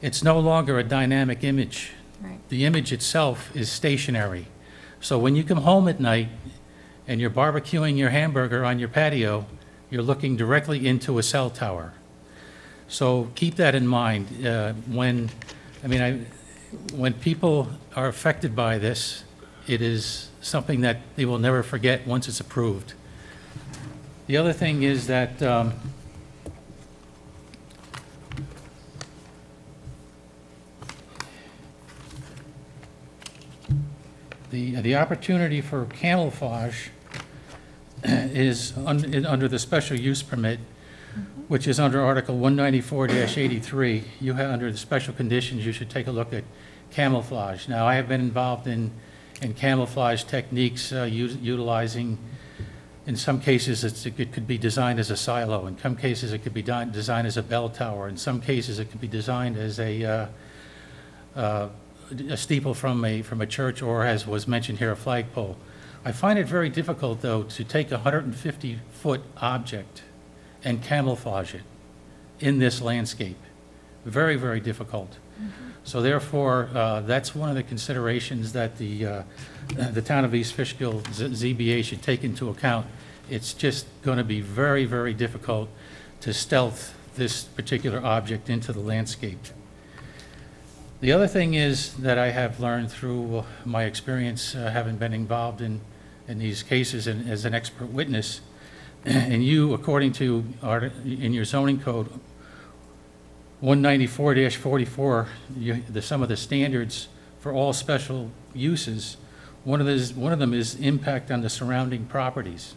N: it's no longer a dynamic image.
K: Right.
N: The image itself is stationary. So when you come home at night and you're barbecuing your hamburger on your patio, you're looking directly into a cell tower. So keep that in mind. When people are affected by this, it is something that they will never forget once it's approved. The other thing is that the opportunity for camouflage is under the special use permit, which is under Article 194-83. You have, under the special conditions, you should take a look at camouflage. Now, I have been involved in camouflage techniques utilizing, in some cases, it could be designed as a silo. In some cases, it could be designed as a bell tower. In some cases, it could be designed as a steeple from a church, or, as was mentioned here, a flagpole. I find it very difficult, though, to take a 150-foot object and camouflage it in this landscape. Very, very difficult. So therefore, that's one of the considerations that the town of East Fishkill ZBA should take into account. It's just going to be very, very difficult to stealth this particular object into the landscape. The other thing is that I have learned through my experience having been involved in these cases and as an expert witness, and you, according to in your zoning code 194-44, some of the standards for all special uses, one of them is impact on the surrounding properties.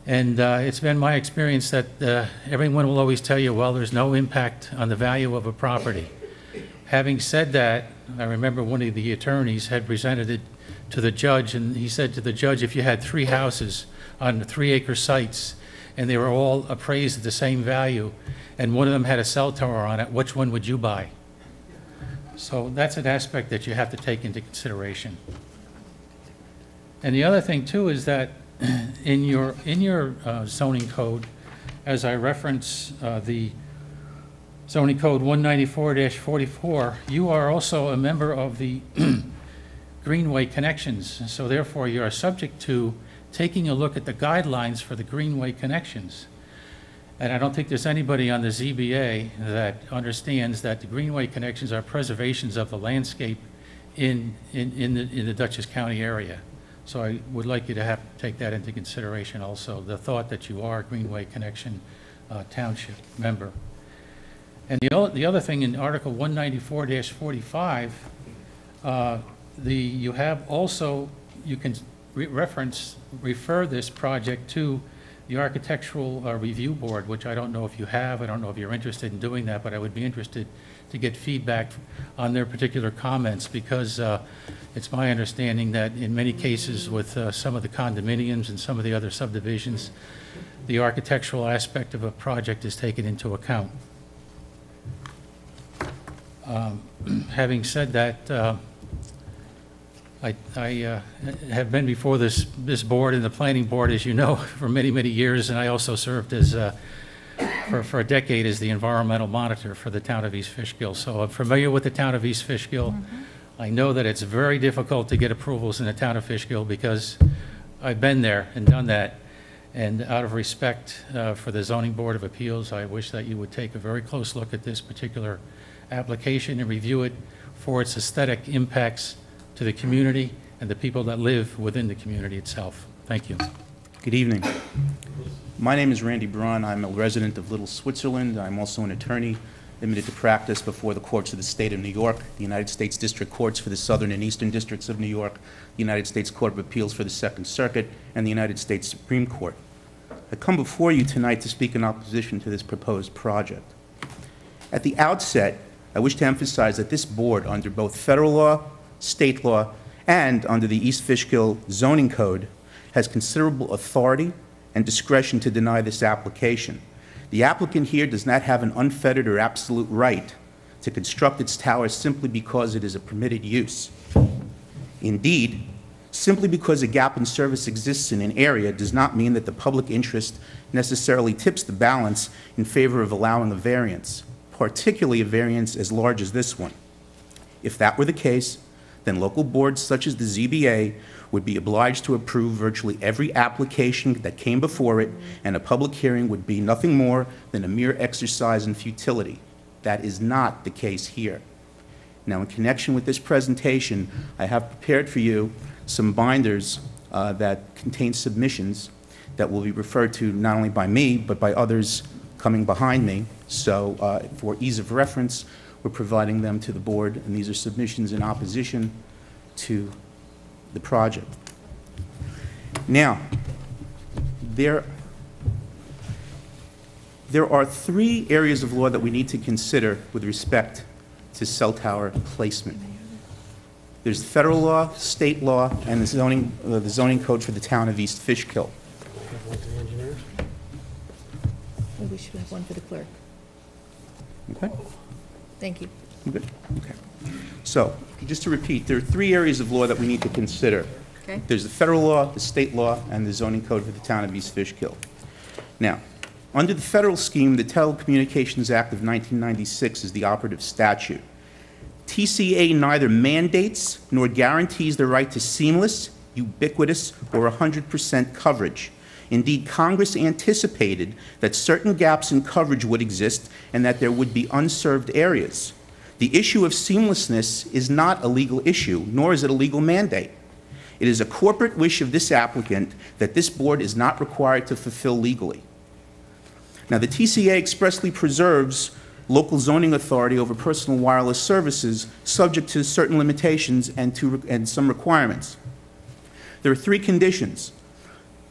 N: And it's been my experience that everyone will always tell you, well, there's no impact on the value of a property. Having said that, I remember one of the attorneys had presented it to the judge, and he said to the judge, if you had 3 houses on 3-acre sites, and they were all appraised at the same value, and one of them had a cell tower on it, which one would you buy? So that's an aspect that you have to take into consideration. And the other thing too is that in your zoning code, as I reference the zoning code 194-44, you are also a member of the Greenway Connections. So therefore, you are subject to taking a look at the guidelines for the Greenway Connections. And I don't think there's anybody on the ZBA that understands that the Greenway Connections are preservations of the landscape in the Dutchess County area. So I would like you to take that into consideration also, the thought that you are a Greenway Connection Township member. And the other thing in Article 194-45, you have also, you can refer this project to the Architectural Review Board, which I don't know if you have. I don't know if you're interested in doing that, but I would be interested to get feedback on their particular comments, because it's my understanding that in many cases with some of the condominiums and some of the other subdivisions, the architectural aspect of a project is taken into account. Having said that, I have been before this board and the planning board, as you know, for many, many years, and I also served as for a decade as the environmental monitor for the town of East Fishkill. So I'm familiar with the town of East Fishkill. I know that it's very difficult to get approvals in the town of Fishkill because I've been there and done that. And out of respect for the Zoning Board of Appeals, I wish that you would take a very close look at this particular application and review it for its aesthetic impacts to the community and the people that live within the community itself. Thank you.
O: Good evening. My name is Randy Braun. I'm a resident of Little, Switzerland. I'm also an attorney admitted to practice before the courts of the state of New York, the United States District Courts for the Southern and Eastern Districts of New York, the United States Court of Appeals for the Second Circuit, and the United States Supreme Court. I come before you tonight to speak in opposition to this proposed project. At the outset, I wish to emphasize that this board, under both federal law, state law, and under the East Fishkill zoning code, has considerable authority and discretion to deny this application. The applicant here does not have an unfettered or absolute right to construct its tower simply because it is a permitted use. Indeed, simply because a gap in service exists in an area does not mean that the public interest necessarily tips the balance in favor of allowing a variance, particularly a variance as large as this one. If that were the case, then local boards such as the ZBA would be obliged to approve virtually every application that came before it, and a public hearing would be nothing more than a mere exercise in futility. That is not the case here. Now, in connection with this presentation, I have prepared for you some binders that contain submissions that will be referred to not only by me, but by others coming behind me. So for ease of reference, we're providing them to the board, and these are submissions in opposition to the project. Now, there are 3 areas of law that we need to consider with respect to cell tower placement. There's federal law, state law, and the zoning code for the town of East Fishkill.
A: We should have one for the clerk.
O: Okay.
A: Thank you.
O: Good. Okay. So, just to repeat, there are 3 areas of law that we need to consider.
K: Okay.
O: There's the federal law, the state law, and the zoning code for the town of East Fishkill. Now, under the federal scheme, the Telecommunications Act of 1996 is the operative statute. TCA neither mandates nor guarantees the right to seamless, ubiquitous, or 100% coverage. Indeed, Congress anticipated that certain gaps in coverage would exist and that there would be unserved areas. The issue of seamlessness is not a legal issue, nor is it a legal mandate. It is a corporate wish of this applicant that this board is not required to fulfill legally. Now, the TCA expressly preserves local zoning authority over personal wireless services subject to certain limitations and some requirements. There are 3 conditions.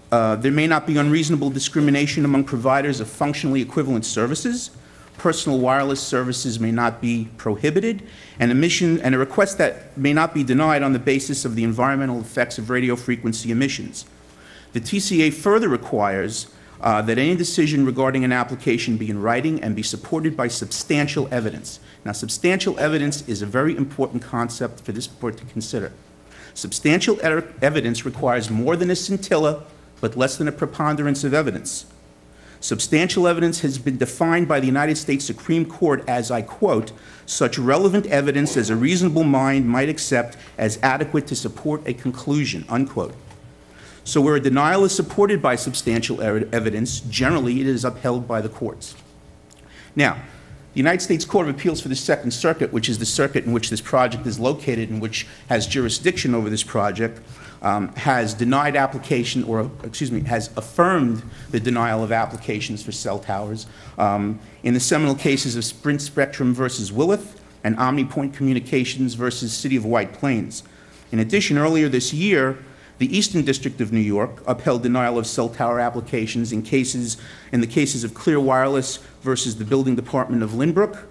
O: There may not be unreasonable discrimination among providers of functionally equivalent services. personal wireless services may not be prohibited, and a request that may not be denied on the basis of the environmental effects of radio frequency emissions. The TCA further requires that any decision regarding an application be in writing and be supported by substantial evidence. Now, substantial evidence is a very important concept for this board to consider. Substantial evidence requires more than a scintilla, but less than a preponderance of evidence. Substantial evidence has been defined by the United States Supreme Court as, I quote, such relevant evidence as a reasonable mind might accept as adequate to support a conclusion, unquote. So where a denial is supported by substantial evidence, generally it is upheld by the courts. Now, the United States Court of Appeals for the Second Circuit, which is the circuit in which this project is located and which has jurisdiction over this project, has denied application, or excuse me, has affirmed the denial of applications for cell towers in the seminal cases of Sprint Spectrum versus Willith and OmniPoint Communications versus City of White Plains. In addition, earlier this year, the Eastern District of New York upheld denial of cell tower applications in the cases of Clear Wireless versus the Building Department of Lynbrook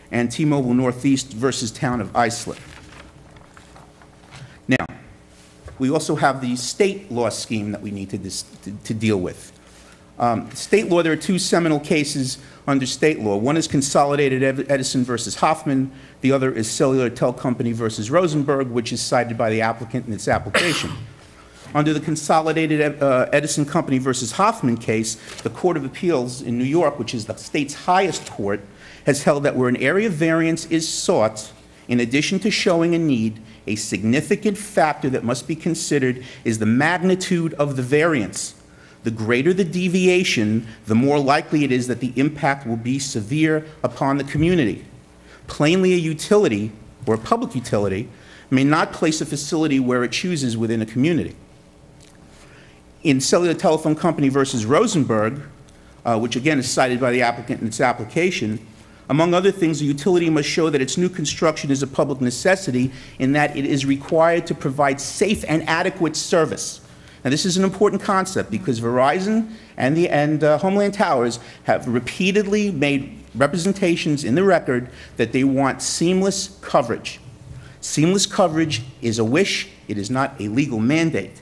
O: and T-Mobile Northeast versus Town of Islip. Now, we also have the state law scheme that we need to deal with. State law, there are two seminal cases under state law. One is Consolidated Edison versus Hoffman. The other is Cellular Tel Company versus Rosenberg, which is cited by the applicant in its application. Under the Consolidated Edison Company versus Hoffman case, the Court of Appeals in New York, which is the state's highest court, has held that where an area variance is sought, in addition to showing a need, a significant factor that must be considered is the magnitude of the variance. The greater the deviation, the more likely it is that the impact will be severe upon the community. Plainly, a utility, or a public utility, may not place a facility where it chooses within a community. In Cellular Telephone Company versus Rosenberg, which again is cited by the applicant in its application, among other things, a utility must show that its new construction is a public necessity in that it is required to provide safe and adequate service. Now, this is an important concept because Verizon and Homeland Towers have repeatedly made representations in the record that they want seamless coverage. Seamless coverage is a wish. It is not a legal mandate.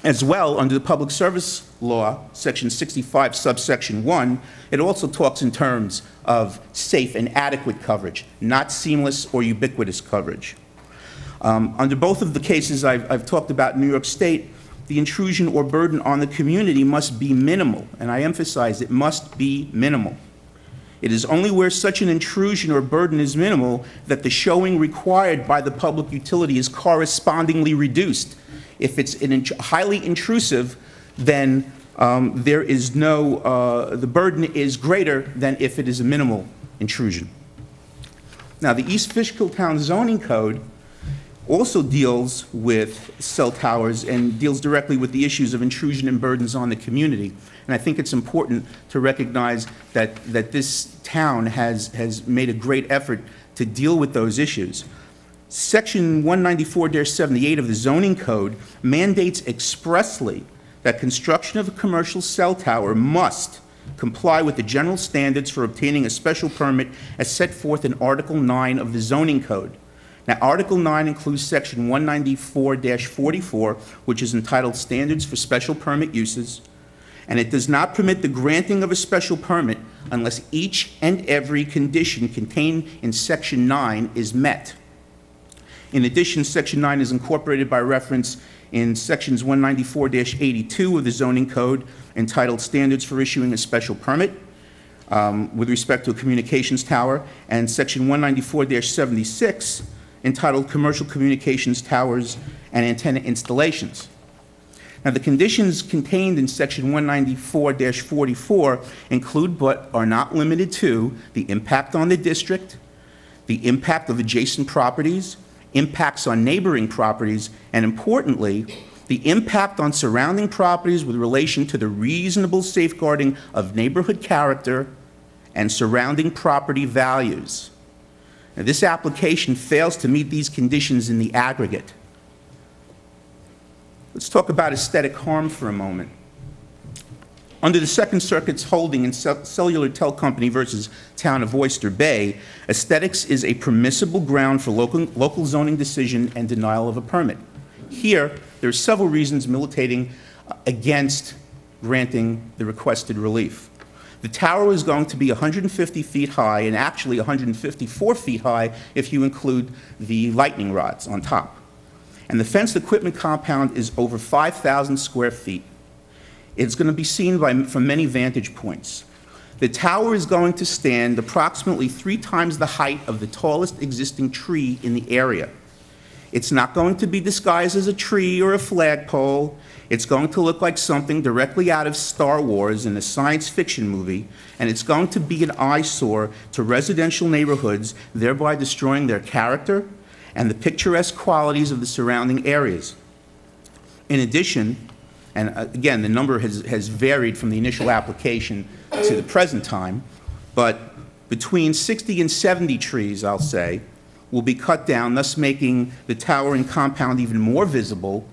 O: As well, under the Public Service Law, Section 65, subsection 1, it also talks in terms of safe and adequate coverage, not seamless or ubiquitous coverage. Under both of the cases I've talked about in New York State, the intrusion or burden on the community must be minimal, and I emphasize it must be minimal. It is only where such an intrusion or burden is minimal that the showing required by the public utility is correspondingly reduced. If it's highly intrusive, then there is the burden is greater than if it is a minimal intrusion. Now, the East Fishkill Town Zoning Code also deals with cell towers and deals directly with the issues of intrusion and burdens on the community. And I think it's important to recognize that this town has made a great effort to deal with those issues. Section 194-78 of the Zoning Code mandates expressly that construction of a commercial cell tower must comply with the general standards for obtaining a special permit as set forth in Article 9 of the Zoning Code. Now, Article 9 includes Section 194-44, which is entitled Standards for Special Permit Uses, and it does not permit the granting of a special permit unless each and every condition contained in Section 9 is met. In addition, Section 9 is incorporated by reference in Sections 194-82 of the Zoning Code entitled Standards for Issuing a Special Permit with respect to a communications tower, and Section 194-76 entitled Commercial Communications Towers and Antenna Installations. Now, the conditions contained in Section 194-44 include but are not limited to the impact on the district, the impact of adjacent properties, impacts on neighboring properties, and importantly, the impact on surrounding properties with relation to the reasonable safeguarding of neighborhood character and surrounding property values. Now, this application fails to meet these conditions in the aggregate. Let's talk about aesthetic harm for a moment. Under the Second Circuit's holding in Cellular Tel Company versus Town of Oyster Bay, aesthetics is a permissible ground for local zoning decision and denial of a permit. Here, there are several reasons militating against granting the requested relief. The tower is going to be 150 feet high, and actually 154 feet high if you include the lightning rods on top. And the fenced equipment compound is over 5,000 square feet. It's going to be seen from many vantage points. The tower is going to stand approximately 3 times the height of the tallest existing tree in the area. It's not going to be disguised as a tree or a flagpole. It's going to look like something directly out of Star Wars in a science fiction movie, and it's going to be an eyesore to residential neighborhoods, thereby destroying their character and the picturesque qualities of the surrounding areas. In addition, and again, the number has varied from the initial application to the present time, but between 60 and 70 trees, I'll say, will be cut down, thus making the tower and compound even more visible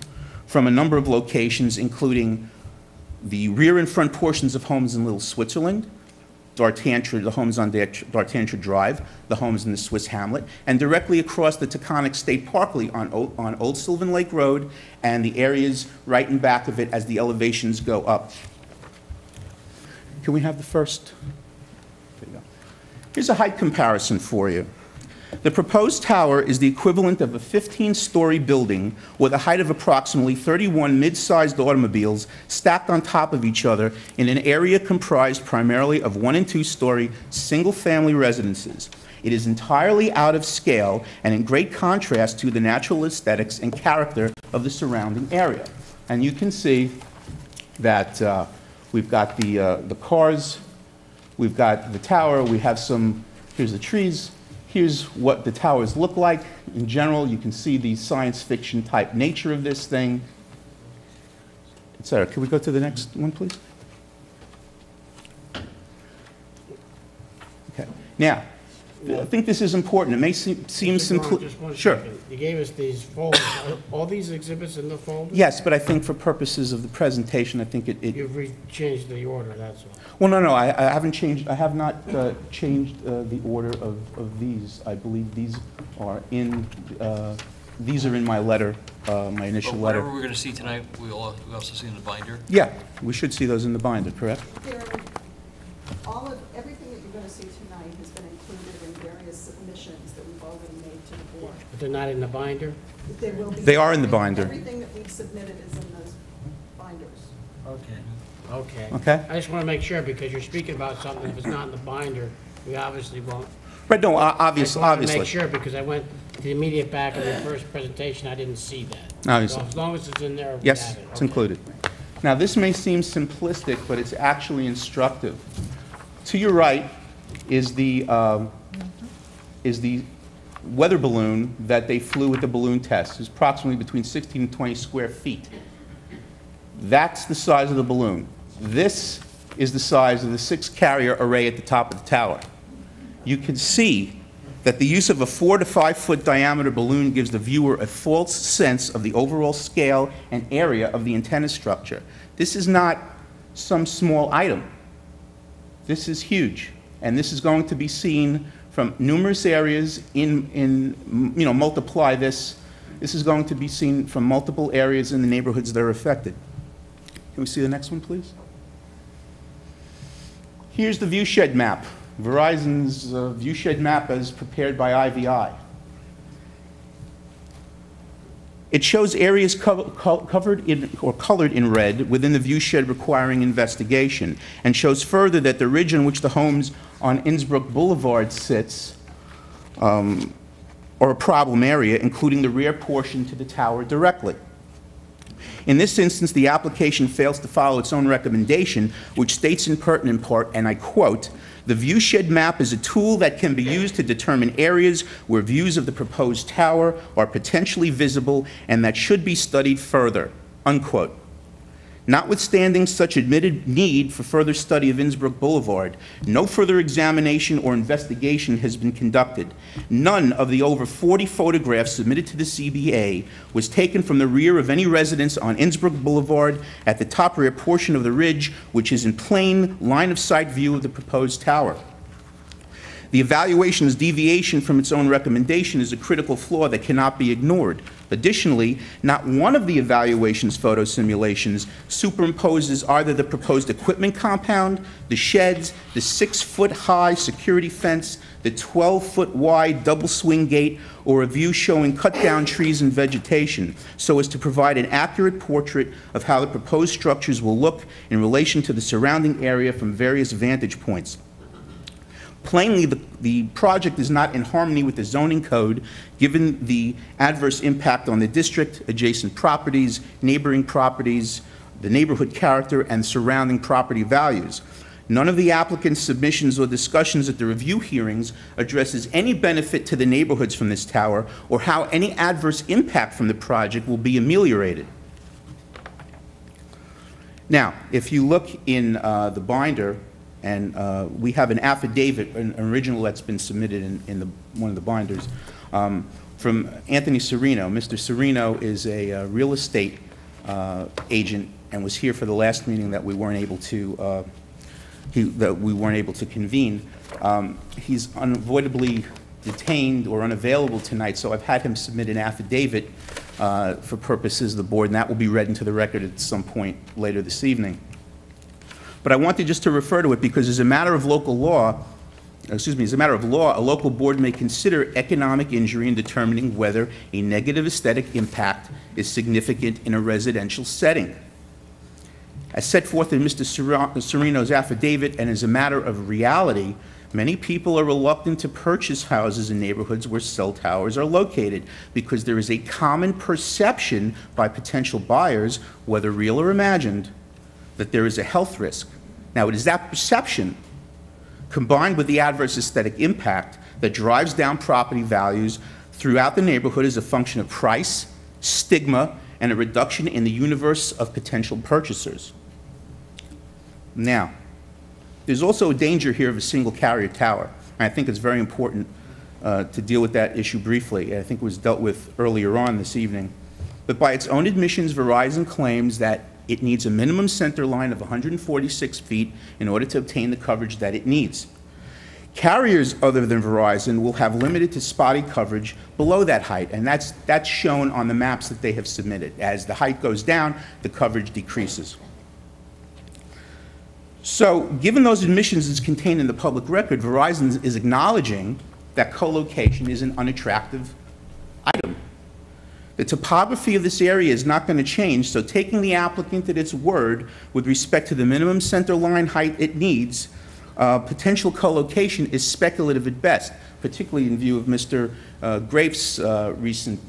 O: from a number of locations, including the rear and front portions of homes in Little Switzerland, the homes on Dartantra Drive, the homes in the Swiss Hamlet, and directly across the Taconic State Parkway on Old Sylvan Lake Road and the areas right in back of it as the elevations go up. Can we have the first? There you go. Here's a height comparison for you. The proposed tower is the equivalent of a 15-story building with a height of approximately 31 mid-sized automobiles stacked on top of each other in an area comprised primarily of 1- and 2-story single-family residences. It is entirely out of scale and in great contrast to the natural aesthetics and character of the surrounding area. And you can see that we've got the cars, we've got the tower, we have some, here's the trees. Here's what the towers look like. In general, you can see the science fiction type nature of this thing, et cetera. Can we go to the next one, please? Okay. Now, I think this is important. It may seem simple. Sure.
D: You gave us these folders. Are all these exhibits in the folder?
O: Yes, but I think for purposes of the presentation, I think
D: You've changed the order, that's all.
O: Well, no, I haven't changed, I have not changed the order of these. I believe these are in my letter, my initial
E: But
O: letter.
E: whatever we're going to see tonight, we also see in the binder?
O: Yeah, we should see those in the binder, correct?
P: Everything that you're going to see tonight has been included in various submissions that we've already made to the board.
D: But they're not in the binder?
P: They will be.
O: They are in the binder.
P: Everything that we've submitted is in those binders.
D: Okay.
O: Okay.
D: I just want to make sure, because you're speaking about something, if it's not in the binder, we obviously won't.
O: Right, no,
D: I just wanted to
O: obviously.
D: make sure, because I went to the immediate back of the first presentation, I didn't see that.
O: Obviously.
D: So as long as it's in there, we
O: Yes,
D: have it.
O: it's
D: Okay.
O: included. Now, this may seem simplistic, but it's actually instructive. To your right is the weather balloon that they flew with the balloon test. It's approximately between 16 and 20 square feet. That's the size of the balloon. This is the size of the 6-carrier array at the top of the tower. You can see that the use of a 4 to 5 foot diameter balloon gives the viewer a false sense of the overall scale and area of the antenna structure. This is not some small item. This is huge, and this is going to be seen from numerous areas multiply this. This is going to be seen from multiple areas in the neighborhoods that are affected. Can we see the next one, please? Here's the viewshed map, Verizon's viewshed map as prepared by IVI. It shows areas covered in or colored in red within the viewshed requiring investigation, and shows further that the ridge on which the homes on Innsbruck Boulevard sits are a problem area, including the rear portion to the tower directly. In this instance, the application fails to follow its own recommendation, which states in pertinent part, and I quote, "The viewshed map is a tool that can be used to determine areas where views of the proposed tower are potentially visible and that should be studied further," unquote. Notwithstanding such admitted need for further study of Innsbruck Boulevard, no further examination or investigation has been conducted. None of the over 40 photographs submitted to the CBA was taken from the rear of any residence on Innsbruck Boulevard at the top rear portion of the ridge, which is in plain line-of-sight view of the proposed tower. The evaluation's deviation from its own recommendation is a critical flaw that cannot be ignored. Additionally, not one of the evaluation's photo simulations superimposes either the proposed equipment compound, the sheds, the 6-foot-high security fence, the 12-foot-wide double swing gate, or a view showing cut-down trees and vegetation, so as to provide an accurate portrait of how the proposed structures will look in relation to the surrounding area from various vantage points. Plainly, the project is not in harmony with the zoning code, given the adverse impact on the district, adjacent properties, neighboring properties, the neighborhood character, and surrounding property values. None of the applicant's submissions or discussions at the review hearings addresses any benefit to the neighborhoods from this tower or how any adverse impact from the project will be ameliorated. Now, if you look in the binder, and we have an affidavit, an original that's been submitted in one of the binders, from Anthony Serino. Mr. Serino is a real estate agent and was here for the last meeting that we weren't able to convene. He's unavoidably detained or unavailable tonight, so I've had him submit an affidavit for purposes of the board, and that will be read into the record at some point later this evening. But I wanted just to refer to it because as a matter of local law, as a matter of law, a local board may consider economic injury in determining whether a negative aesthetic impact is significant in a residential setting. As set forth in Mr. Serino's affidavit, and as a matter of reality, many people are reluctant to purchase houses in neighborhoods where cell towers are located because there is a common perception by potential buyers, whether real or imagined, that there is a health risk. Now, it is that perception, combined with the adverse aesthetic impact, that drives down property values throughout the neighborhood as a function of price, stigma, and a reduction in the universe of potential purchasers. Now, there's also a danger here of a single carrier tower. And I think it's very important to deal with that issue briefly. I think it was dealt with earlier on this evening. But by its own admissions, Verizon claims that it needs a minimum center line of 146 feet in order to obtain the coverage that it needs. Carriers other than Verizon will have limited to spotty coverage below that height, and that's shown on the maps that they have submitted. As the height goes down, the coverage decreases. So, given those admissions as contained in the public record, Verizon is acknowledging that co-location is an unattractive item. The topography of this area is not going to change, so taking the applicant at its word with respect to the minimum center line height it needs, potential co-location is speculative at best, particularly in view of Mr. Grafe's recent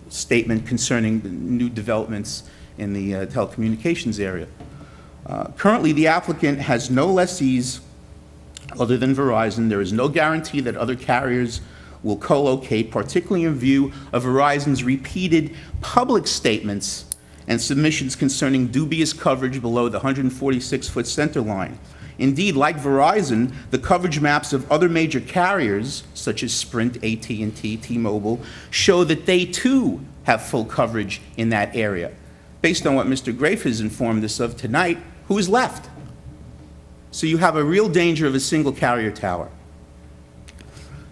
O: statement concerning the new developments in the telecommunications area. Currently, the applicant has no lessees other than Verizon. There is no guarantee that other carriers will co-locate, particularly in view of Verizon's repeated public statements and submissions concerning dubious coverage below the 146-foot center line. Indeed, like Verizon, the coverage maps of other major carriers, such as Sprint, AT&T, T-Mobile, show that they too have full coverage in that area. Based on what Mr. Grafe has informed us of tonight, who is left? So you have a real danger of a single carrier tower.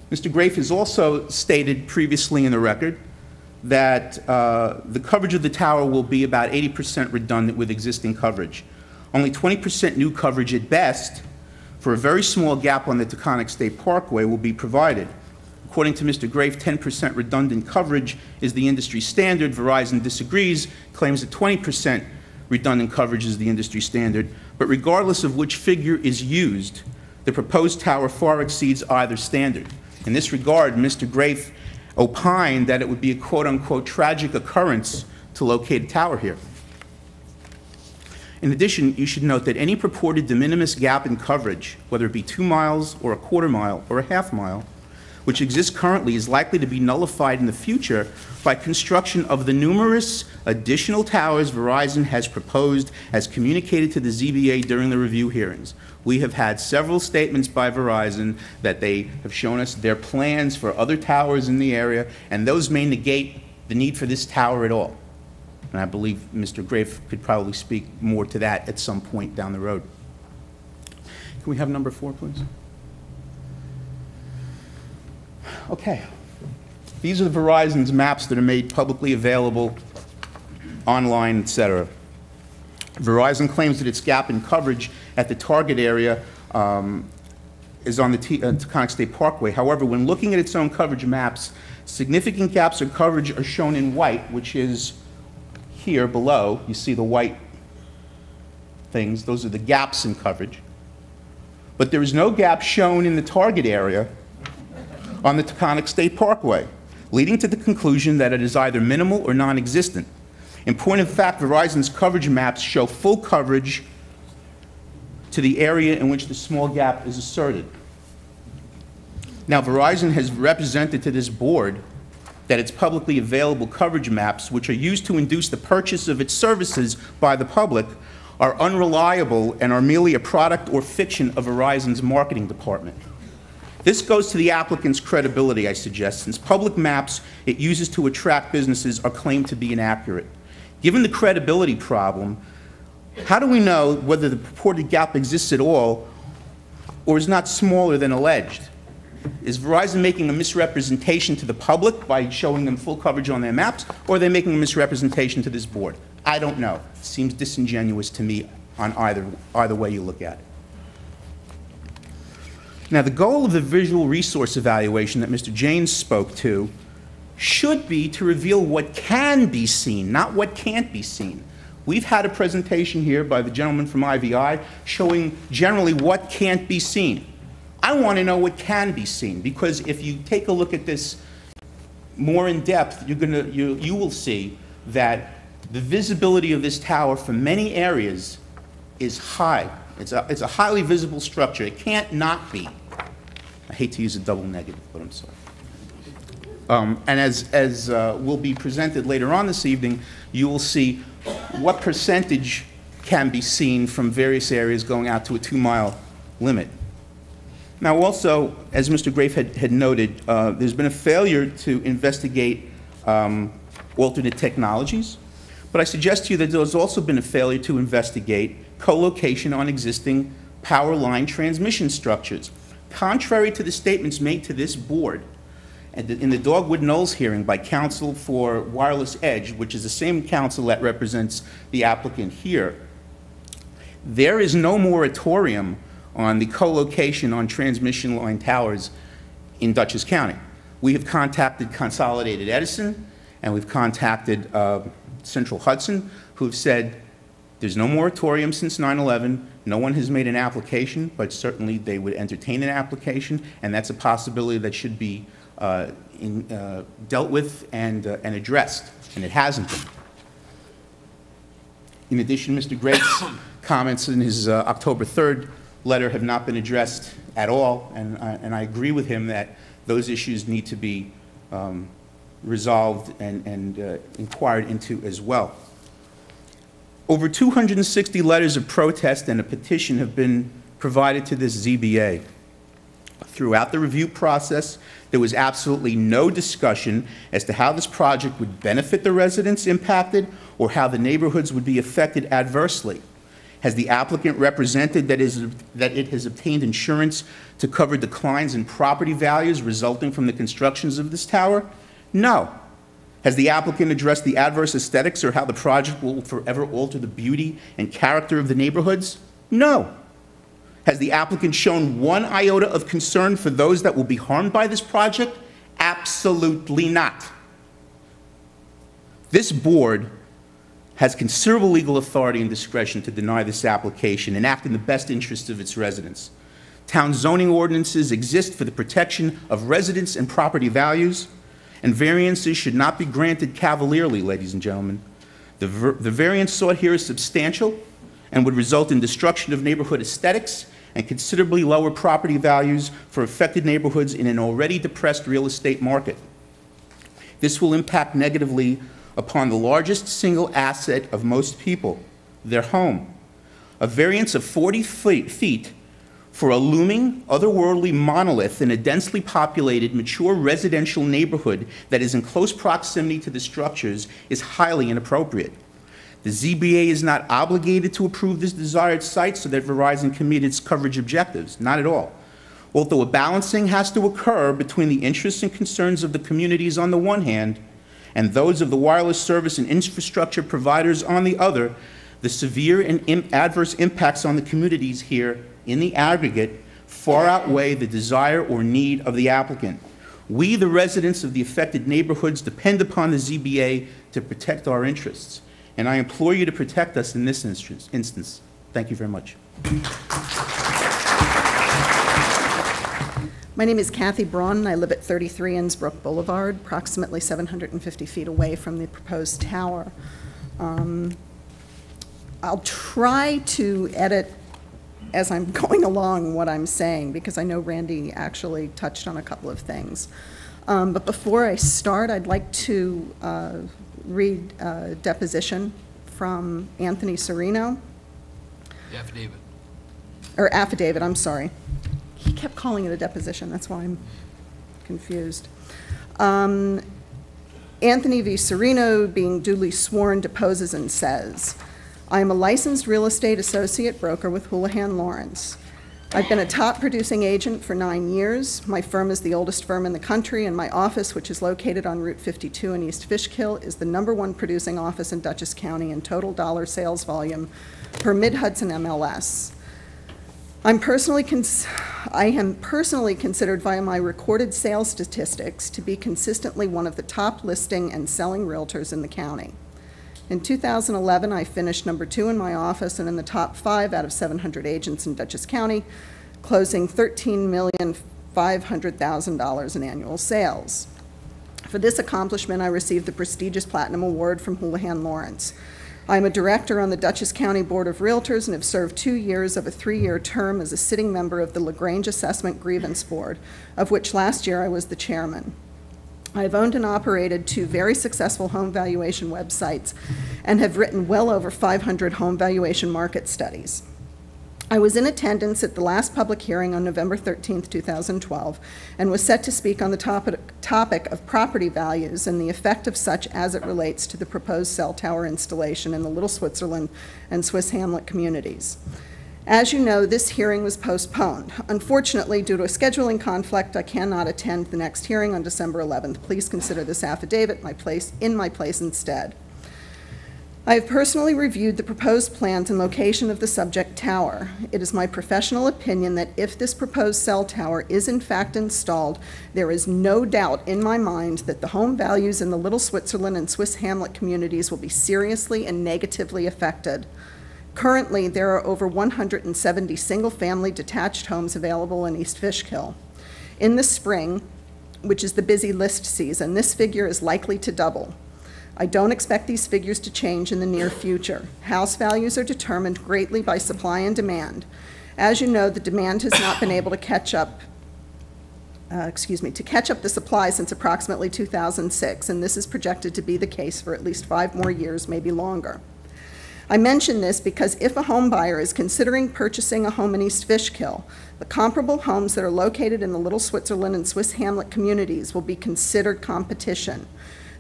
O: Mr. Grafe has also stated previously in the record that the coverage of the tower will be about 80% redundant with existing coverage. Only 20% new coverage at best for a very small gap on the Taconic State Parkway will be provided. According to Mr. Grafe, 10% redundant coverage is the industry standard. Verizon disagrees, claims that 20% redundant coverage is the industry standard. But regardless of which figure is used, the proposed tower far exceeds either standard. In this regard, Mr. Grafe opined that it would be a quote-unquote tragic occurrence to locate a tower here. In addition, you should note that any purported de minimis gap in coverage, whether it be 2 miles or a quarter mile or a half mile, which exists currently is likely to be nullified in the future by construction of the numerous additional towers Verizon has proposed as communicated to the ZBA during the review hearings. We have had several statements by Verizon that they have shown us their plans for other towers in the area, and those may negate the need for this tower at all. And I believe Mr. Grafe could probably speak more to that at some point down the road. Can we have number 4, please? Okay. These are Verizon's maps that are made publicly available online, etc. Verizon claims that its gap in coverage at the target area is on the Taconic State Parkway. However, when looking at its own coverage maps, significant gaps of coverage are shown in white, which is here below. You see the white things. Those are the gaps in coverage. But there is no gap shown in the target area on the Taconic State Parkway, leading to the conclusion that it is either minimal or non-existent. In point of fact, Verizon's coverage maps show full coverage to the area in which the small gap is asserted. Now, Verizon has represented to this board that its publicly available coverage maps, which are used to induce the purchase of its services by the public, are unreliable and are merely a product or fiction of Verizon's marketing department. This goes to the applicant's credibility, I suggest, since public maps it uses to attract businesses are claimed to be inaccurate. Given the credibility problem, how do we know whether the purported gap exists at all or is not smaller than alleged? Is Verizon making a misrepresentation to the public by showing them full coverage on their maps, or are they making a misrepresentation to this board? I don't know. It seems disingenuous to me on either way you look at it. Now, the goal of the visual resource evaluation that Mr. Janes spoke to should be to reveal what can be seen, not what can't be seen. We've had a presentation here by the gentleman from IVI showing generally what can't be seen. I want to know what can be seen, because if you take a look at this more in depth, you will see that the visibility of this tower from many areas is high. It's a highly visible structure. It can't not be. I hate to use a double negative, but I'm sorry. And as will be presented later on this evening, you will see what percentage can be seen from various areas going out to a 2-mile limit. Now also, as Mr. Grafe had noted, there's been a failure to investigate alternate technologies, but I suggest to you that there's also been a failure to investigate co-location on existing power line transmission structures. Contrary to the statements made to this board, in the Dogwood Knolls hearing by counsel for Wireless Edge, which is the same counsel that represents the applicant here, there is no moratorium on the co-location on transmission line towers in Dutchess County. We have contacted Consolidated Edison, and we've contacted Central Hudson, who have said there's no moratorium since 9/11. No one has made an application, but certainly they would entertain an application, and that's a possibility that should be dealt with and addressed, and it hasn't been. In addition, Mr. Grafe's comments in his October 3rd letter have not been addressed at all, and I agree with him that those issues need to be resolved and inquired into as well. Over 260 letters of protest and a petition have been provided to this ZBA. Throughout the review process, there was absolutely no discussion as to how this project would benefit the residents impacted or how the neighborhoods would be affected adversely. Has the applicant represented that it has obtained insurance to cover declines in property values resulting from the constructions of this tower? No. Has the applicant addressed the adverse aesthetics or how the project will forever alter the beauty and character of the neighborhoods? No. Has the applicant shown one iota of concern for those that will be harmed by this project? Absolutely not. This board has considerable legal authority and discretion to deny this application and act in the best interest of its residents. Town zoning ordinances exist for the protection of residents and property values, and variances should not be granted cavalierly, ladies and gentlemen. The variance sought here is substantial and would result in destruction of neighborhood aesthetics and considerably lower property values for affected neighborhoods in an already depressed real estate market. This will impact negatively upon the largest single asset of most people, their home. A variance of 40 feet for a looming, otherworldly monolith in a densely populated, mature residential neighborhood that is in close proximity to the structures is highly inappropriate. The ZBA is not obligated to approve this desired site so that Verizon can meet its coverage objectives, not at all. Although a balancing has to occur between the interests and concerns of the communities on the one hand and those of the wireless service and infrastructure providers on the other, the severe and adverse impacts on the communities here in the aggregate far outweigh the desire or need of the applicant. We, the residents of the affected neighborhoods, depend upon the ZBA to protect our interests, and I implore you to protect us in this instance. Thank you very much.
P: My name is Kathy Braun, and I live at 33 Innsbrook Boulevard, approximately 750 feet away from the proposed tower. I'll try to edit as I'm going along what I'm saying, because I know Randy actually touched on a couple of things. But before I start, I'd like to read a deposition from Anthony Serino.
E: The affidavit.
P: Or affidavit, I'm sorry. He kept calling it a deposition, that's why I'm confused. Anthony V. Serino, being duly sworn, deposes and says, I am a licensed real estate associate broker with Houlihan Lawrence. I've been a top producing agent for 9 years. My firm is the oldest firm in the country, and my office, which is located on Route 52 in East Fishkill, is the #1 producing office in Dutchess County in total dollar sales volume per Mid-Hudson MLS. I am personally considered via my recorded sales statistics to be consistently one of the top listing and selling realtors in the county. In 2011, I finished #2 in my office and in the top 5 out of 700 agents in Dutchess County, closing $13,500,000 in annual sales. For this accomplishment, I received the prestigious Platinum Award from Houlihan Lawrence. I am a director on the Dutchess County Board of Realtors and have served 2 years of a 3-year term as a sitting member of the LaGrange Assessment Grievance Board, of which last year I was the chairman. I have owned and operated 2 very successful home valuation websites and have written well over 500 home valuation market studies. I was in attendance at the last public hearing on November 13th, 2012, and was set to speak on the topic of property values and the effect of such as it relates to the proposed cell tower installation in the Little Switzerland and Swiss Hamlet communities. As you know, this hearing was postponed. Unfortunately, due to a scheduling conflict, I cannot attend the next hearing on December 11th. Please consider this affidavit in my place instead. I have personally reviewed the proposed plans and location of the subject tower. It is my professional opinion that if this proposed cell tower is in fact installed, there is no doubt in my mind that the home values in the Little Switzerland and Swiss Hamlet communities will be seriously and negatively affected. Currently, there are over 170 single-family detached homes available in East Fishkill. In the spring, which is the busy list season, this figure is likely to double. I don't expect these figures to change in the near future. House values are determined greatly by supply and demand. As you know, the demand has not been able to catch up the supply since approximately 2006, and this is projected to be the case for at least 5 more years, maybe longer. I mention this because if a home buyer is considering purchasing a home in East Fishkill, the comparable homes that are located in the Little Switzerland and Swiss Hamlet communities will be considered competition.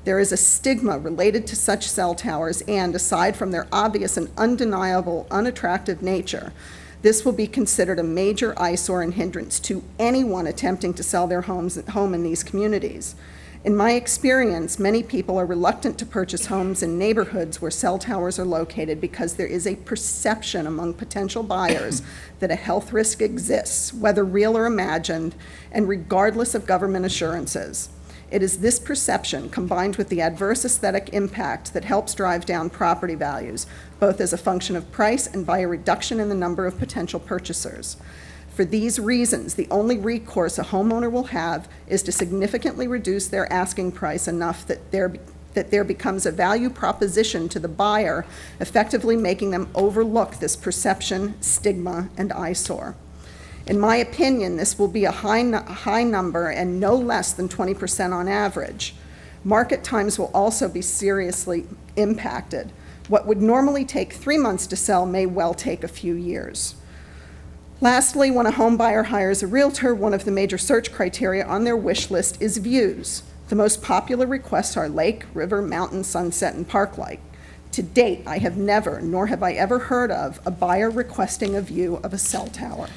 P: There is a stigma related to such cell towers, and aside from their obvious and undeniable unattractive nature, this will be considered a major eyesore and hindrance to anyone attempting to sell their home in these communities. In my experience, many people are reluctant to purchase homes in neighborhoods where cell towers are located because there is a perception among potential buyers that a health risk exists, whether real or imagined, and regardless of government assurances. It is this perception, combined with the adverse aesthetic impact, that helps drive down property values, both as a function of price and by a reduction in the number of potential purchasers. For these reasons, the only recourse a homeowner will have is to significantly reduce their asking price enough that there becomes a value proposition to the buyer, effectively making them overlook this perception, stigma, and eyesore. In my opinion, this will be a high number and no less than 20% on average. Market times will also be seriously impacted. What would normally take 3 months to sell may well take a few years. Lastly, when a home buyer hires a realtor, one of the major search criteria on their wish list is views. The most popular requests are lake, river, mountain, sunset, and park-like. To date, I have never, nor have I ever heard of, a buyer requesting a view of a cell tower.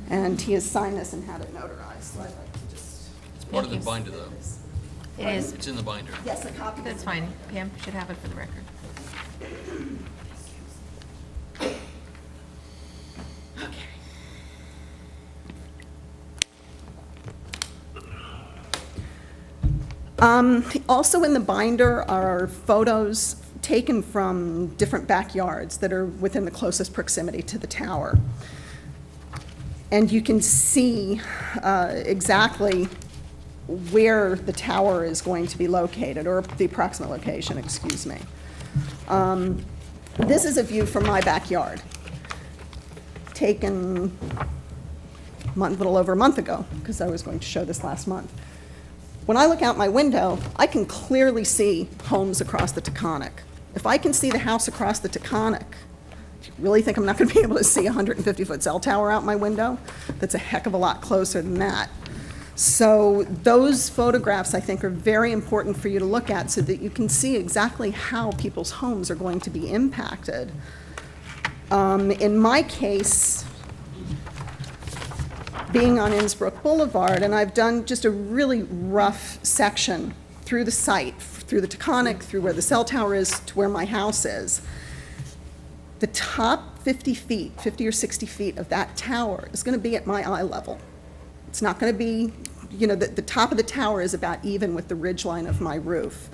P: And he has signed this and had it notarized, so I'd like to just...
E: It's part of the binder, though.
K: It is.
E: It's in the binder.
P: Yes, a copy.
K: That's fine. Pam should have it for the record.
P: Also in the binder are photos taken from different backyards that are within the closest proximity to the tower. And you can see exactly where the tower is going to be located, or the approximate location, excuse me. This is a view from my backyard, taken a little over a month ago, because I was going to show this last month. When I look out my window, I can clearly see homes across the Taconic. If I can see the house across the Taconic, do you really think I'm not going to be able to see a 150-foot cell tower out my window? That's a heck of a lot closer than that. So those photographs, I think, are very important for you to look at so that you can see exactly how people's homes are going to be impacted. In my case, being on Innsbrook Boulevard, and I've done just a really rough section through the site, through the Taconic, through where the cell tower is, to where my house is. The top 50 feet, 50 or 60 feet of that tower is going to be at my eye level. It's not going to be, you know, the top of the tower is about even with the ridgeline of my roof.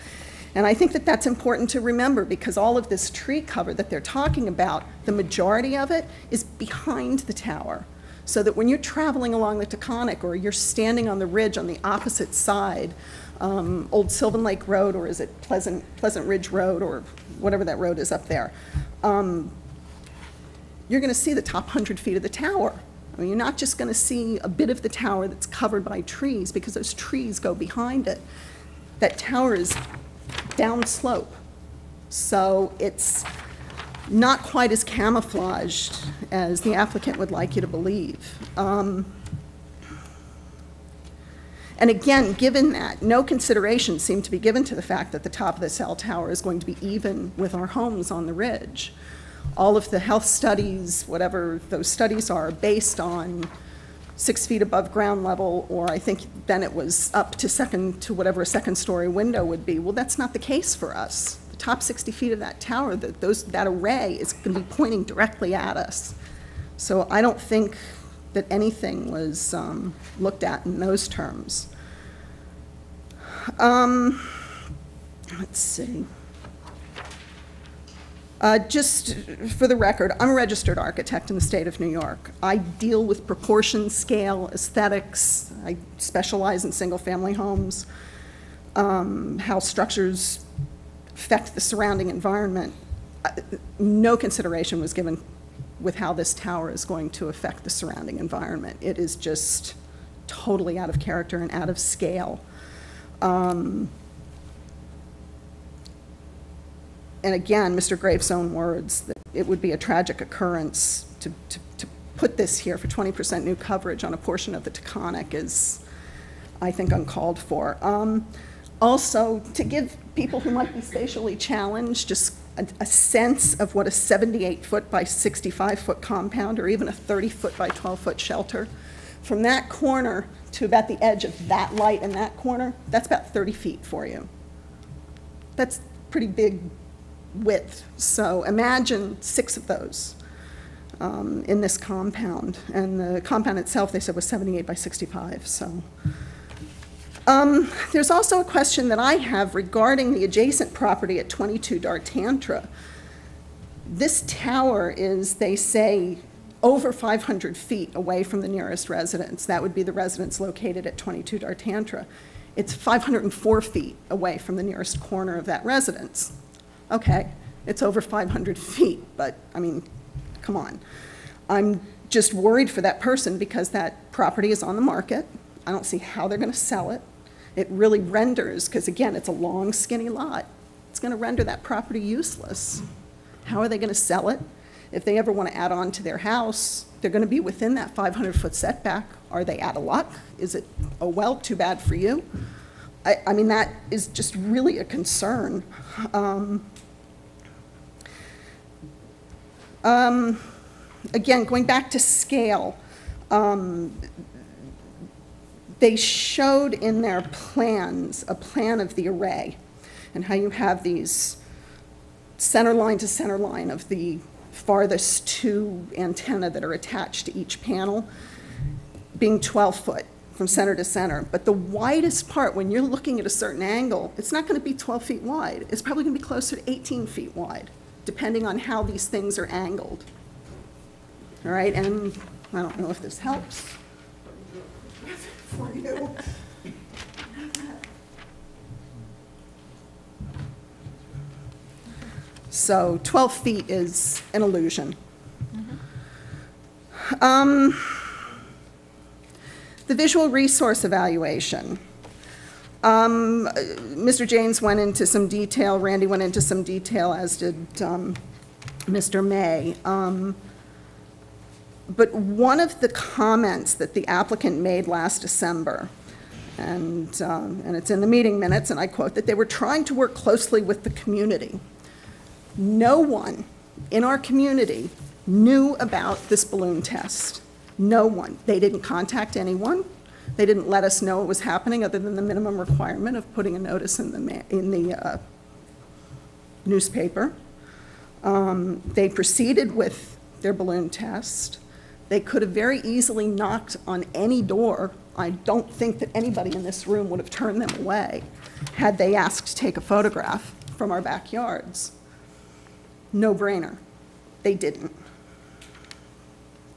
P: And I think that that's important to remember, because all of this tree cover that they're talking about, the majority of it is behind the tower. So that when you're traveling along the Taconic, or you're standing on the ridge on the opposite side, Old Sylvan Lake Road, or is it Pleasant Ridge Road, or whatever that road is up there, you're going to see the top 100 feet of the tower. I mean, you're not just going to see a bit of the tower that's covered by trees, because those trees go behind it. That tower is downslope, so it's not quite as camouflaged as the applicant would like you to believe. And again, given that, no consideration seemed to be given to the fact that the top of the cell tower is going to be even with our homes on the ridge. All of the health studies, whatever those studies are, based on 6 feet above ground level, or I think then it was up to whatever a second-story window would be. Well, that's not the case for us. The top 60 feet of that tower, that array is going to be pointing directly at us. So I don't think that anything was looked at in those terms. Let's see. Just for the record, I'm a registered architect in the state of New York. I deal with proportion, scale, aesthetics. I specialize in single-family homes, how structures affect the surrounding environment. No consideration was given with how this tower is going to affect the surrounding environment. It is just totally out of character and out of scale. And again, Mr. Graves' own words, that it would be a tragic occurrence to put this here for 20% new coverage on a portion of the Taconic is, I think, uncalled for. Also, to give people who might be spatially challenged just a sense of what a 78-foot by 65-foot compound, or even a 30-foot by 12-foot shelter, from that corner to about the edge of that light in that corner, that's about 30 feet for you. That's pretty big width. So imagine 6 of those in this compound. And the compound itself, they said, was 78 by 65. So there's also a question that I have regarding the adjacent property at 22 Dartantra. This tower is, they say, over 500 feet away from the nearest residence. That would be the residence located at 22 Dartantra. It's 504 feet away from the nearest corner of that residence. Okay, it's over 500 feet, but I mean, come on. I'm just worried for that person because that property is on the market. I don't see how they're going to sell it. It really renders, because again, it's a long, skinny lot. It's going to render that property useless. How are they going to sell it? If they ever want to add on to their house, they're going to be within that 500-foot setback. Are they out of luck? Is it, oh, well, too bad for you? I mean, that is just really a concern. Again, going back to scale, they showed in their plans a plan of the array and how you have these center line to center line of the farthest two antennae that are attached to each panel being 12 foot from center to center. But the widest part, when you're looking at a certain angle, it's not going to be 12 feet wide. It's probably going to be closer to 18 feet wide, depending on how these things are angled. All right, and I don't know if this helps for you. So 12 feet is an illusion. The visual resource evaluation. Mr. James went into some detail, Randy went into some detail, as did Mr. May. But one of the comments that the applicant made last December, and it's in the meeting minutes, and I quote, that they were trying to work closely with the community. No one in our community knew about this balloon test. No one. They didn't contact anyone. They didn't let us know it was happening other than the minimum requirement of putting a notice in the newspaper. They proceeded with their balloon test. They could have very easily knocked on any door. I don't think that anybody in this room would have turned them away had they asked to take a photograph from our backyards. No brainer. They didn't.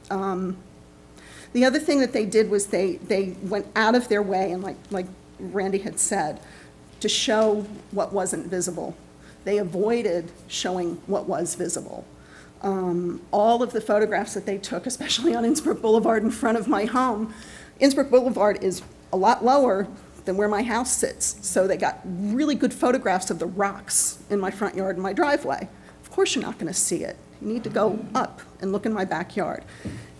P: The other thing that they did was they went out of their way, and like Randy had said, to show what wasn't visible. They avoided showing what was visible. All of the photographs that they took, especially on Innsbrook Boulevard in front of my home, Innsbrook Boulevard is a lot lower than where my house sits, so they got really good photographs of the rocks in my front yard and my driveway. Of course you're not going to see it. You need to go up and look in my backyard.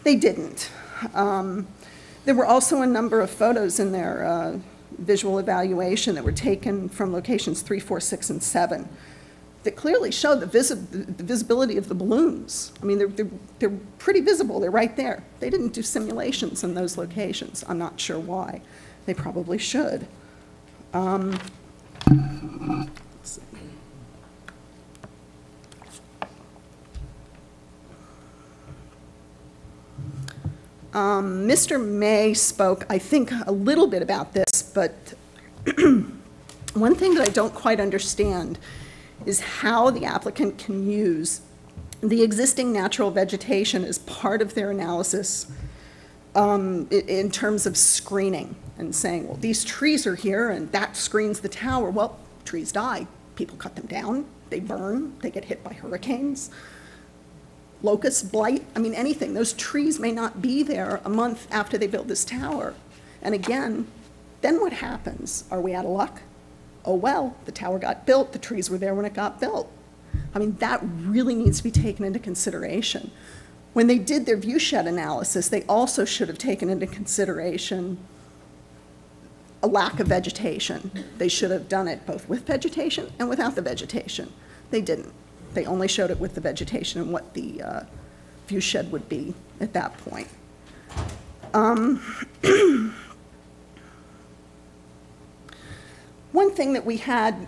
P: They didn't. There were also a number of photos in their visual evaluation that were taken from locations 3, 4, 6, and 7 that clearly showed the visibility of the balloons. I mean, they're pretty visible. They're right there. They didn't do simulations in those locations. I'm not sure why. They probably should. Let's see. Mr. May spoke, I think, a little bit about this, but one thing that I don't quite understand is how the applicant can use the existing natural vegetation as part of their analysis in terms of screening and saying, well, these trees are here and that screens the tower. Well, trees die. People cut them down. They burn. They get hit by hurricanes. Locust, blight, I mean, anything. Those trees may not be there a month after they build this tower. And again, then what happens? Are we out of luck? Oh, well, the tower got built. The trees were there when it got built. I mean, that really needs to be taken into consideration. When they did their viewshed analysis, they also should have taken into consideration a lack of vegetation. They should have done it both with vegetation and without the vegetation. They didn't. They only showed it with the vegetation and what the view shed would be at that point. One thing that we had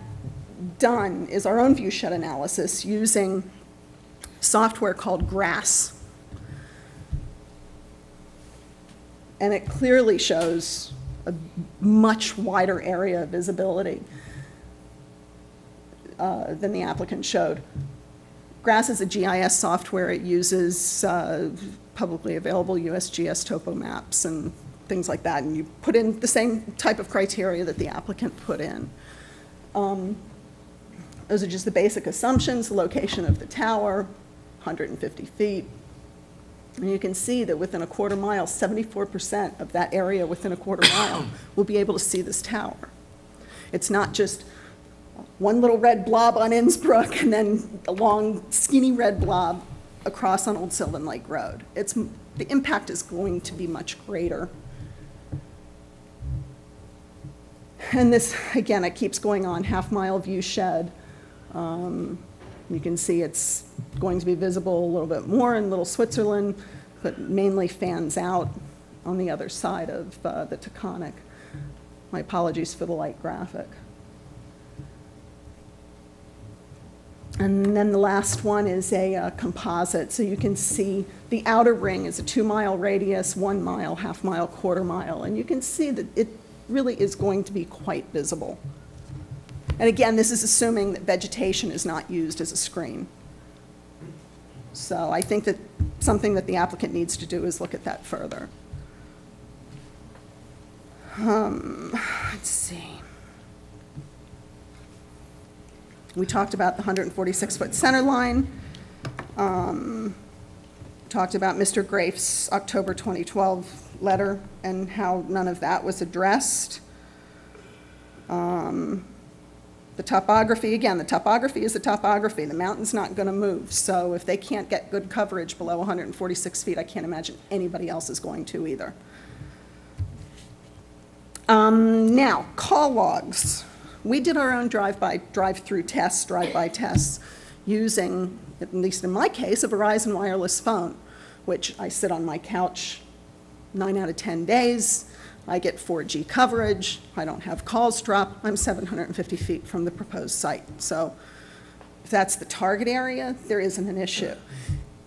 P: done is our own view shed analysis using software called GRASS. And it clearly shows a much wider area of visibility than the applicant showed. GRASS is a GIS software. It uses publicly available USGS topo maps and things like that, and you put in the same type of criteria that the applicant put in. Those are just the basic assumptions: the location of the tower, 150 feet, And you can see that within a quarter mile, 74% of that area within a quarter mile will be able to see this tower. It's not just one little red blob on Innsbruck and then a long skinny red blob across on Old Sylvan Lake Road. The impact is going to be much greater. And this, again, it keeps going on, half-mile view shed. You can see it's going to be visible a little bit more in Little Switzerland, but mainly fans out on the other side of the Taconic. My apologies for the light graphic. And then the last one is a composite. So you can see the outer ring is a 2-mile radius, 1 mile, half-mile, quarter mile. And you can see that it really is going to be quite visible. And again, this is assuming that vegetation is not used as a screen. So I think that something that the applicant needs to do is look at that further. Let's see. We talked about the 146-foot center line. Talked about Mr. Grafe's October 2012 letter and how none of that was addressed. The topography, again, the topography is the topography. The mountain's not going to move. So if they can't get good coverage below 146 feet, I can't imagine anybody else is going to either. Now, call logs. We did our own drive-through tests, drive-by tests, using, at least in my case, a Verizon wireless phone, which I sit on my couch 9 out of 10 days. I get 4G coverage. I don't have calls drop. I'm 750 feet from the proposed site. So if that's the target area, there isn't an issue.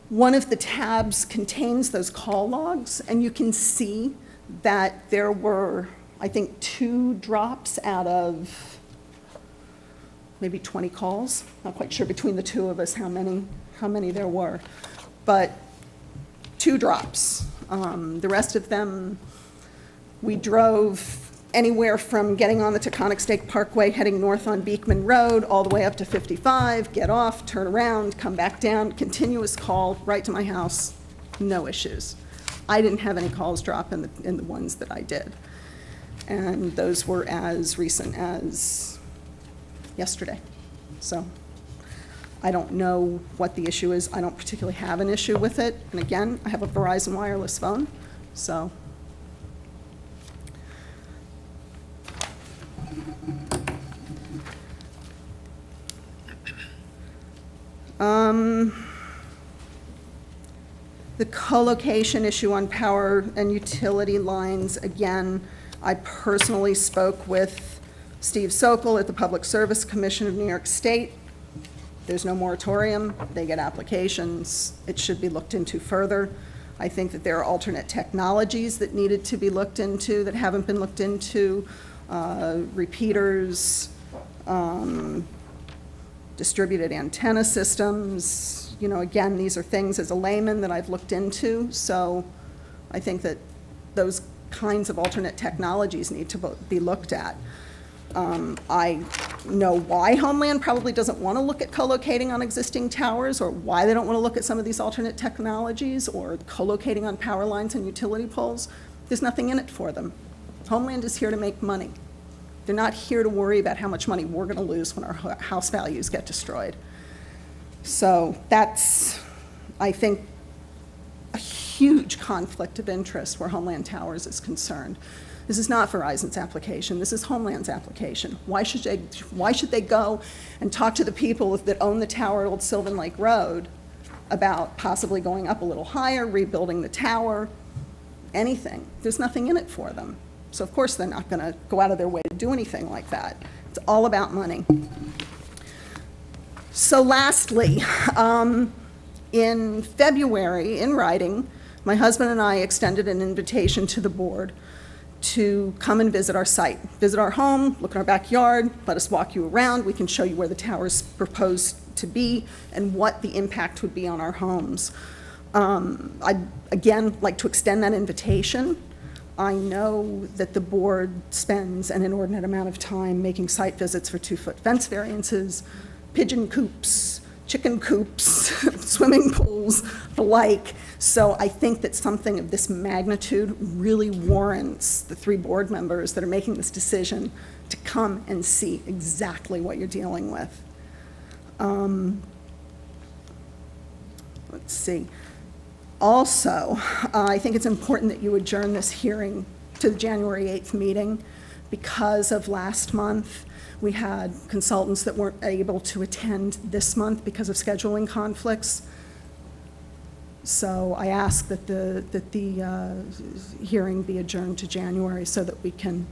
P: One of the tabs contains those call logs, and you can see that there were, I think, 2 drops out of maybe 20 calls. Not quite sure between the two of us how many there were, but 2 drops. The rest of them, we drove anywhere from getting on the Taconic State Parkway, heading north on Beekman Road, all the way up to 55, get off, turn around, come back down, continuous call right to my house, no issues. I didn't have any calls drop in the ones that I did. And those were as recent as yesterday. So I don't know what the issue is. I don't particularly have an issue with it. And again, I have a Verizon wireless phone, so. The co-location issue on power and utility lines, again, I personally spoke with Steve Sokol at the Public Service Commission of New York State. There's no moratorium. They get applications. It should be looked into further. I think that there are alternate technologies that needed to be looked into that haven't been looked into. Repeaters, distributed antenna systems. You know, again, these are things as a layman that I've looked into. So I think that those kinds of alternate technologies need to be looked at. I know why Homeland probably doesn't want to look at co-locating on existing towers, or why they don't want to look at some of these alternate technologies or co-locating on power lines and utility poles. There's nothing in it for them. Homeland is here to make money. They're not here to worry about how much money we're going to lose when our house values get destroyed. So that's, I think, a huge conflict of interest where Homeland Towers is concerned. This is not Verizon's application. This is Homeland's application. Why should they go and talk to the people that own the tower at Old Sylvan Lake Road about possibly going up a little higher, rebuilding the tower, anything? There's nothing in it for them. So of course they're not going to go out of their way to do anything like that. It's all about money. So lastly, in February, in writing, my husband and I extended an invitation to the board to come and visit our site, visit our home, look in our backyard, let us walk you around. We can show you where the tower is proposed to be and what the impact would be on our homes. I'd, again, like to extend that invitation. I know that the board spends an inordinate amount of time making site visits for 2-foot fence variances, pigeon coops, chicken coops, swimming pools, the like. So I think that something of this magnitude really warrants the 3 board members that are making this decision to come and see exactly what you're dealing with. Let's see. Also, I think it's important that you adjourn this hearing to the January 8th meeting because of last month. We had consultants that weren't able to attend this month because of scheduling conflicts. So I ask that the hearing be adjourned to January so that we can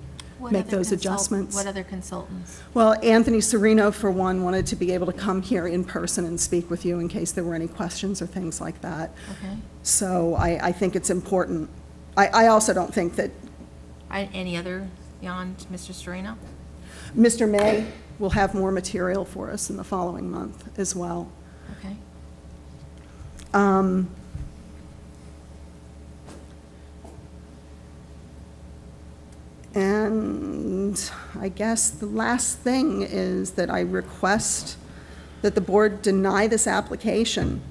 P: make those adjustments.
K: What other consultants?
P: Well, Anthony Serino, for one, wanted to be able to come here in person and speak with you in case there were any questions or things like that.
K: Okay.
P: So I think it's important. I also don't think that...
K: Any other beyond Mr. Serino?
P: Mr. May will have more material for us in the following month as well.
K: Okay.
P: And I guess the last thing is that I request that the board deny this application.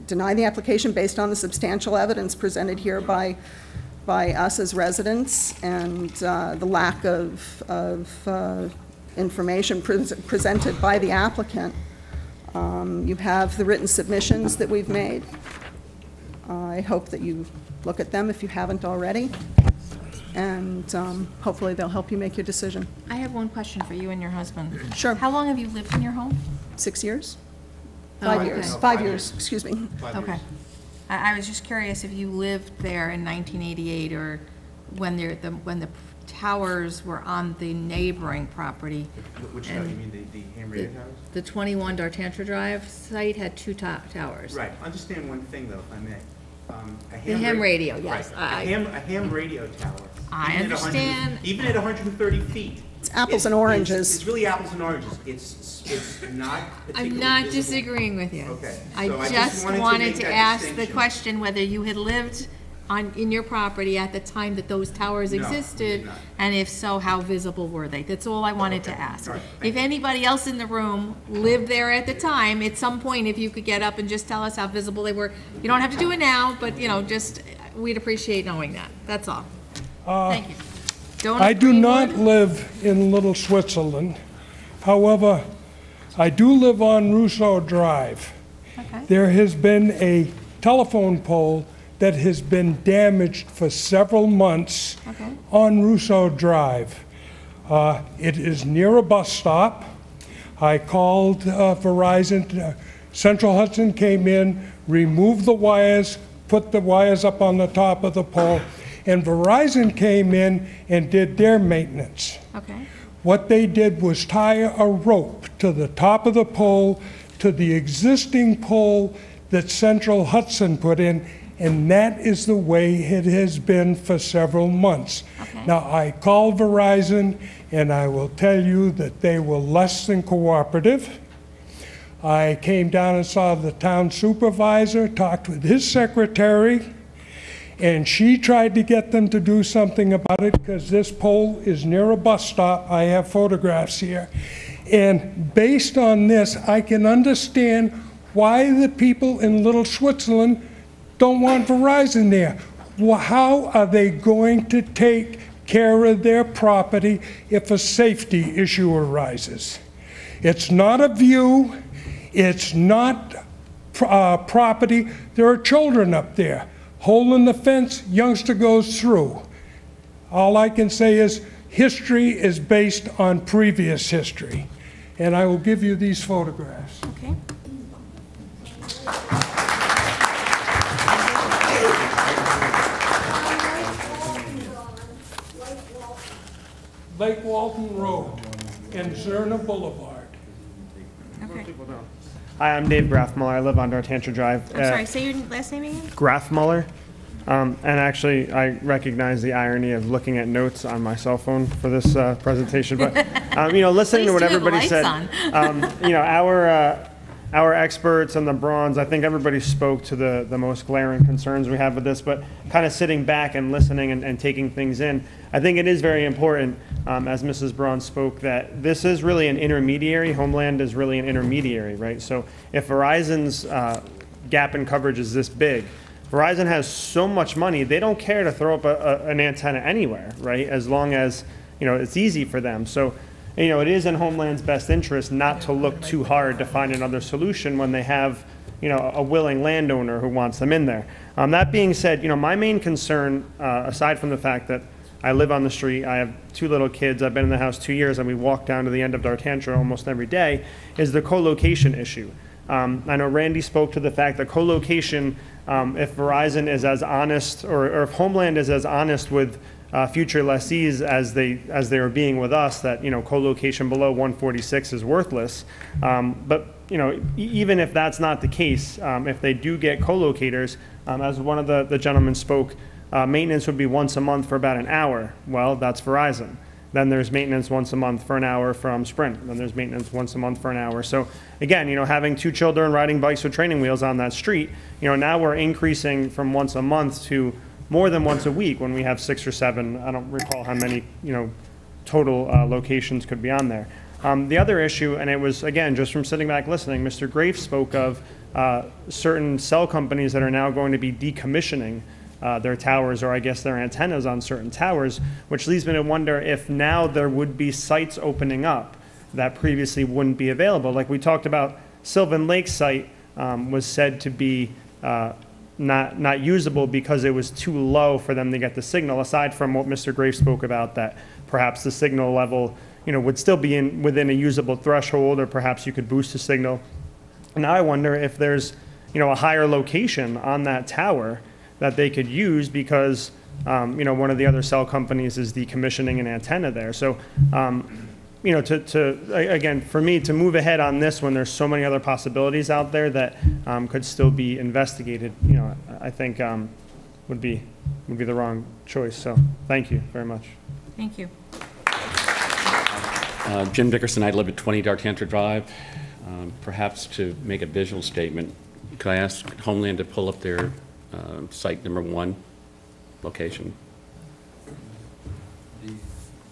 P: Deny the application based on the substantial evidence presented here by us as residents and the lack of information presented by the applicant. You have the written submissions that we've made. I hope that you look at them if you haven't already, and hopefully they'll help you make your decision.
K: I have one question for you and your husband.
P: Sure.
K: How long have you lived in your home?
P: 6 years?
K: Oh,
P: 5
K: okay.
P: years.
K: Oh,
P: 5 years, excuse me.
K: Okay. I was just curious if you lived there in 1988 or when the towers were on the neighboring property.
O: Which tower, you mean the ham radio towers?
K: The 21 D'Artantra Drive site had 2 towers.
O: Right. Understand one thing, though, if I may.
K: The ham radio, yes.
O: Right. A ham radio tower.
K: I understand.
O: Even at 130 feet.
P: It's apples and oranges.
O: It's really apples and oranges. It's not particularly
K: I'm not
O: visible.
K: disagreeing with you.
O: Okay.
K: I
O: So
K: just wanted
O: make
K: to
O: that
K: ask the
O: distinction.
K: question whether you had lived in your property at the time that those towers
O: No, we
K: existed,
O: did not.
K: and if so, how visible were they? That's all I wanted to ask.
O: All right,
K: If anybody else in the room lived there at the time, at some point, if you could get up and just tell us how visible they were. You don't have to do it now, but, just, we'd appreciate knowing that. That's all. Thank you. Don't
Q: I do
K: agree
Q: not
K: with-
Q: live in Little Switzerland. However, I do live on Rousseau Drive.
K: Okay.
Q: There has been a telephone pole that has been damaged for several months
K: Okay.
Q: on Rousseau Drive. It is near a bus stop. I called Verizon. Central Hudson came in, removed the wires, put the wires up on the top of the pole, and Verizon came in and did their maintenance.
K: Okay.
Q: What they did was tie a rope to the top of the pole to the existing pole that Central Hudson put in, and that is the way it has been for several months.
K: Okay.
Q: Now, I called Verizon, and I will tell you that they were less than cooperative. I came down and saw the town supervisor, talked with his secretary, and she tried to get them to do something about it because this pole is near a bus stop. I have photographs here. And based on this, I can understand why the people in Little Switzerland don't want Verizon there. Well, how are they going to take care of their property if a safety issue arises? It's not a view. It's not property. There are children up there. Hole in the fence, youngster goes through. All I can say is history is based on previous history. And I will give you these photographs.
K: Okay.
Q: Lake Walton Road and Zerna Boulevard.
K: Okay.
R: Hi, I'm Dave Grafmuller. I live on D'Artantra Drive.
K: I'm sorry, say your last name again?
R: Grafmuller. And actually, I recognize the irony of looking at notes on my cell phone for this presentation. But, listening to what
K: Please do have
R: everybody
K: lights
R: said,
K: on.
R: our experts and the bronze, I think everybody spoke to the most glaring concerns we have with this, but kind of sitting back and listening and taking things in, I think it is very important, as Mrs. Braun spoke, that this is really an intermediary. Homeland is really an intermediary, right? So if Verizon's gap in coverage is this big, Verizon has so much money, they don't care to throw up an antenna anywhere, right? As long as, it's easy for them. So, it is in Homeland's best interest not to look too hard to find another solution when they have, a willing landowner who wants them in there. That being said, my main concern, aside from the fact that I live on the street, I have 2 little kids, I've been in the house 2 years, and we walk down to the end of Dartantra almost every day, is the co-location issue. I know Randy spoke to the fact that co-location, if Verizon is as honest, or if Homeland is as honest with future lessees as they are being with us, that co-location below 146 is worthless. But even if that's not the case, if they do get co-locators, as one of the gentlemen spoke, maintenance would be once a month for about an hour. Well, that's Verizon. Then there's maintenance once a month for an hour from Sprint. Then there's maintenance once a month for an hour. So again, having 2 children riding bikes with training wheels on that street, now we're increasing from once a month to more than once a week when we have 6 or 7. I don't recall how many, total locations could be on there. The other issue, and it was, again, just from sitting back listening, Mr. Graves spoke of certain cell companies that are now going to be decommissioning their towers, or I guess their antennas on certain towers, which leads me to wonder if now there would be sites opening up that previously wouldn't be available. Like we talked about, Sylvan Lake site was said to be not usable because it was too low for them to get the signal, aside from what Mr. Graves spoke about, that perhaps the signal level would still be within a usable threshold, or perhaps you could boost the signal. Now I wonder if there's a higher location on that tower that they could use because one of the other cell companies is decommissioning an antenna there. So again, for me to move ahead on this when there's so many other possibilities out there that could still be investigated, I think would be the wrong choice. So thank you very much.
K: Thank you.
S: Jim Dickerson, I live at 20 Dartantra Drive. Perhaps to make a visual statement, could I ask Homeland to pull up their site number 1 location?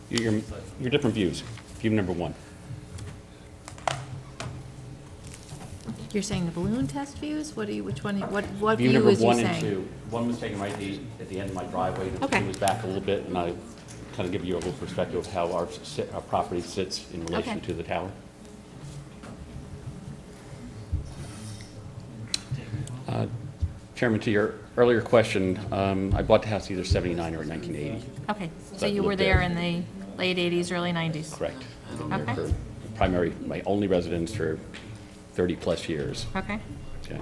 S: Your different views. View number 1.
K: You're saying the balloon test views? What
S: View
K: view
S: number
K: is you
S: 1
K: saying?
S: and 2. 1 was taken right at the end of my driveway.
K: Okay.
S: 2 was back a little bit, and I kind of give you a little perspective of how our property sits in relation to the tower. Chairman, to your earlier question, I bought the house either 79 or 1980.
K: Okay, so you were there in the late 80s, early 90s?
S: Correct.
K: Okay.
S: For my only residence for 30-plus years.
K: Okay.
S: Okay.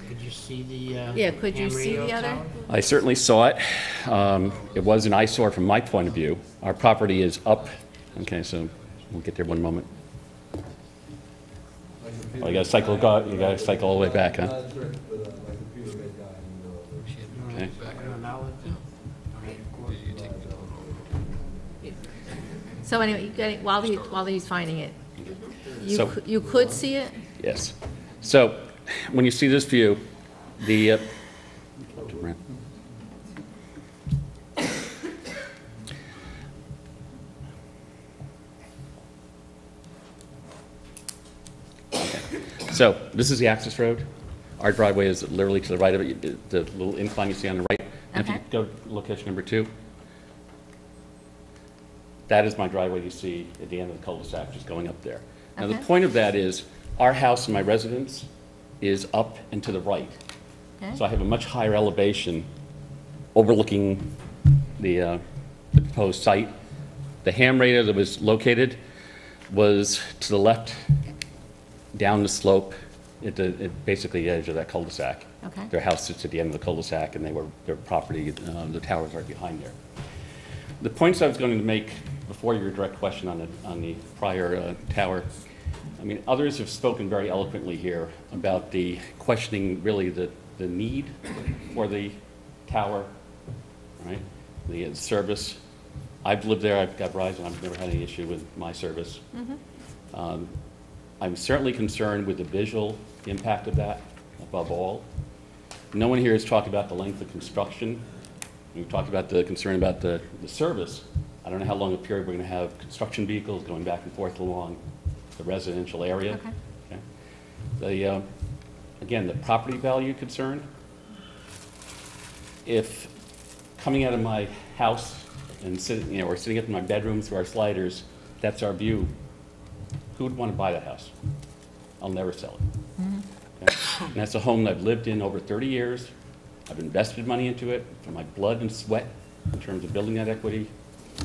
D: Could you see the
K: Yeah, could you
D: ham
K: see
D: radio
K: the other?
D: tower?
S: I certainly saw it. It was an eyesore from my point of view. Our property is up. Okay, so we'll get there one moment. Oh, you got to cycle. You got to cycle all the way back, huh? Okay.
K: So anyway, while he's finding it,
S: So-
K: you could see it?
S: Yes. So when you see this view, the So this is the access road. Our driveway is literally to the right of it, the little incline you see on the right. And if you
K: Okay.
S: go to location number 2, that is my driveway you see at the end of the cul-de-sac, just going up there. Now, the
K: Okay.
S: point of that is, our house and my residence is up and to the right.
K: Okay.
S: So I have a much higher elevation overlooking the proposed site. The ham radio that was located was to the left, down the slope, at basically the edge of that cul-de-sac.
K: Okay.
S: Their house sits at the end of the cul-de-sac, and their property, the towers are behind there. The points I was going to make before your direct question on the prior tower, I mean, others have spoken very eloquently here about the questioning, really, the need for the tower, right? The service. I've lived there, I've got Verizon, I've never had any issue with my service. I'm certainly concerned with the visual impact of that, above all. No one here has talked about the length of construction. We've talked about the concern about the service. I don't know how long a period we're going to have construction vehicles going back and forth along the residential area.
K: Okay.
S: Okay. Again, the property value concern. If coming out of my house and sitting, or sitting up in my bedroom through our sliders, that's our view, who would want to buy that house? I'll never sell it. Okay? And that's a home that I've lived in over 30 years. I've invested money into it for my blood and sweat in terms of building that equity.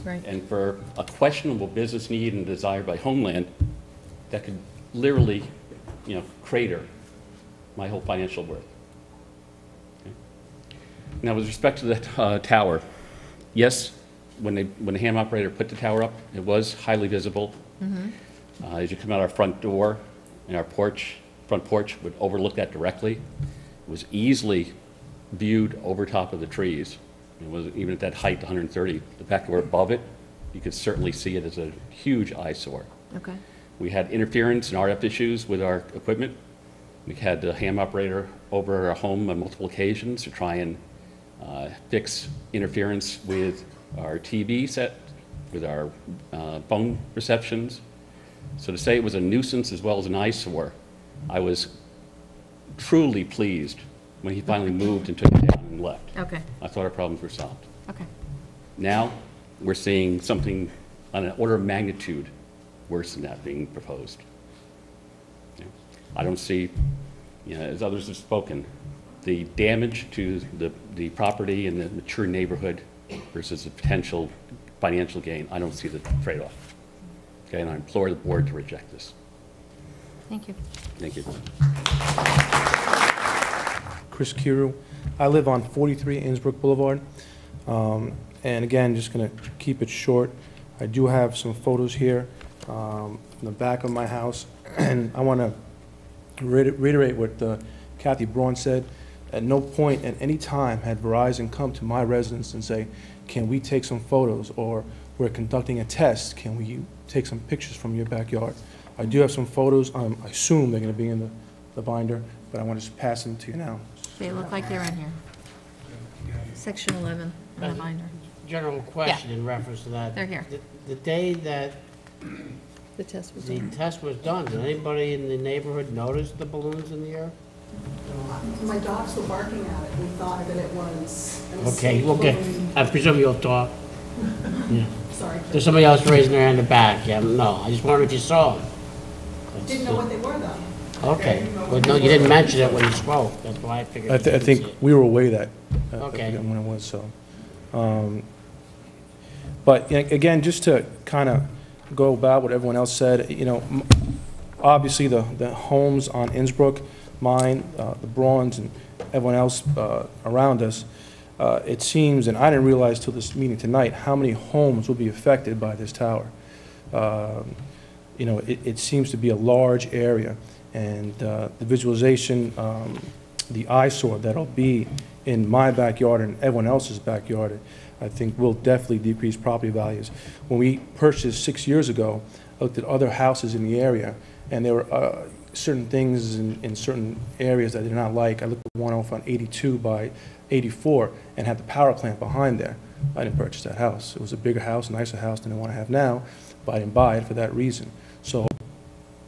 K: Right.
S: And for a questionable business need and desire by Homeland that could literally, crater my whole financial worth. Okay? Now, with respect to the tower, yes, when the ham operator put the tower up, it was highly visible. As you come out our front door, and our front porch would overlook that directly. It was easily viewed over top of the trees. It was even at that height, 130. The fact that we're above it, you could certainly see it as a huge eyesore.
K: Okay.
S: We had interference and RF issues with our equipment. We had the ham operator over our home on multiple occasions to try and fix interference with our TV set, with our phone receptions. So to say it was a nuisance as well as an eyesore, I was truly pleased when he finally moved and took it down and left.
K: Okay.
S: I thought our problems were solved.
K: Okay.
S: Now, we're seeing something on an order of magnitude worse than that being proposed. I don't see, as others have spoken, the damage to the property and the mature neighborhood versus the potential financial gain. I don't see the trade-off. Okay, and I implore the board to reject this.
K: Thank you.
S: Thank you.
I: Chris Kiru. I live on 43 Innsbrook Boulevard. And again, just going to keep it short. I do have some photos here in the back of my house. And I want to reiterate what Kathy Braun said. At no point at any time had Verizon come to my residence and say, can we take some photos, or we're conducting a test, can we take some pictures from your backyard? I do have some photos. I assume they're going to be in the binder, but I want to just pass them to you now.
K: They look like they're in here. Section 11 in the binder.
D: General question in reference to that.
K: They're here.
D: The day that
K: the test
D: was done, did anybody in the neighborhood notice the balloons in the air?
P: My dogs were barking at it. We thought that it was an
D: Okay,
P: escape
D: okay.
P: balloon.
D: I presume you'll talk. Yeah.
P: Sorry.
D: There's somebody else raising their hand in the back. Yeah, no, I just wondered if you saw them.
P: Didn't know what they were, though.
D: Okay. Well, no, you didn't mention it when you spoke. That's why I figured.
I: I think we were away that.
D: Okay.
I: I forget when it was, so. But again, just to kind of go about what everyone else said, obviously the homes on Innsbrook, mine, the Brauns, and everyone else around us, it seems, and I didn't realize till this meeting tonight, how many homes will be affected by this tower. It seems to be a large area, and the visualization, the eyesore that'll be in my backyard and everyone else's backyard, I think will definitely decrease property values. When we purchased 6 years ago, I looked at other houses in the area, and there were certain things in certain areas that I did not like. I looked at one off on 82 by 84 and had the power plant behind there. I didn't purchase that house. It was a bigger house, nicer house than I want to have now, but I didn't buy it for that reason. So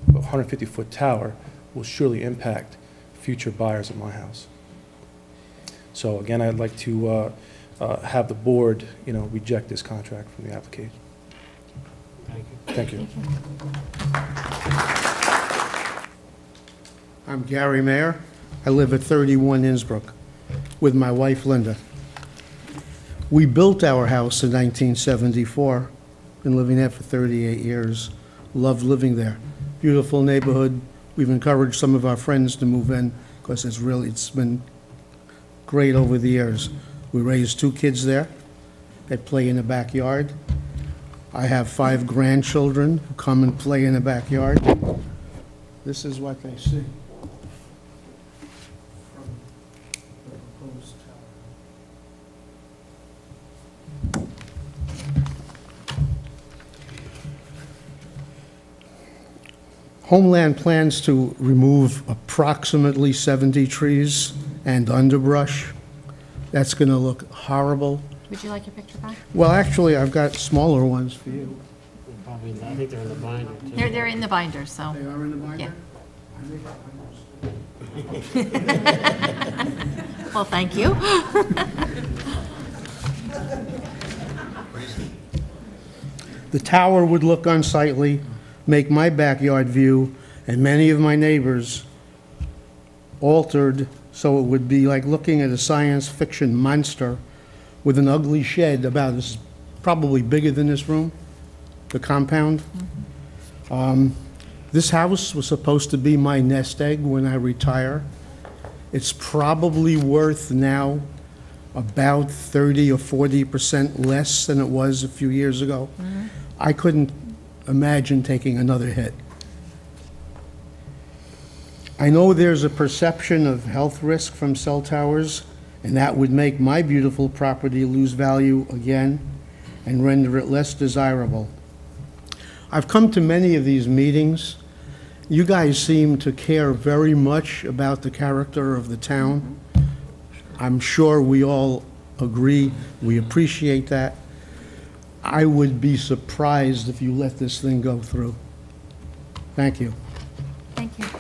I: a 150-foot tower will surely impact future buyers of my house. So again, I'd like to have the board, reject this contract from the application. Thank you.
T: I'm Gary Mayer. I live at 31 Innsbrook with my wife, Linda. We built our house in 1974. Been living there for 38 years. Love living there. Beautiful neighborhood. We've encouraged some of our friends to move in because it's been great over the years. We raised 2 kids there. They play in the backyard. I have 5 grandchildren who come and play in the backyard. This is what they see. Homeland plans to remove approximately 70 trees and underbrush. That's going to look horrible.
K: Would you like your picture back?
T: Well, actually, I've got smaller ones for you.
D: Probably, I think they're in the binder, too.
K: They're in the binder, so.
T: They are in the binder?
K: Yeah. Well, thank you.
T: The tower would look unsightly, make my backyard view and many of my neighbors altered, so it would be like looking at a science fiction monster with an ugly shed about as probably bigger than this room, the compound. This house was supposed to be my nest egg when I retire. It's probably worth now about 30 or 40% less than it was a few years ago. I couldn't imagine taking another hit. I know there's a perception of health risk from cell towers, and that would make my beautiful property lose value again and render it less desirable. I've come to many of these meetings. You guys seem to care very much about the character of the town. I'm sure we all agree. We appreciate that. I would be surprised if you let this thing go through. Thank you.
K: Thank you. I'll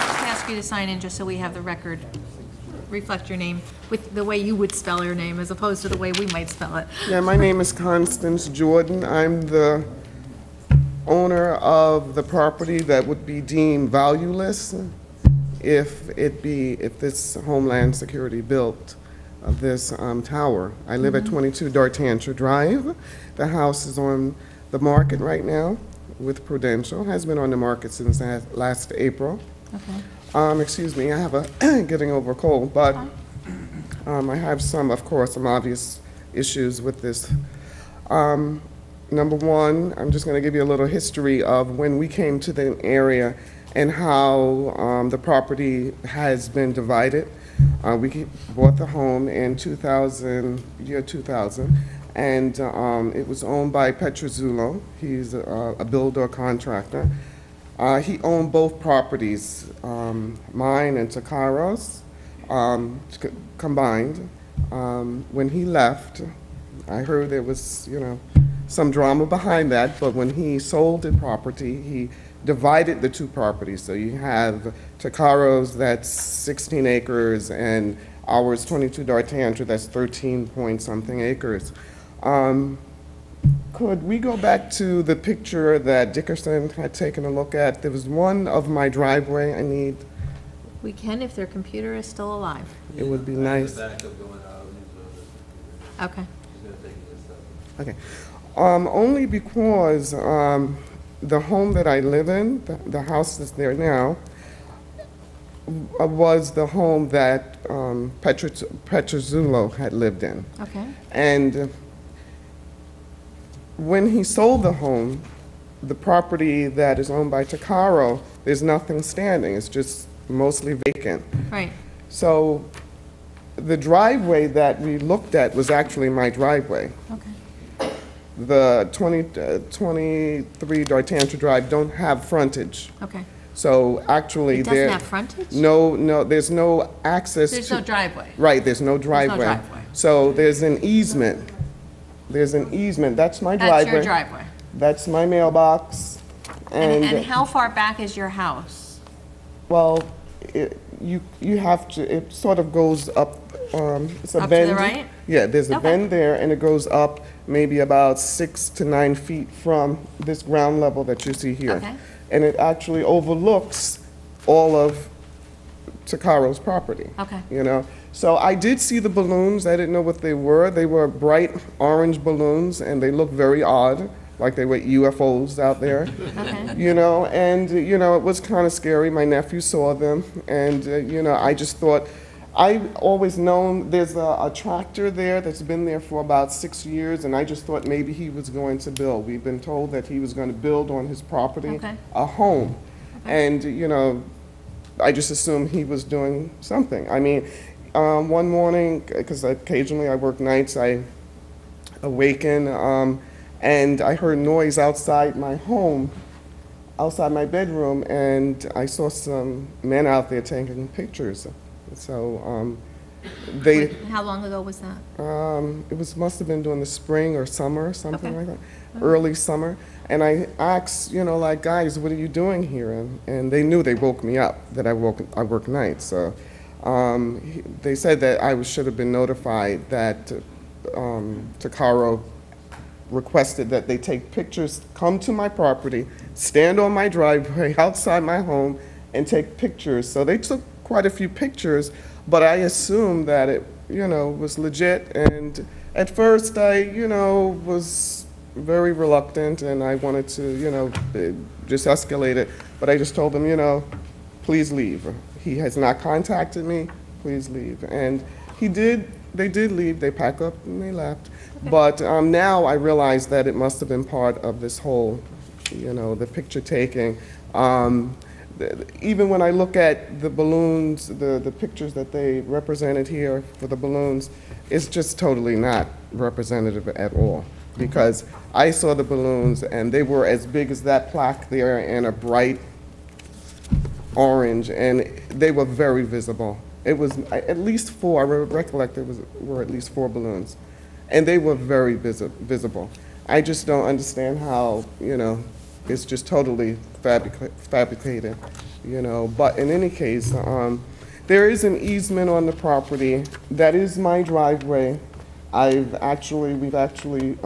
K: just ask you to sign in just so we have the record reflect your name with the way you would spell your name as opposed to the way we might spell it.
U: Yeah, my name is Constance Jordan. I'm the owner of the property that would be deemed valueless if this Homeland Security built this tower. I live at 22 Dartantra Drive. The house is on the market right now with Prudential. Has been on the market since last April.
K: Okay.
U: Excuse me, I have a getting over a cold, but I have some, of course, some obvious issues with this. Number one, I'm just going to give you a little history of when we came to the area and how the property has been divided. We bought the home in 2000, and it was owned by Petrozulo. He's a builder contractor. He owned both properties, mine and Takaro's, combined. When he left, I heard there was, some drama behind that, but when he sold the property, he divided the two properties. So you have Takaro's, that's 16 acres, and ours, 22 Dartantra, that's 13 point something acres. Could we go back to the picture that Dickerson had taken a look at? There was one of my driveway I need.
K: We can if their computer is still alive.
U: It would be nice.
K: Okay.
U: Okay. Only because the home that I live in, the house that's there now, was the home that Petrozulo had lived in.
K: Okay.
U: And when he sold the home, the property that is owned by Takaro, there's nothing standing. It's just mostly vacant.
K: Right.
U: So the driveway that we looked at was actually my driveway.
K: Okay.
U: The 23 Dartantra Drive don't have frontage.
K: Okay.
U: So actually,
K: It doesn't have frontage?
U: No, there's no access.
K: There's no driveway.
U: Right, there's no driveway.
K: There's no driveway.
U: So there's an easement. There's an easement. That's my driveway.
K: That's your driveway.
U: That's my mailbox.
K: And how far back is your house?
U: Well, you have to. It sort of goes up. It's a
K: Up to
U: bend.
K: the right?
U: Yeah, there's a
K: Okay.
U: bend there, and it goes up maybe about 6 to 9 feet from this ground level that you see here.
K: Okay.
U: And it actually overlooks all of Takaro's property.
K: Okay.
U: So I did see the balloons. I didn't know what they were. They were bright orange balloons, and they looked very odd, like they were UFOs out there.
K: Okay.
U: It was kind of scary. My nephew saw them, and I just thought, I've always known there's a tractor there that's been there for about 6 years, and I just thought maybe he was going to build. We've been told that he was going to build on his property a home. And, I just assumed he was doing something. I mean, one morning, because occasionally I work nights, I awaken, and I heard noise outside my home. outside my bedroom, and I saw some men out there taking pictures. So they.
K: How long ago was that?
U: Must have been during the spring or summer, something like that, early summer. And I asked, like, guys, what are you doing here? And they knew, they woke me up that I work nights. So they said that I should have been notified that Takaro requested that they take pictures, come to my property, stand on my driveway outside my home, and take pictures. So they took quite a few pictures, but I assumed that it, was legit. And at first I, was very reluctant, and I wanted to, just escalate it. But I just told them, please leave. He has not contacted me, please leave. And they did leave, they packed up and they left. Okay. But now I realize that it must have been part of this whole, the picture taking. Even when I look at the balloons, the pictures that they represented here for the balloons, it's just totally not representative at all. Because I saw the balloons and they were as big as that plaque there and a bright orange, and they were very visible. It was at least 4, I recollect there were at least 4 balloons. And they were very visible. I just don't understand how, it's just totally fabricated, But in any case, there is an easement on the property. That is my driveway. We've actually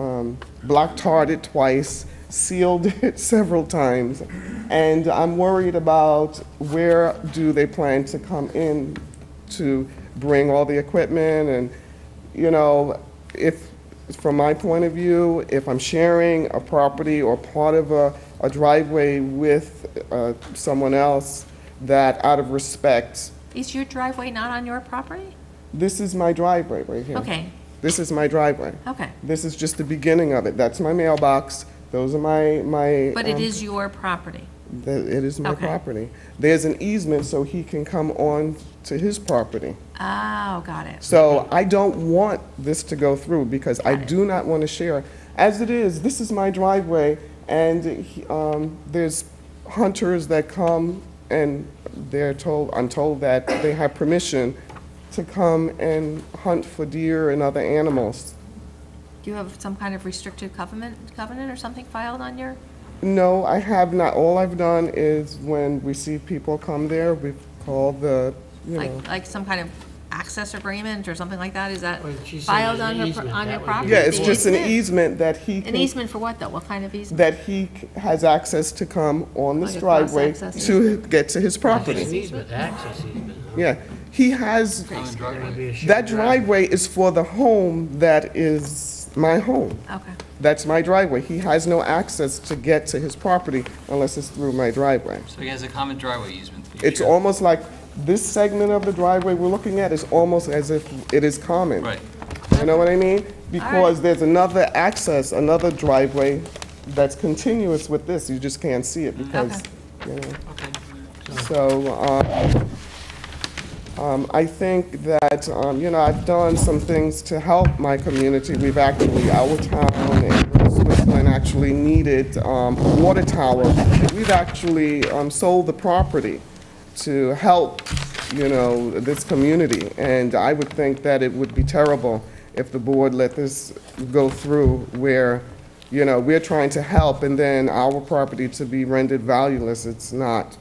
U: block tarred it twice, sealed it several times, and I'm worried about where do they plan to come in to bring all the equipment. And if from my point of view, if I'm sharing a property or part of a driveway with someone else, that out of respect.
K: Is your driveway not on your property?
U: This is my driveway right here.
K: Okay.
U: This is my driveway.
K: Okay.
U: This is just the beginning of it. That's my mailbox. Those are my.
K: But it is your property.
U: It is my property. There's an easement so he can come on to his property.
K: Oh, got it.
U: So I don't want this to go through because I do not want to share. As it is, this is my driveway, and there's hunters that come, and I'm told that they have permission to come and hunt for deer and other animals.
K: Do you have some kind of restricted covenant or something filed on your?
U: No, I have not. All I've done is when we see people come there, we've called the,
K: Like some kind of access agreement or something like that? Is that
D: Well, she said
K: filed
D: an
K: on your
D: easement.
K: property?
U: Yeah, it's just an easement that he
K: An
U: can.
K: easement for what, though? What kind of easement?
U: That he has access to come on this
K: Like a
U: driveway
K: cross-access
U: to get to his
D: It's
U: property.
D: an easement, access easement. Huh?
U: Yeah, he has,
D: It's gonna be a shared
U: that driveway is for the home that is my home.
K: Okay.
U: That's my driveway. He has no access to get to his property unless it's through my driveway.
E: So he has a common driveway easement.
U: It's almost like this segment of the driveway we're looking at is almost as if it is common.
E: Right.
U: You know what I mean? Because there's another access, another driveway that's continuous with this. You just can't see it because, So, I think that, I've done some things to help my community. We've actually, our town and Switzerland actually needed a water tower. We've actually sold the property to help, this community. And I would think that it would be terrible if the board let this go through where, we're trying to help and then our property to be rendered valueless. It's not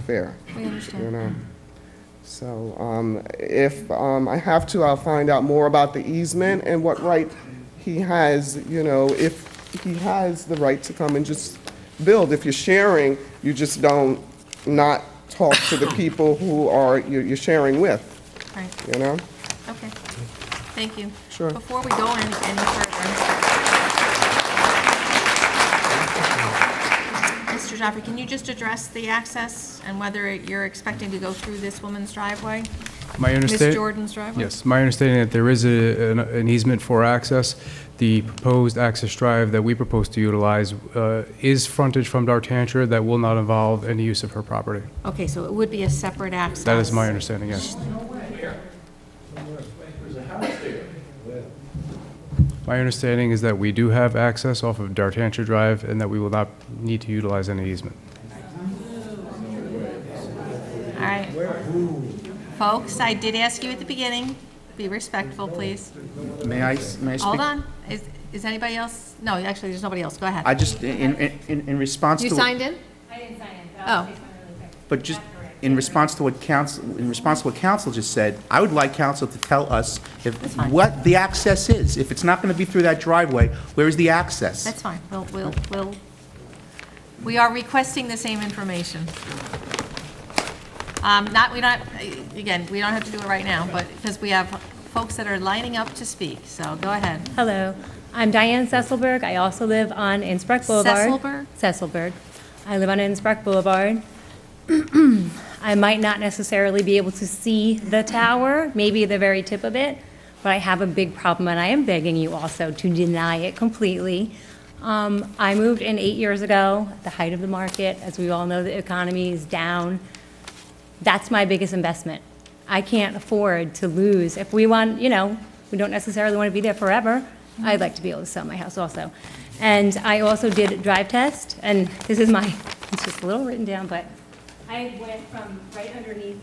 U: fair.
K: We understand.
U: So if I have to, I'll find out more about the easement and what right he has, if he has the right to come and just build. If you're sharing, you just don't not talk to the people who you're sharing with,
K: Right. Okay. Thank you.
U: Sure.
K: Before we go any further, Mr. Joffrey, can you just address the access and whether you're expecting to go through this woman's driveway? Ms. Jordan's driveway?
H: Yes, my understanding that there is an easement for access. The proposed access drive that we propose to utilize is frontage from Dartantra that will not involve any use of her property.
K: Okay, so it would be a separate access?
H: That is my understanding, yes. My understanding is that we do have access off of Dartantra Drive and that we will not need to utilize any easement.
K: All right. Folks, I did ask you at the beginning, be respectful, please.
O: May I speak?
K: Hold on. Is anybody else? No, actually, there's nobody else. Go ahead.
O: I just, in response to...
K: You signed in?
F: I didn't sign in,
K: Oh.
O: But just in response to what council just said, I would like council to tell us what the access is. If it's not going to be through that driveway, where is the access?
K: That's fine. We are requesting the same information. Again, we don't have to do it right now, but because we have folks that are lining up to speak, so go ahead.
F: Hello, I'm Diane Cecilberg. I also live on Innsbruck Boulevard.
K: Cecilberg?
F: Cecilberg. I live on Innsbruck Boulevard. I might not necessarily be able to see the tower, maybe the very tip of it, but I have a big problem, and I am begging you also to deny it completely. I moved in 8 years ago, at the height of the market. As we all know, the economy is down. That's my biggest investment. I can't afford to lose. If we want, we don't necessarily want to be there forever. I'd like to be able to sell my house also. And I also did a drive test, and this is it's just a little written down, but I went from right underneath,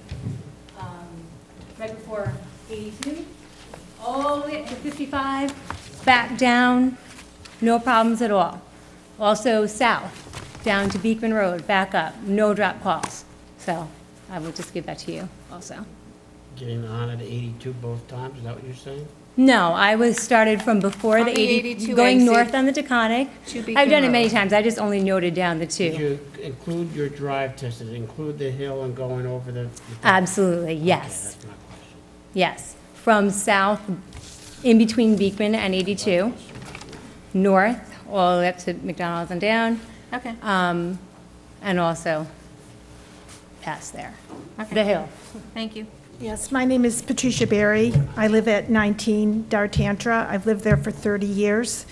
F: right before 82, all the way up to 55, back down, no problems at all. Also south, down to Beekman Road, back up, no drop calls. So I will just give that to you also.
D: Getting on at 82 both times, is that what you're saying?
F: No, I was started from before
K: From
F: the
K: the
F: 82,
K: 82
F: going
K: exit
F: north on the Taconic.
K: to Beacon
F: I've done it
K: Road.
F: many times. I just only noted down the
D: Did
F: two.
D: you include your drive test, did it include the hill and going over the...
F: Absolutely, yes.
D: That's my question.
F: Yes. From south, in between Beekman and 82, north, all the way up to McDonald's and down.
K: Okay.
F: And also past there.
K: Okay.
F: The hill.
K: Thank you.
V: Yes, my name is Patricia Berry. I live at 19 Dartantra. I've lived there for 30 years,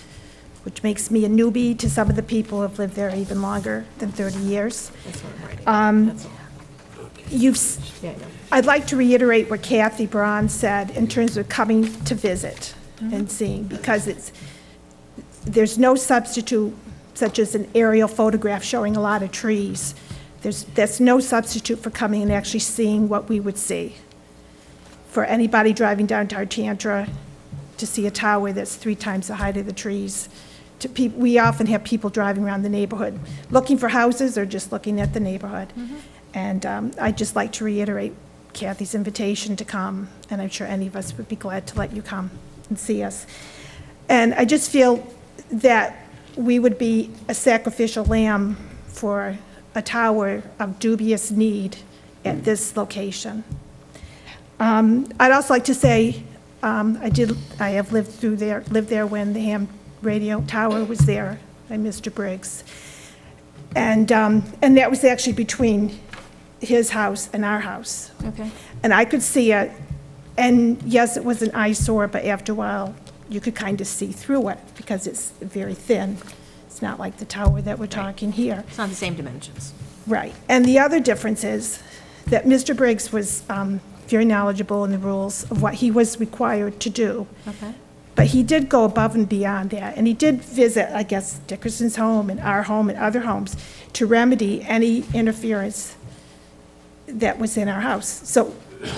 V: which makes me a newbie to some of the people who have lived there even longer than 30 years. I'd like to reiterate what Kathy Braun said in terms of coming to visit and seeing, because there's no substitute, such as an aerial photograph showing a lot of trees. That's no substitute for coming and actually seeing what we would see. For anybody driving down to Artantra to see a tower that's 3 times the height of the trees. We often have people driving around the neighborhood looking for houses or just looking at the neighborhood. And I'd just like to reiterate Kathy's invitation to come, and I'm sure any of us would be glad to let you come and see us. And I just feel that we would be a sacrificial lamb for a tower of dubious need at this location. I'd also like to say, I have lived there when the ham radio tower was there by Mr. Briggs. And that was actually between his house and our house.
K: Okay.
V: And I could see it, and yes, it was an eyesore, but after a while, you could kind of see through it because it's very thin. It's not like the tower that we're talking here.
K: It's not the same dimensions.
V: Right. And the other difference is that Mr. Briggs was very knowledgeable in the rules of what he was required to do.
K: Okay.
V: But he did go above and beyond that, and he did visit, I guess, Dickerson's home and our home and other homes to remedy any interference that was in our house. So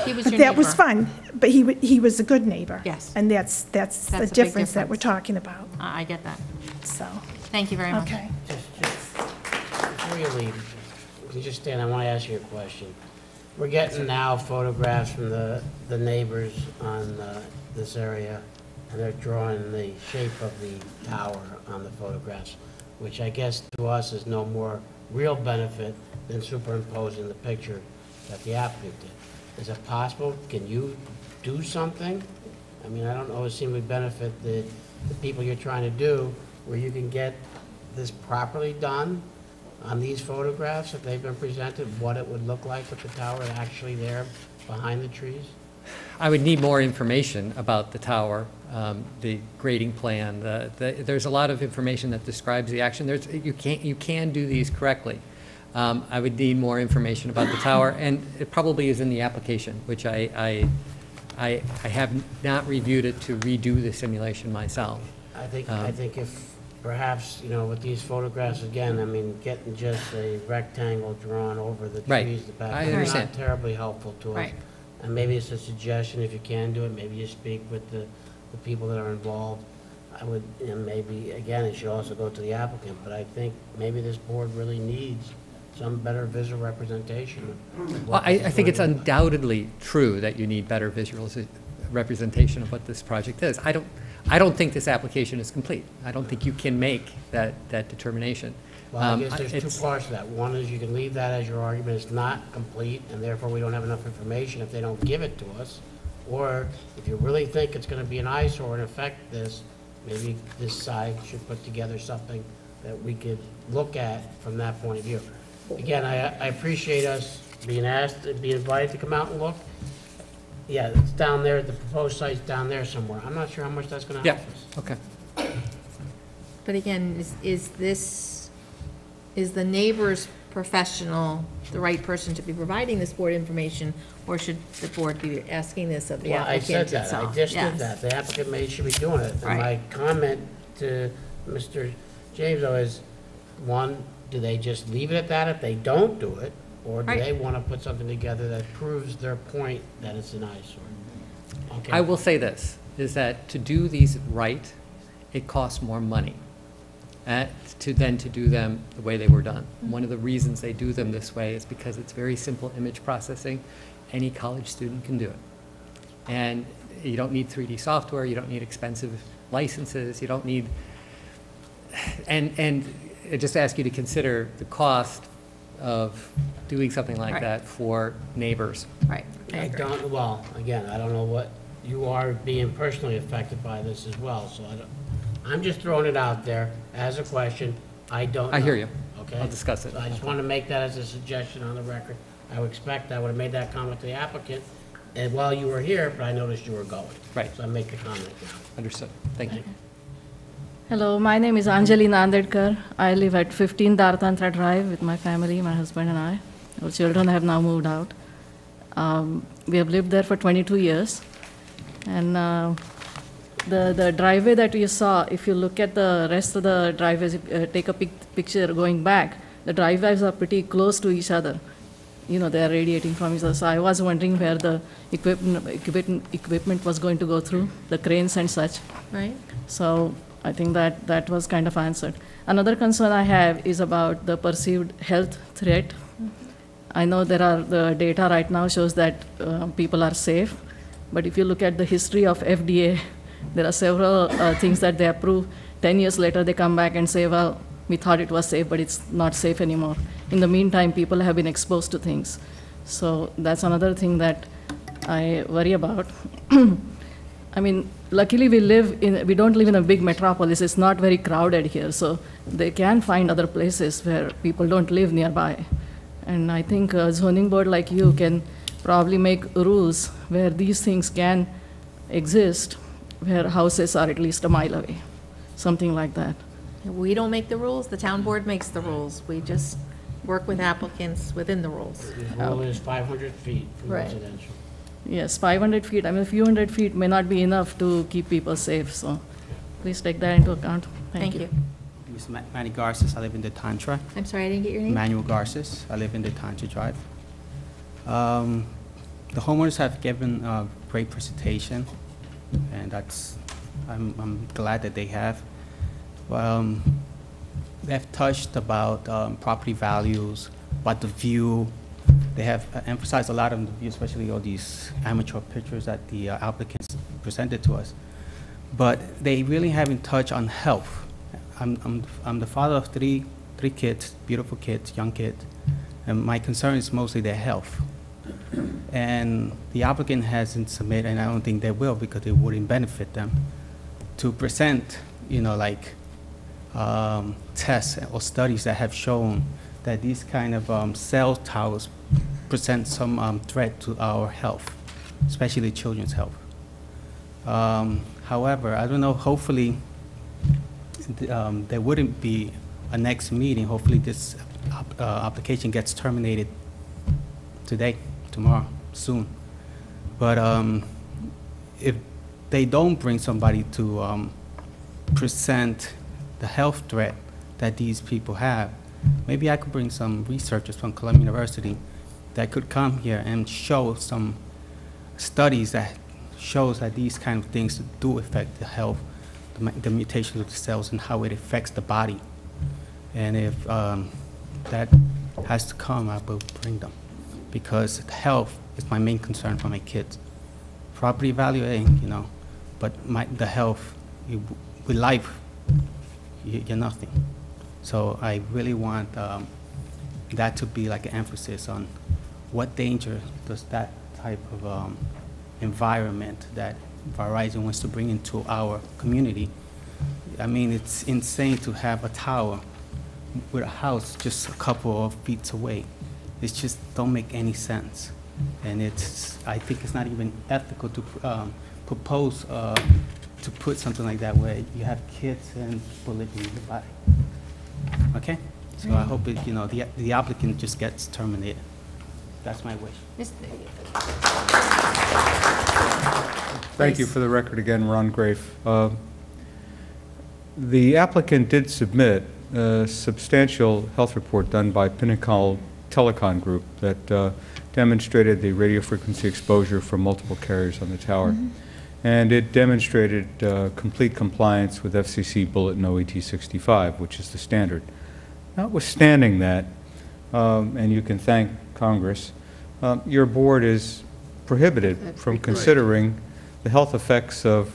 K: He was your
V: that was
K: neighbor. fun,
V: but he was a good neighbor.
K: Yes.
V: And that's
K: a
V: the
K: big
V: difference that we're
K: difference.
V: talking about,
K: I get that.
V: so.
K: Thank you very much.
V: Okay.
D: Before you leave, can you just stand, I want to ask you a question. We're getting now photographs from the neighbors on this area, and they're drawing the shape of the tower on the photographs, which I guess to us is no more real benefit than superimposing the picture that the applicant did. Is it possible? Can you do something? I mean, I don't know, it seems to benefit the people you're trying to do, where you can get this properly done on these photographs, if they've been presented, what it would look like with the tower actually there behind the trees?
M: I would need more information about the tower, the grading plan. There's a lot of information that describes the action. You can do these correctly. I would need more information about the tower, and it probably is in the application, which I have not reviewed it to redo the simulation myself.
D: I think perhaps, you know, with these photographs, again, I mean, getting just a rectangle drawn over the
M: Right.
D: trees, the back,
M: I
D: is
M: understand.
D: not terribly helpful to us.
K: Right.
D: And maybe it's a suggestion, if you can do it, maybe you speak with the people that are involved. I would, and maybe, again, it should also go to the applicant, but I think maybe this board really needs some better visual representation. of
M: Well,
D: what
M: I
D: this is
M: think it's
D: going to look like.
M: undoubtedly true that you need better visual representation of what this project is. I don't think this application is complete. I don't think you can make that determination.
D: Well, I guess there's
M: It's-
D: two parts to that. One is you can leave that as your argument, it's not complete, and therefore we don't have enough information if they don't give it to us. Or if you really think it's gonna be an eyesore and affect this, maybe this side should put together something that we could look at from that point of view. Again, I appreciate us being asked, being invited to come out and look. Yeah, it's down there, the proposed site's down there somewhere. I'm not sure how much that's gonna help us.
M: Okay.
K: But again, is the neighbor's professional the right person to be providing this board information, or should the board be asking this of the
D: Well, I
K: applicant
D: said
K: itself?
D: that, I just
K: Yes.
D: did that, the applicant may, should be doing it. And my
K: Right.
D: comment to Mr. James, though, is, one, do they just leave it at that if they don't do it? Or do
K: Right.
D: they want to put something together that proves their point that it's an eyesore? Okay.
M: I will say this, is that to do these right, it costs more money than to do them the way they were done. One of the reasons they do them this way is because it's very simple image processing. Any college student can do it. And you don't need 3D software, you don't need expensive licenses, you don't need, and I just ask you to consider the cost of doing something like
K: Right.
M: that for neighbors.
K: Right.
D: I don't, well, again, I don't know what, you are being personally affected by this as well, so I'm just throwing it out there as a question. I don't know.
M: I hear you.
D: Okay?
M: I'll discuss it.
D: So I just want to make that as a suggestion on the record. I would expect I would have made that comment to the applicant, and while you were here, but I noticed you were going.
M: Right.
D: So I make the comment now.
M: Understood. Thank you.
B: Hello, my name is Anjali Nandedkar. I live at 15 Dartantra Drive with my family, my husband and I. Our children have now moved out. We have lived there for 22 years. And the driveway that you saw, if you look at the rest of the driveways, take a picture going back, the driveways are pretty close to each other. You know, they are radiating from each other. So I was wondering where the equipment was going to go through, the cranes and such.
K: Right.
B: So I think that was kind of answered. Another concern I have is about the perceived health threat. I know the data right now shows that people are safe, but if you look at the history of FDA, there are several things that they approve. 10 years later, they come back and say, well, we thought it was safe, but it's not safe anymore. In the meantime, people have been exposed to things. So that's another thing that I worry about. I mean, luckily we don't live in a big metropolis. It's not very crowded here, so they can find other places where people don't live nearby. And I think a zoning board like you can probably make rules where these things can exist, where houses are at least a mile away, something like that.
K: We don't make the rules, the town board makes the rules. We just work with applicants within the rules.
D: The rule is 500 feet from
K: Right.
D: residential.
B: Yes, 500 feet, I mean, a few hundred feet may not be enough to keep people safe, so please take that into account. Thank you.
G: Mr. Manny Garces, I live in the Tantra.
K: I'm sorry, I didn't get your name?
G: Manuel Garces, I live in the Tantra Drive. The homeowners have given a great presentation, and I'm glad that they have. They've touched about property values, about the view. They have emphasized a lot on the view, especially all these amateur pictures that the applicants presented to us. But they really haven't touched on health. I'm the father of three kids, beautiful kids, young kids, and my concern is mostly their health. And the applicant hasn't submitted, and I don't think they will because it wouldn't benefit them, to present, tests or studies that have shown that these kind of cell towers present some threat to our health, especially children's health. However, I don't know, hopefully there wouldn't be a next meeting. Hopefully this application gets terminated today, tomorrow, soon. But if they don't bring somebody to present the health threat that these people have. Maybe I could bring some researchers from Columbia University that could come here and show some studies that shows that these kind of things do affect the health, the mutations of the cells and how it affects the body. And if that has to come, I will bring them, because health is my main concern for my kids. Property value, you know, but the health, with life, you're nothing. So I really want that to be like an emphasis on what danger does that type of environment that Verizon wants to bring into our community. I mean, it's insane to have a tower with a house just a couple of feet away. It just don't make any sense. And I think it's not even ethical to propose to put something like that where you have kids and people living in the body. Okay? So I hope it, you know, the applicant just gets terminated. That's my wish.
L: Thank you. For the record again, Ron Grafe. The applicant did submit a substantial health report done by Pinnacle Telecom Group that demonstrated the radio frequency exposure from multiple carriers on the tower. Mm-hmm. And it demonstrated complete compliance with FCC Bulletin OET 65, which is the standard. Notwithstanding that, and you can thank Congress, your board is prohibited from considering the health effects of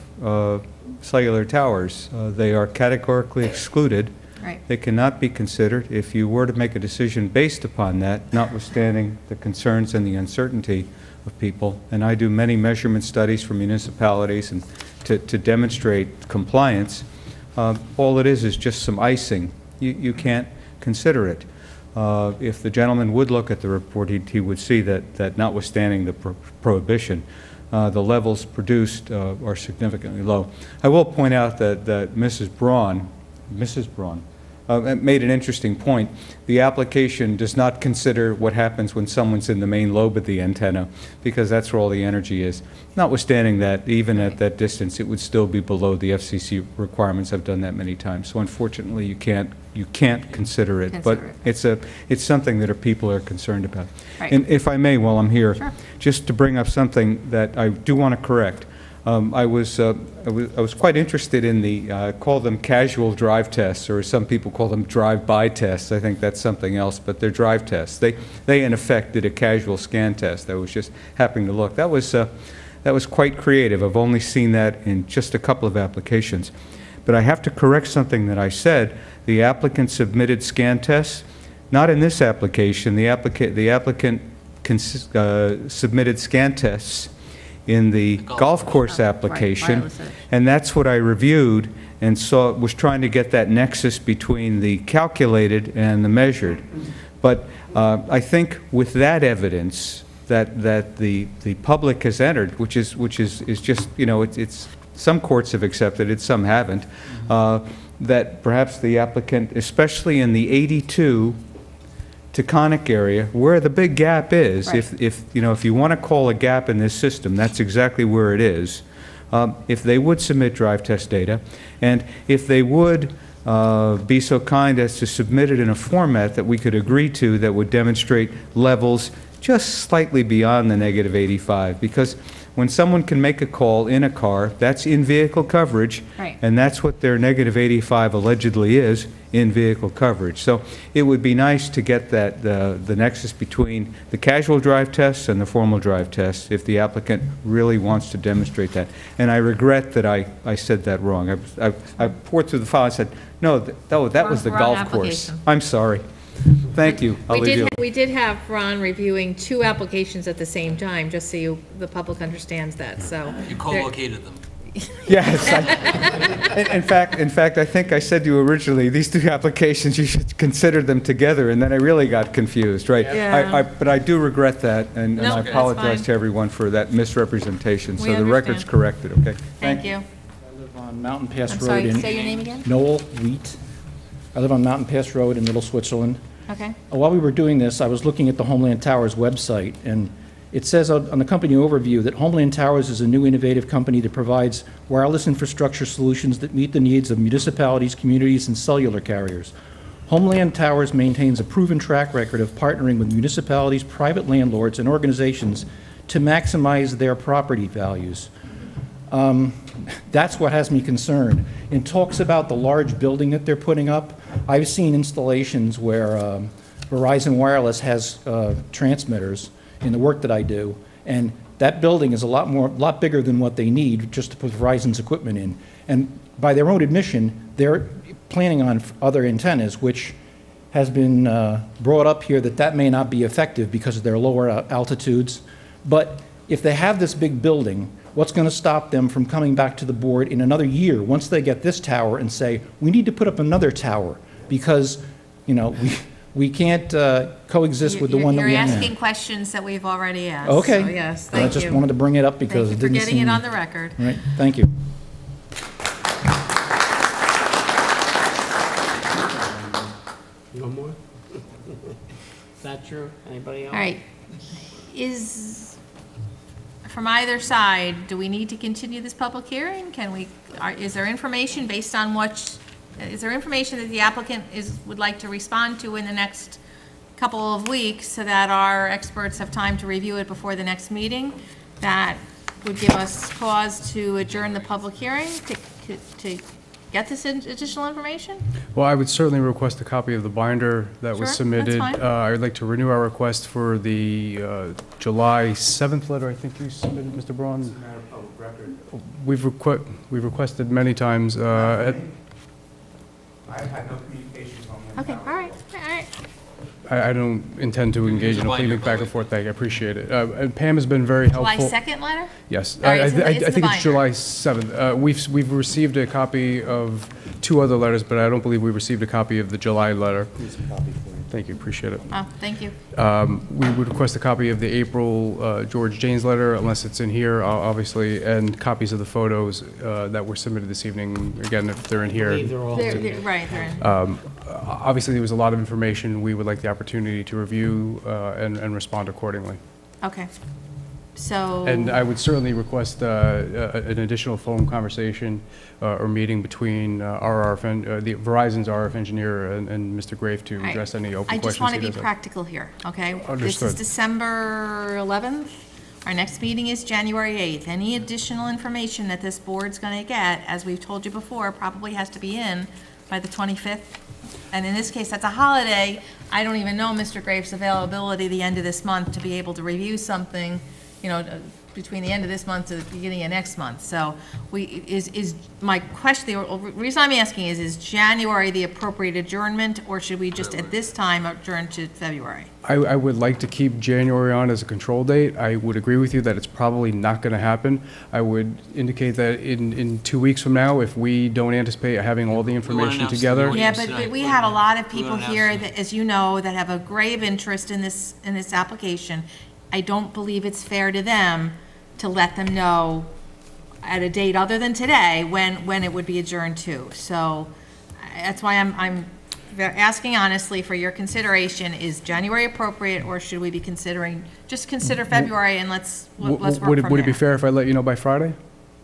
L: cellular towers. They are categorically excluded.
K: Right.
L: They cannot be considered. If you were to make a decision based upon that, notwithstanding the concerns and the uncertainty of people, and I do many measurement studies for municipalities and to demonstrate compliance, all it is just some icing. You can't consider it. If the gentleman would look at the report, he would see that notwithstanding the prohibition, the levels produced are significantly low. I will point out that Mrs. Braun made an interesting point. The application does not consider what happens when someone's in the main lobe of the antenna, because that's where all the energy is. Notwithstanding that, even at that distance, it would still be below the FCC requirements. I've done that many times. So unfortunately, you can't consider it. But it's something that people are concerned about.
K: Right.
L: And if I may, while I'm here,
K: Sure.
L: just to bring up something that I do want to correct. I was quite interested in the, call them casual drive tests, or some people call them drive-by tests. I think that's something else, but they're drive tests. They in effect did a casual scan test. I was just happening to look. That was quite creative. I've only seen that in just a couple of applications. But I have to correct something that I said. The applicant submitted scan tests. Not in this application. The applicant submitted scan tests in the golf course application, and that's what I reviewed and was trying to get that nexus between the calculated and the measured. But I think with that evidence that the public has entered, which is just, you know, it's some courts have accepted it, some haven't, that perhaps the applicant, especially in the 82 Taconic area, where the big gap is, right. If you want to call a gap in this system, that's exactly where it is. If they would submit drive test data, and if they would be so kind as to submit it in a format that we could agree to that would demonstrate levels just slightly beyond the negative 85, because when someone can make a call in a car, that's in-vehicle coverage,
K: right.
L: And that's what their negative 85 allegedly is, in-vehicle coverage. So it would be nice to get that the nexus between the casual drive tests and the formal drive tests if the applicant really wants to demonstrate that. And I regret that I said that wrong. I poured through the file and said, no, that was the golf course. I'm sorry. Thank you.
K: We did have Ron reviewing two applications at the same time, just so the public understands that, so.
E: You co-located them.
L: Yes. In fact, I think I said to you originally, these two applications, you should consider them together, and then I really got confused, right?
K: Yeah.
L: But I do regret that, and I
K: that's
L: apologize
K: fine.
L: to everyone for that misrepresentation.
K: We
L: So the record's
K: understand.
L: corrected, okay?
K: Thank you.
C: I live on Mountain Pass
K: I'm
C: Road
K: sorry,
C: in
K: say your name again?
C: Noel Wheat. I live on Mountain Pass Road in Little Switzerland.
K: Okay.
C: While we were doing this, I was looking at the Homeland Towers website, and It says on the company overview that Homeland Towers is a new innovative company that provides wireless infrastructure solutions that meet the needs of municipalities, communities, and cellular carriers. Homeland Towers maintains a proven track record of partnering with municipalities, private landlords, and organizations to maximize their property values. That's what has me concerned. It talks about the large building that they're putting up. I've seen installations where Verizon Wireless has transmitters in the work that I do, and that building is a lot bigger than what they need just to put Verizon's equipment in. And by their own admission, they're planning on other antennas, which has been brought up here that may not be effective because of their lower altitudes. But if they have this big building, what's going to stop them from coming back to the board in another year once they get this tower and say, we need to put up another tower because, you know, we can't coexist with the one that we have now.
K: You're asking questions that we've already asked.
C: Okay.
K: So yes, thank you.
C: I just wanted to bring it up because it didn't seem...
K: Thank you for getting it on the record.
C: All right, thank you.
D: No more? Is that true? Anybody else?
K: All right. From either side, do we need to continue this public hearing? Is there information based on is there information that the applicant would like to respond to in the next couple of weeks so that our experts have time to review it before the next meeting? That would give us pause to adjourn the public hearing to get this additional information?
H: Well, I would certainly request a copy of the binder that was submitted.
K: That's fine.
H: I would like to renew our request for the July 7th letter, I think you submitted, Mr. Braun. It's a matter of public record. We've requested many times.
C: I've had no communications on that.
K: Okay, all right.
H: I don't intend to engage in a pleading back and forth. I appreciate it. And Pam has been very helpful.
K: July 2nd letter?
H: Yes.
K: All right,
H: I
K: it's
H: think
K: the
H: it's July 7th. We've received a copy of 2 other letters, but I don't believe we received a copy of the July letter.
C: Here's a copy for you.
H: Thank you, appreciate it.
K: Oh, thank you.
H: We would request a copy of the April George Janes letter, unless it's in here, obviously, and copies of the photos that were submitted this evening, again, if they're in here.
K: They're in.
H: Obviously, there was a lot of information. We would like the opportunity to review and respond accordingly.
K: Okay. So.
H: And I would certainly request an additional phone conversation or meeting between the Verizon's RF engineer and Mr. Grave to address any open questions.
K: I just want to be practical here, okay?
H: Understood.
K: This is December 11th. Our next meeting is January 8th. Any additional information that this board's going to get, as we've told you before, probably has to be in by the 25th. And in this case, that's a holiday. I don't even know Mr. Graves' availability the end of this month to be able to review something, you know, between the end of this month to the beginning of next month. So is my question, the reason I'm asking is January the appropriate adjournment, or should we just at this time adjourn to February?
H: I would like to keep January on as a control date. I would agree with you that it's probably not going to happen. I would indicate that in 2 weeks from now, if we don't anticipate having all the information together.
K: Yeah, but we have a lot of people here that, as you know, that have a grave interest in this application. I don't believe it's fair to them to let them know at a date other than today when it would be adjourned to. So that's why I'm asking honestly for your consideration. Is January appropriate, or should we be considering, just consider February and let's work from there?
H: Would it be fair if I let you know by Friday?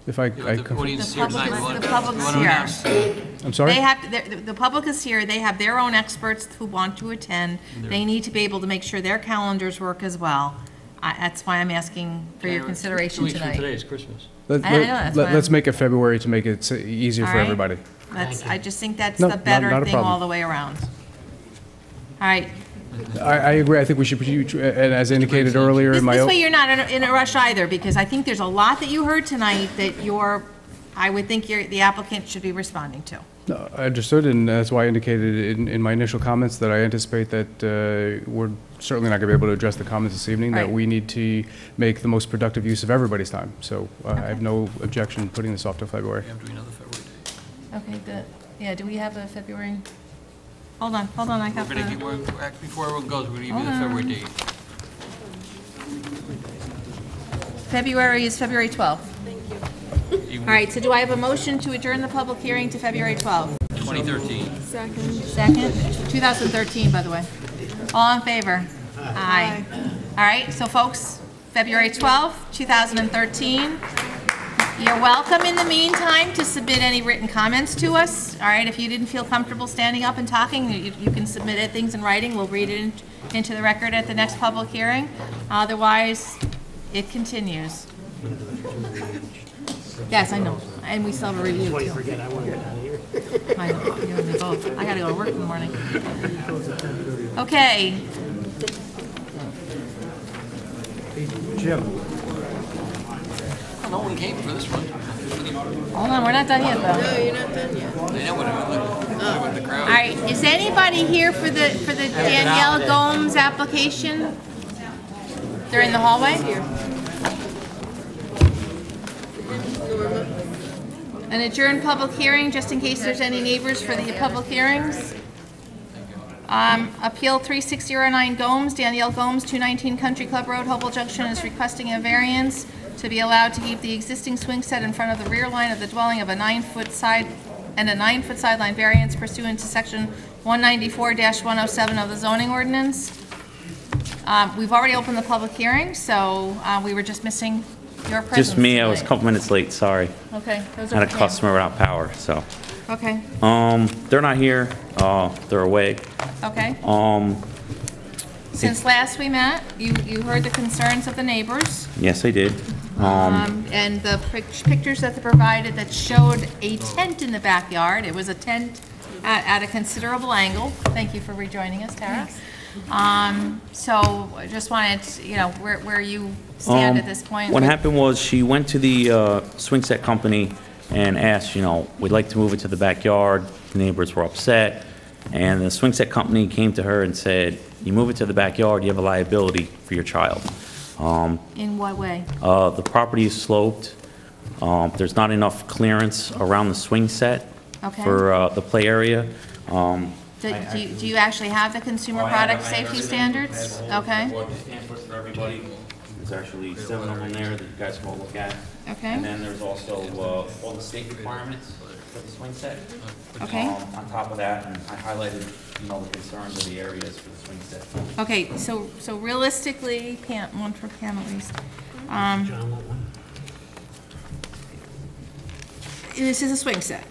H: If I
K: The public is here.
H: I'm sorry?
K: The public is here. They have their own experts who want to attend. They need to be able to make sure their calendars work as well. That's why I'm asking for your consideration
E: 2 weeks
K: tonight.
E: from today is Christmas.
H: Let's make it February to make it easier for everybody.
K: I just think that's the better thing all the way around. All right.
H: I agree. I think we should, and as indicated earlier in my...
K: This way you're not in a rush either, because I think there's a lot that you heard tonight that I would think the applicant should be responding to.
H: No, I understood, and that's why I indicated in my initial comments that I anticipate that we're certainly not going to be able to address the comments this evening, that we need to make the most productive use of everybody's time. So I have no objection putting this off to February.
K: Okay, yeah, do we have a February? Hold on, I have
E: Before everyone goes, we're going to give you the February date.
K: February is February 12th. Thank you. All right, so do I have a motion to adjourn the public hearing to February 12th?
E: 2013.
K: Second? 2013, by the way. All in favor? Aye. All right, so folks, February 12th, 2013. You're welcome in the meantime to submit any written comments to us. All right, if you didn't feel comfortable standing up and talking, you can submit things in writing. We'll read it into the record at the next public hearing. Otherwise, it continues. Yes, I know, and we still have a review
D: Before you
K: too.
D: forget, I want to get out of here.
K: I know, you and me both. I gotta go to work in the morning. Okay.
Q: Jim.
E: No one came for this one.
K: Hold on, we're not done yet, though.
E: No, you're not done yet. They know what I look with the crowd.
K: All right, is anybody here for the Danielle Gomes application? They're in the hallway? An adjourned public hearing, just in case there's any neighbors for the public hearings. Appeal 3609 Gomes, Danielle Gomes, 219 Country Club Road, Hopewell Junction, is requesting a variance to be allowed to keep the existing swing set in front of the rear line of the dwelling of a 9-foot side and a 9-foot sideline variance pursuant to section 194-107 of the zoning ordinance. We've already opened the public hearing, so we were just missing your presence.
J: Just me, I was a
K: tonight.
J: couple minutes late, sorry.
K: Okay, those are
J: Had a
K: okay.
J: customer without power, so.
K: Okay,
J: They're not here, they're away.
K: okay.
J: Since
K: Since last we met, you heard the concerns of the neighbors.
J: Yes, I did.
K: And the pictures that they provided that showed a tent in the backyard. It was a tent at a considerable angle. Thank you for rejoining us, Tara. So I just wanted, where you stand at this point.
J: What happened was she went to the swing set company and asked, we'd like to move it to the backyard. The neighbors were upset. And the swing set company came to her and said, you move it to the backyard, you have a liability for your child.
K: In what way?
J: The property is sloped. There's not enough clearance around the swing set
K: Okay.
J: for the play area.
K: Do you actually have the consumer product safety standards? Okay.
J: For everybody. There's actually 7 of them there that you guys can all look at.
K: Okay.
J: And then there's also all the state requirements for the swing set.
K: Okay.
J: On top of that, and I highlighted, the concerns of the areas for the swing set.
K: Okay, so realistically, Pam, one for Pam at least. This is a swing set,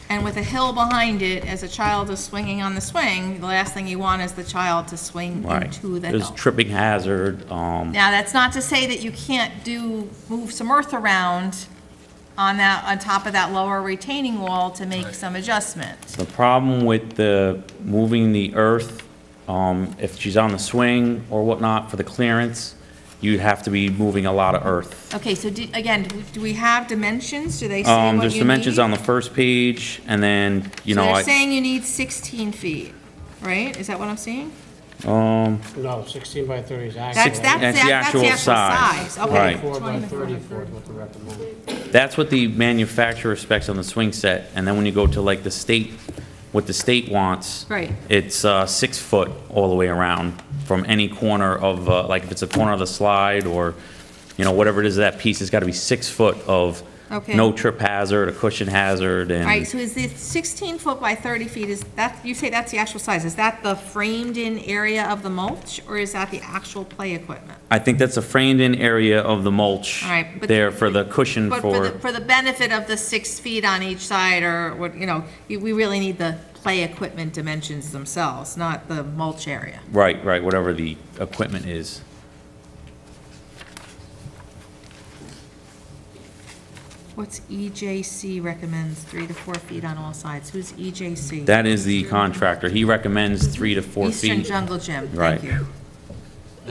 K: and with a hill behind it, as a child is swinging on the swing, the last thing you want is the child to swing
J: Right.
K: into the
J: There's
K: hill.
J: tripping hazard.
K: Now, that's not to say that you can't move some earth around on top of that lower retaining wall to make some adjustments.
J: The problem with the moving the earth, if she's on the swing or whatnot for the clearance, you'd have to be moving a lot of earth.
K: Okay, so again, do we have dimensions? Do they say what you need?
J: There's dimensions on the first page, and then,
K: So they're saying you need 16 feet, right? Is that what I'm seeing?
D: No, 16 by 30 is actual.
K: That's the actual size. Okay.
J: Right.
D: 4 by 34 is what they recommend.
J: That's what the manufacturer specs on the swing set, and then when you go to like the state, what the state wants.
K: Right.
J: It's 6 foot all the way around from any corner of, like if it's a corner of the slide or, whatever it is, that piece has got to be 6 foot of
K: Okay.
J: no trip hazard, a cushion hazard, and.
K: All right, so is the 16 foot by 30 feet, you say that's the actual size, is that the framed-in area of the mulch, or is that the actual play equipment?
J: I think that's a framed-in area of the mulch
K: All right, but-
J: there for the cushion
K: But for the benefit of the 6 feet on each side, or what, we really need the play equipment dimensions themselves, not the mulch area.
J: Right, whatever the equipment is.
K: What's EJC recommends 3 to 4 feet on all sides? Who's EJC?
J: That is the contractor. He recommends 3 to 4 feet.
K: Eastern Jungle Gym,
J: Right.
K: thank you.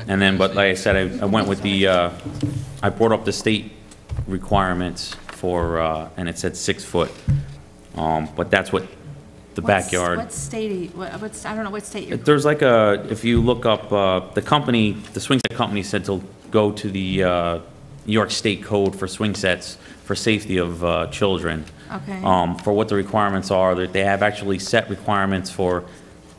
J: And then, but like I said, I went with I brought up the state requirements for, and it said 6 foot. But that's what the backyard.
K: What state, I don't know what state you're.
J: There's like if you look up, the swing set company said to go to the New York State Code for swing sets for safety of children.
K: Okay.
J: For what the requirements are, they have actually set requirements for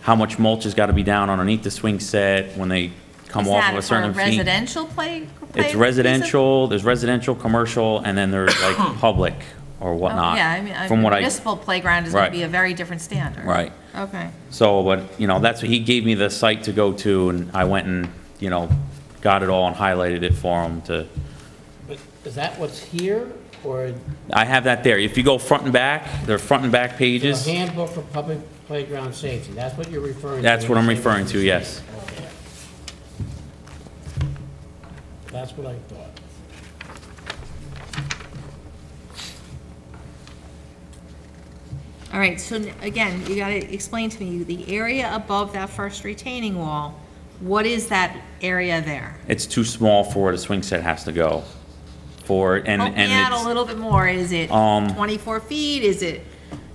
J: how much mulch has got to be down underneath the swing set when they come off of a certain
K: Is that for
J: feet.
K: residential play?
J: It's residential, there's residential, commercial, and then there's like public or whatnot.
K: Yeah, I mean,
J: From what
K: municipal playground is going
J: Right.
K: to be a very different standard.
J: Right.
K: Okay.
J: So, but, that's what he gave me the site to go to, and I went and, got it all and highlighted it for them to,
D: But is that what's here, or
J: I have that there. If you go front and back, they're front and back
D: the
J: pages.
D: handbook for public playground safety? That's what you're referring to?
J: That's what
D: when
J: I'm
D: you say
J: referring
D: what
J: to,
D: you
J: yes.
D: say. Okay. That's what I thought.
K: All right, so again, you gotta explain to me, the area above that first retaining wall, what is that area there?
J: It's too small for where the swing set has to go.
K: Help me out a little bit more. Is it
J: Um,
K: 24 feet? Is it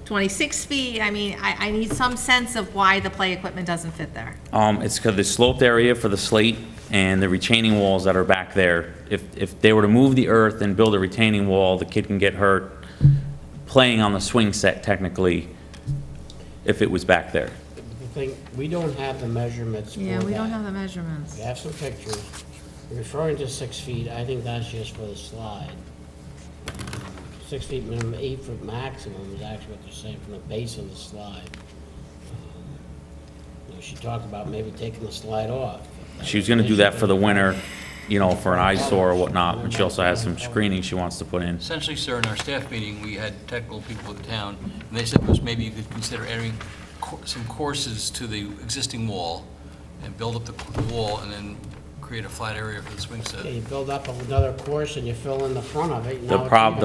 K: 26 feet? I mean, I need some sense of why the play equipment doesn't fit there.
J: It's because the sloped area for the slate and the retaining walls that are back there. If they were to move the earth and build a retaining wall, the kid can get hurt playing on the swing set technically if it was back there.
D: The thing, we don't have the measurements for that.
K: Yeah, we don't have the measurements.
D: We have some pictures. You're referring to 6 feet, I think that's just for the slide. 6 feet minimum, 8 foot maximum is actually what they're saying from the base of the slide. You know, she talked about maybe taking the slide off.
J: She was gonna do that for the winter, you know, for an eyesore or whatnot, but she also has some screening she wants to put in.
E: Essentially, sir, in our staff meeting, we had technical people in town, and they said was maybe you could consider adding some courses to the existing wall and build up the wall and then create a flat area for the swing set.
D: Yeah, you build up another course and you fill in the front of it.
J: The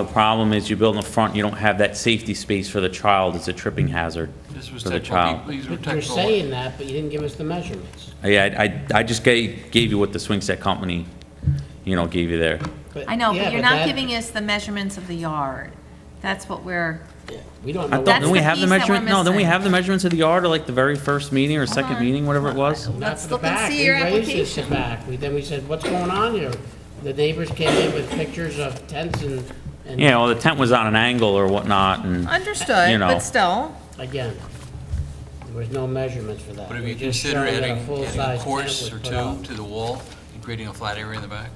J: problem is you build in the front, you don't have that safety space for the child. It's a tripping hazard
E: This was
J: for the
E: technical,
J: child.
E: these were
D: But you're
E: technical.
D: saying that, but you didn't give us the measurements.
J: Yeah, I just gave you what the swing set company, you know, gave you there.
K: I know,
D: yeah,
K: but you're
D: but
K: not
D: that-
K: giving us the measurements of the yard. That's what we're,
D: We don't
J: I
D: know.
J: thought, didn't we
K: the
J: have the
K: piece that we're
J: measurement? No, didn't we
K: missing.
J: have the measurements of the yard, or like the very first meeting or second
K: on.
J: meeting, whatever it was?
D: Not
K: Let's
D: for the
K: look and
D: back.
K: see your
D: We raised this
K: application.
D: back. Then we said, what's going on here? The neighbors came in with pictures of tents and.
J: Yeah, well, the tent was on an angle or whatnot, and, you
K: understood,
J: know.
K: but still.
D: Again, there was no measurements for that.
E: But have
D: We
E: you
D: just
E: considered
D: showed that
E: adding a
D: full-size
E: course
D: tent
E: or
D: was put out.
E: two to the wall and creating a flat area in the back?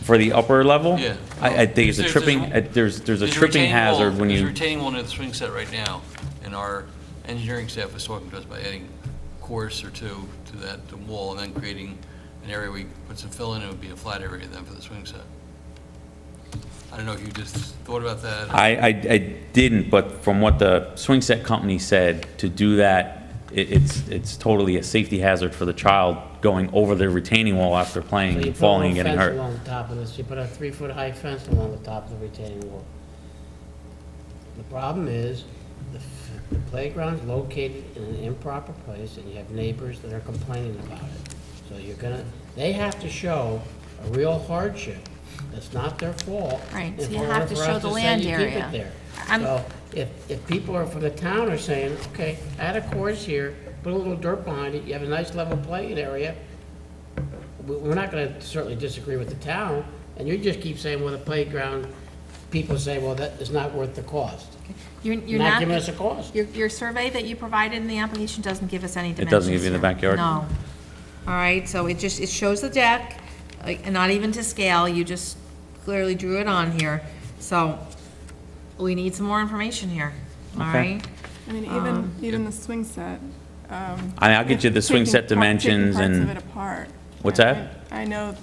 J: For the upper level?
E: Yeah.
J: I think it's a
E: There's-
J: tripping, there's a
E: There's a
J: tripping
E: retaining wall-
J: hazard when
E: There's a
J: you,
E: retaining wall near the swing set right now, and our engineering staff was talking to us about adding a course or two to that the wall, and then creating an area where you put some fill in, it would be a flat area then for the swing set. I don't know if you just thought about that.
J: I didn't, but from what the swing set company said, to do that, it's totally a safety hazard for the child going over the retaining wall after playing
D: So you
J: and
D: put a
J: falling and
D: little
J: getting
D: fence
J: hurt.
D: along the top of this. You put a 3-foot-high fence along the top of the retaining wall. The problem is, the playground's located in an improper place, and you have neighbors that are complaining about it. So you're gonna, they have to show a real hardship. That's not their fault.
K: Right,
D: in
K: so you
D: order
K: have to
D: for
K: show
D: us
K: the
D: say
K: land
D: you keep it
K: area.
D: there.
K: I'm-
D: So if people are from the town are saying, okay, add a course here, put a little dirt behind it, you have a nice level playing area, we're not gonna certainly disagree with the town, and you just keep saying, well, the playground, people say, well, that is not worth the cost.
K: You're
D: Not giving us a cost.
K: Your survey that you provided in the application doesn't give us any dimensions.
J: It doesn't give you the
K: here.
J: backyard?
K: No. All right, so it shows the deck, and not even to scale, you just clearly drew it on here. So we need some more information here, all
J: Okay.
K: right?
A: I mean, even the swing set.
J: I'll get you the swing set dimensions
A: taking
J: and.
A: parts of it apart.
J: What's that?
A: I know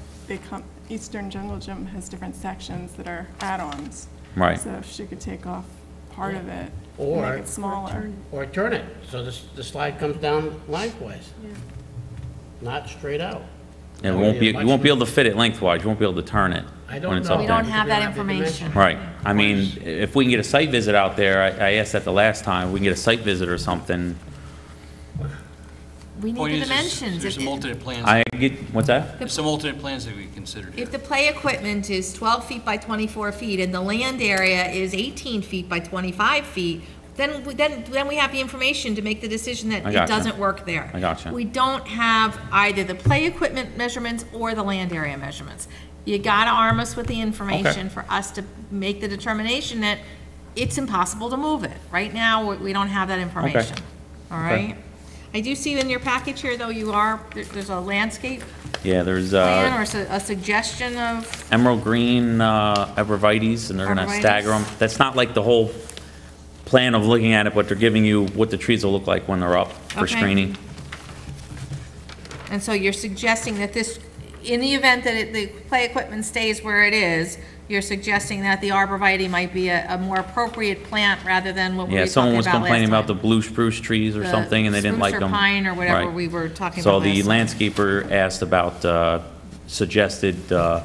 A: Eastern Jungle Gym has different sections that are add-ons.
J: Right.
A: So if she could take off part of it,
D: Or-
A: make it smaller.
D: Or turn it, so the slide comes down lengthwise, not straight out.
J: And you won't be able to fit it lengthwise, you won't be able to turn it
D: I
J: when
D: don't
J: it's
D: know.
J: up
K: We
J: there.
K: don't have that information.
J: Right, I mean, if we can get a site visit out there, I asked that the last time, we can get a site visit or something.
K: We
E: Point
K: need the
E: is,
K: dimensions.
E: There's
K: If-
E: some alternate plans.
J: I get, what's that?
E: There's some alternate plans that we considered here.
K: If the play equipment is 12 feet by 24 feet and the land area is 18 feet by 25 feet, then we have the information to make the decision that
J: I
K: it
J: gotcha.
K: doesn't work there.
J: I gotcha.
K: We don't have either the play equipment measurements or the land area measurements. You gotta arm us with the information for us to make the determination that it's impossible to move it. Right now, we don't have that information. All
J: Okay.
K: right? I do see in your package here, though, there's a landscape
J: Yeah, there's
K: plan or a suggestion of,
J: emerald green arborvitaes, and they're gonna
K: Arborvitaes?
J: stagger them. That's not like the whole plan of looking at it, but they're giving you what the trees will look like when they're up for
K: Okay.
J: screening.
K: and so you're suggesting that this in the event that the play equipment stays where it is, you're suggesting that the arborvitae might be a more appropriate plant rather than what we were
J: Yeah,
K: talking
J: someone
K: about
J: was
K: last
J: complaining about
K: time.
J: the blue spruce trees or
K: The
J: something, and they didn't like
K: spruce or
J: them.
K: pine or whatever
J: Right.
K: we were talking
J: So
K: about
J: the
K: last time.
J: landscaper asked about suggested the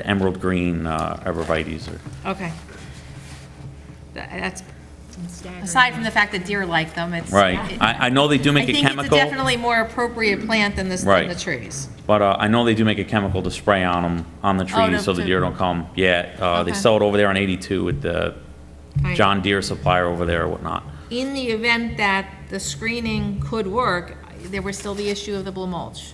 J: emerald green arborvitaes.
K: Okay. That's, aside from the fact that deer like them, it's.
J: Right. I know they do make a
K: I
J: chemical.
K: think it's a definitely more appropriate plant than than
J: Right.
K: the trees.
J: But I know they do make a chemical to spray on them, on the trees, so the deer don't come. Yeah, they
K: Okay.
J: sell it over there on 82 with the
K: Right.
J: John Deere supplier over there or whatnot.
K: In the event that the screening could work, there was still the issue of the blue mulch.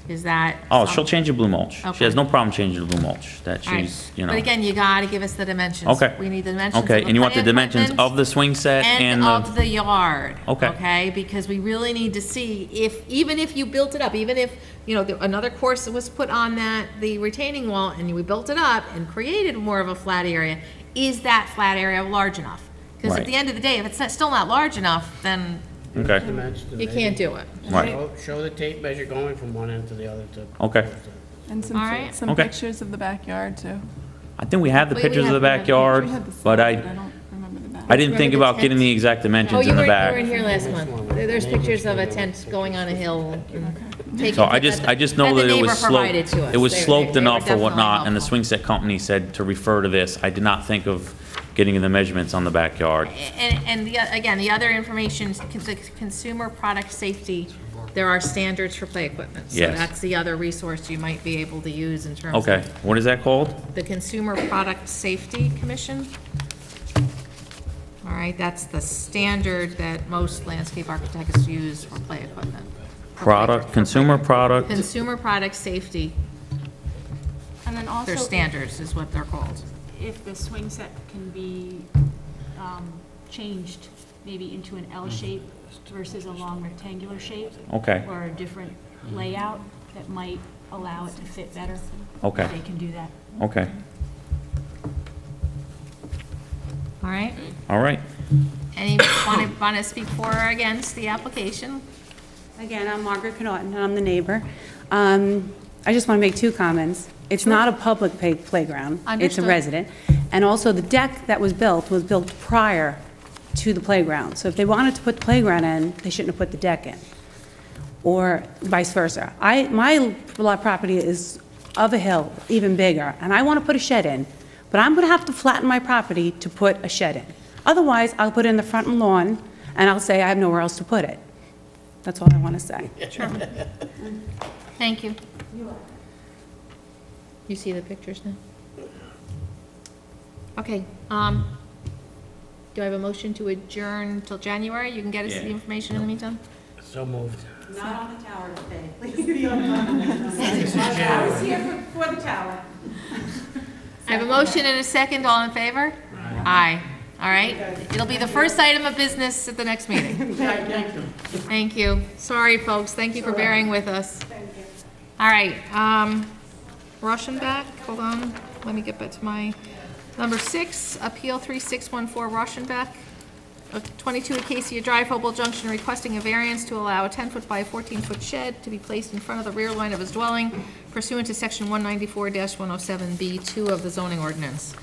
K: Is that?
J: Oh, she'll change the blue mulch. She
K: Okay.
J: has no problem changing the blue mulch. That
K: All right.
J: she's, you know.
K: But again, you gotta give us the dimensions.
J: Okay.
K: We need the dimensions of
J: Okay,
K: the
J: and you want the
K: play
J: dimensions
K: equipment
J: of the swing set and
K: of
J: the,
K: the yard.
J: Okay.
K: Okay, because we really need to see if, even if you built it up, even if, you know, another course was put on the retaining wall, and we built it up and created more of a flat area, is that flat area large enough? Because at
J: Right.
K: the end of the day, if it's still not large enough, then
J: okay,
K: you can't do it.
J: Right.
D: Show the tape measure going from one end to the other to.
J: okay.
A: And
K: All right.
A: some
J: Okay.
A: pictures of the backyard, too.
J: I think we have the
K: We
J: pictures of the
K: have- we had-
J: backyard,
A: We had the
J: but
A: slide, I don't remember the back.
J: I didn't think
K: Remember the
J: about getting
K: tent?
J: the exact
K: Oh,
J: dimensions
K: you
J: in the
K: weren't
J: back.
K: here last month. There's pictures of a tent going on a hill.
J: So I just know that it was
K: provided to us.
J: sloped, it was
K: They-
J: sloped
K: they were
J: enough or
K: definitely
J: whatnot, and the
K: helpful.
J: swing set company said to refer to this. I did not think of getting the measurements on the backyard.
K: And again, the other information, the consumer product safety, there are standards for play equipment. So
J: Yes.
K: that's the other resource you might be able to use in terms of.
J: Okay, what is that called?
K: The Consumer Product Safety Commission. All right, that's the standard that most landscape architects use for play equipment.
J: Consumer product,
K: Consumer Product Safety,
N: And then also.
K: their standards is what they're called.
N: If the swing set can be changed maybe into an L shape versus a long rectangular shape.
J: Okay.
N: Or a different layout that might allow it to fit better.
J: Okay.
N: They can do that.
J: okay,
K: All right?
J: all right.
K: Any, want to speak for or against the application?
R: Again, I'm Margaret Connaughton, and I'm the neighbor. I just want to make two comments. It's not a public playground. It's a
K: Understood.
R: resident. And also, the deck that was built prior to the playground. So if they wanted to put the playground in, they shouldn't have put the deck in, or vice versa. My lot property is of a hill, even bigger, and I want to put a shed in, but I'm going to have to flatten my property to put a shed in. Otherwise, I'll put it in the front lawn, and I'll say I have nowhere else to put it. That's all I want to say.
K: Thank you. You see the pictures now? Okay, do I have a motion to adjourn till January? You can get us the information in the meantime?
D: So moved.
R: Not on the tower today. Please be on the I was here for the tower.
K: I have a motion and a second, all in favor? Aye. All right, it'll be the first item of business at the next meeting.
R: Thank you.
K: Thank you. Sorry, folks, thank you for bearing with us. All right, Rauschenbach, hold on, let me get back to my, number 6, Appeal 3614 Rauschenbach, 22 Acacia Drive, Hopewell Junction, requesting a variance to allow a 10-foot by 14-foot shed to be placed in front of the rear line of his dwelling pursuant to section 194-107B2 of the zoning ordinance.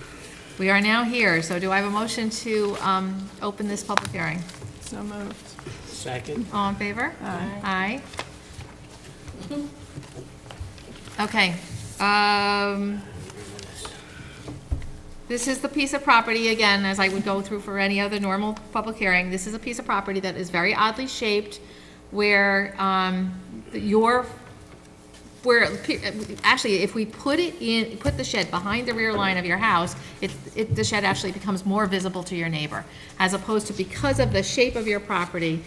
K: We are now here, so do I have a motion to open this public hearing?
A: So moved.
D: Second.
K: All in favor? Aye. Okay. This is the piece of property, again, as I would go through for any other normal public hearing. This is a piece of property that is very oddly shaped where actually, if we put the shed behind the rear line of your house, the shed actually becomes more visible to your neighbor, as opposed to, because of the shape of your property,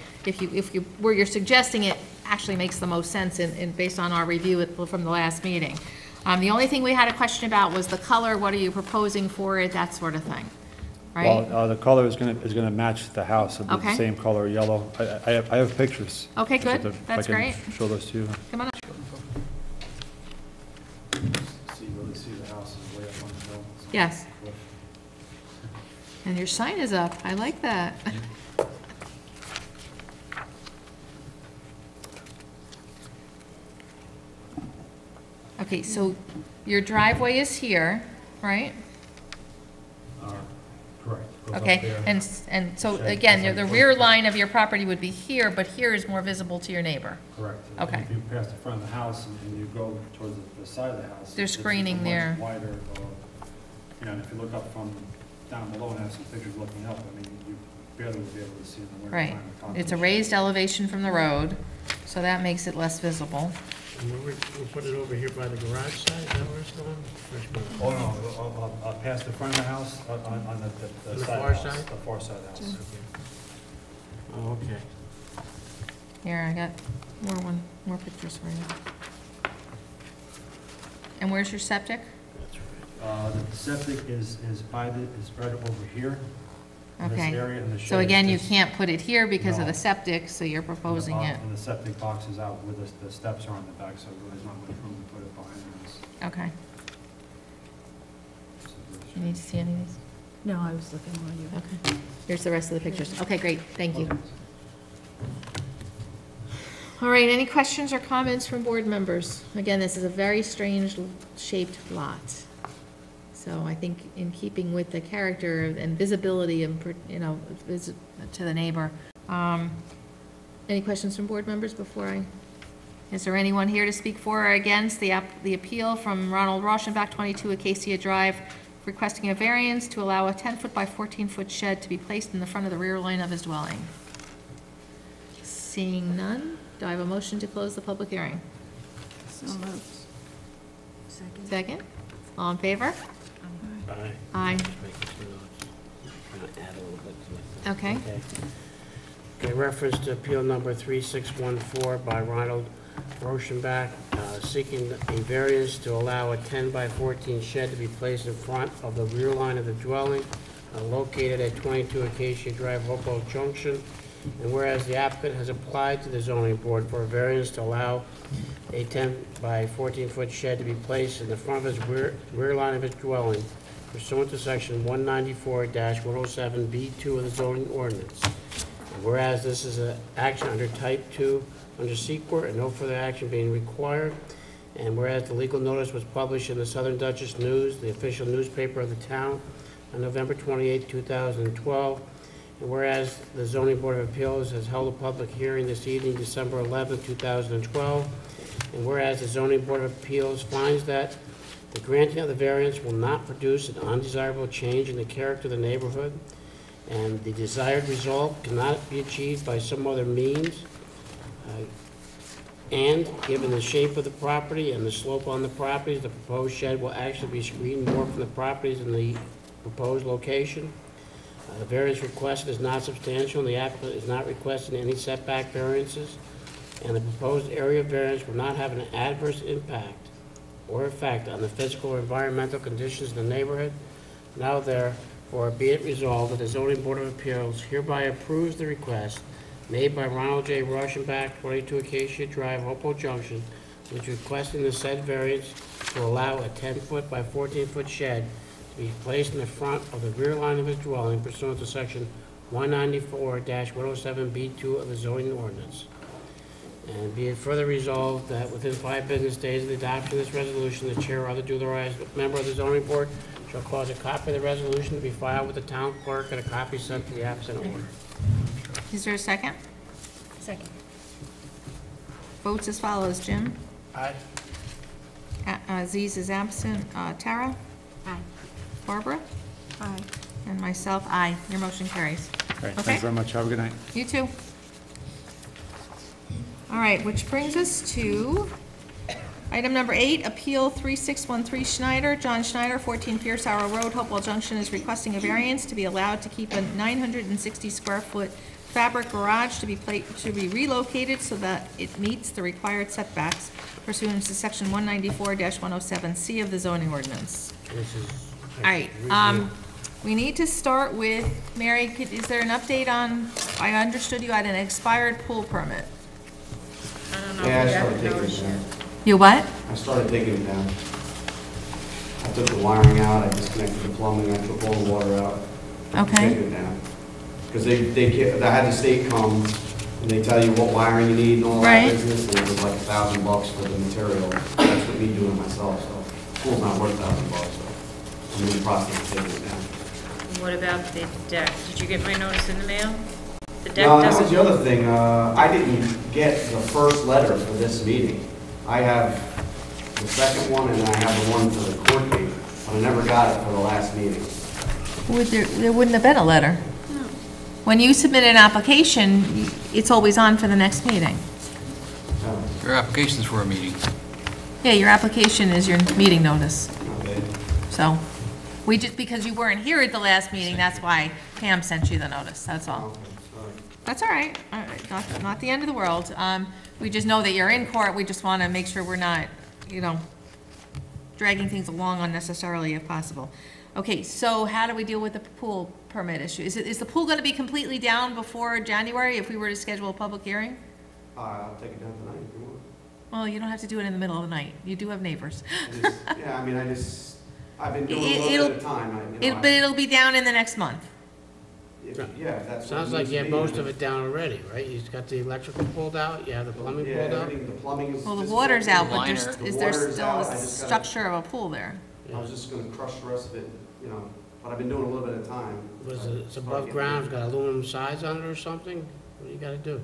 K: where you're suggesting it actually makes the most sense based on our review from the last meeting. The only thing we had a question about was the color. What are you proposing for it? That sort of thing, right?
W: Well, the color is gonna match the house. It'll be
K: Okay.
W: the same color, yellow. I have pictures.
K: Okay, good.
W: If
K: That's great.
W: I can show those to you.
K: Come on up.
W: Really see the house is way up on the hill.
K: Yes. And your sign is up. I like that. Okay, so your driveway is here, right?
W: Correct. Goes up
K: Okay,
W: there.
K: and so
W: Shed
K: again,
W: goes
K: the
W: up
K: rear
W: first.
K: line of your property would be here, but here is more visible to your neighbor.
W: Correct.
K: Okay.
W: If you pass the front of the house and you go towards the side of the house.
K: There's
W: it's
K: screening
W: much
K: there.
W: Wider, and if you look up from down below and have some pictures looking up, I mean, you barely would be able to see in the winter
K: Right.
W: time.
K: It's a raised elevation from the road, so that makes it less visible.
D: And we'll put it over here by the garage side, is that where it's going?
W: Oh, no, past the front of the house, on the
D: On the
W: side
D: far
W: of the house,
D: side?
W: the far side of the house.
D: Oh, okay.
K: Here, I got more pictures for you. And where's your septic?
W: The septic is right over here. In this
K: Okay.
W: area, and the
K: So
W: shed
K: again, you
W: is-
K: can't put it here because of
W: No.
K: the septic, so you're proposing it.
W: And the septic box is out where the steps are on the back, so there's not much room to put it behind this.
K: Okay. You need to see any of these?
B: No, I was looking while you.
K: Okay. Here's the rest of the pictures. Okay, great, thank you. All right, any questions or comments from board members? Again, this is a very strange shaped lot. So I think in keeping with the character and visibility and, to the neighbor. Any questions from board members before is there anyone here to speak for or against the appeal from Ronald Rauschenbach, 22 Acacia Drive, requesting a variance to allow a 10-foot by 14-foot shed to be placed in the front of the rear line of his dwelling? Seeing none, do I have a motion to close the public hearing?
B: So moved.
K: Second? All in favor?
D: Aye.
K: Aye.
D: Just make a few notes. Gonna add a little bit to it.
K: Okay.
D: Okay, reference to appeal number 3614 by Ronald Rauschenbach, seeking a variance to allow a 10 by 14 shed to be placed in front of the rear line of the dwelling, located at 22 Acacia Drive, Hopewell Junction. And whereas the applicant has applied to the zoning board for a variance to allow a 10 by 14-foot shed to be placed in the front of his rear line of his dwelling pursuant to section 194-107B2 of the zoning ordinance. And whereas this is an action under type 2 under Sequart and no further action being required. And whereas the legal notice was published in the Southern Dutchess News, the official newspaper of the town, on November 28, 2012. And whereas the Zoning Board of Appeals has held a public hearing this evening, December 11, 2012. And whereas the Zoning Board of Appeals finds that the granting of the variance will not produce an undesirable change in the character of the neighborhood, and the desired result cannot be achieved by some other means, and given the shape of the property and the slope on the properties, the proposed shed will actually be screened more from the properties in the proposed location. The variance requested is not substantial, and the applicant is not requesting any setback variances, and the proposed area variance will not have an adverse impact or effect on the physical or environmental conditions in the neighborhood. Now therefore be it resolved that the Zoning Board of Appeals hereby approves the request made by Ronald J. Rauschenbach, 22 Acacia Drive, Hopewell Junction, which requesting the said variance to allow a 10-foot by 14-foot shed to be placed in the front of the rear line of his dwelling pursuant to section 194-107B2 of the zoning ordinance. And be it further resolved that within 5 business days of the adoption of this resolution, the chair or other duly authorized member of the zoning board shall cause a copy of the resolution to be filed with the town clerk and a copy sent to the applicant order.
K: Is there a second?
N: Second.
K: Votes as follows, Jim?
D: Aye.
K: Aziz is absent. Tara?
N: Aye.
K: Barbara?
V: Aye.
K: And myself, aye. Your motion carries.
W: Great,
K: Okay.
W: thanks very much, have a good night.
K: You too. All right, which brings us to item number 8, Appeal 3613 Schneider. John Schneider, 14 Pierce Arrow Road, Hopewell Junction, is requesting a variance to be allowed to keep a 960-square-foot fabric garage to be relocated so that it meets the required setbacks pursuant to section 194-107C of the zoning ordinance.
D: This is.
K: All right, we need to start with, Mary, is there an update on, I understood you had an expired pool permit.
I: Yeah, I started taking it down.
K: You what?
I: I started taking it down. I took the wiring out, I disconnected the plumbing, I took all the water out.
K: Okay.
I: Taking it down. Because I had the state come, and they tell you what wiring you need and all that
K: Right.
I: business, and it was like $1,000 for the material. That's what me doing it myself, so pool's not worth $1,000, so I'm in the process of taking it down.
P: What about the deck? Did you get my notice in the mail? The deck
I: No, that was
P: doesn't.
I: the other thing. I didn't get the first letter for this meeting. I have the second one, and then I have the one for the court date, but I never got it for the last meeting.
K: There wouldn't have been a letter. When you submit an application, it's always on for the next meeting.
E: Your application's for a meeting.
K: Yeah, your application is your meeting notice.
I: Okay.
K: So, we just, because you weren't here at the last meeting, that's why Pam sent you the notice, that's all.
I: Okay, sorry.
K: That's all right, not the end of the world. We just know that you're in court, we just want to make sure we're not, dragging things along unnecessarily if possible. Okay, so how do we deal with the pool permit issue? Is the pool going to be completely down before January if we were to schedule a public hearing?
I: I'll take it down tonight if you want.
K: Well, you don't have to do it in the middle of the night. You do have neighbors.
I: Yeah, I mean, I've been doing a little bit at a time.
K: But it'll be down in the next month.
I: Yeah, if that's what
D: Sounds
I: it
D: like
I: needs
D: you
I: to
D: have
I: be.
D: most of it down already, right? You've got the electrical pulled out, you have the plumbing
I: Yeah,
D: pulled out?
I: everything, the plumbing is.
K: Well, the
I: just-
K: water's out, but
E: Liner.
K: is
I: The
K: there
I: water's
K: still
I: out.
K: a
I: I just gotta-
K: structure of a pool there?
I: I was just gonna crush the rest of it, but I've been doing a little bit at a time.
D: Was it, it's above ground, it's got aluminum sides on it or something? What do you gotta do?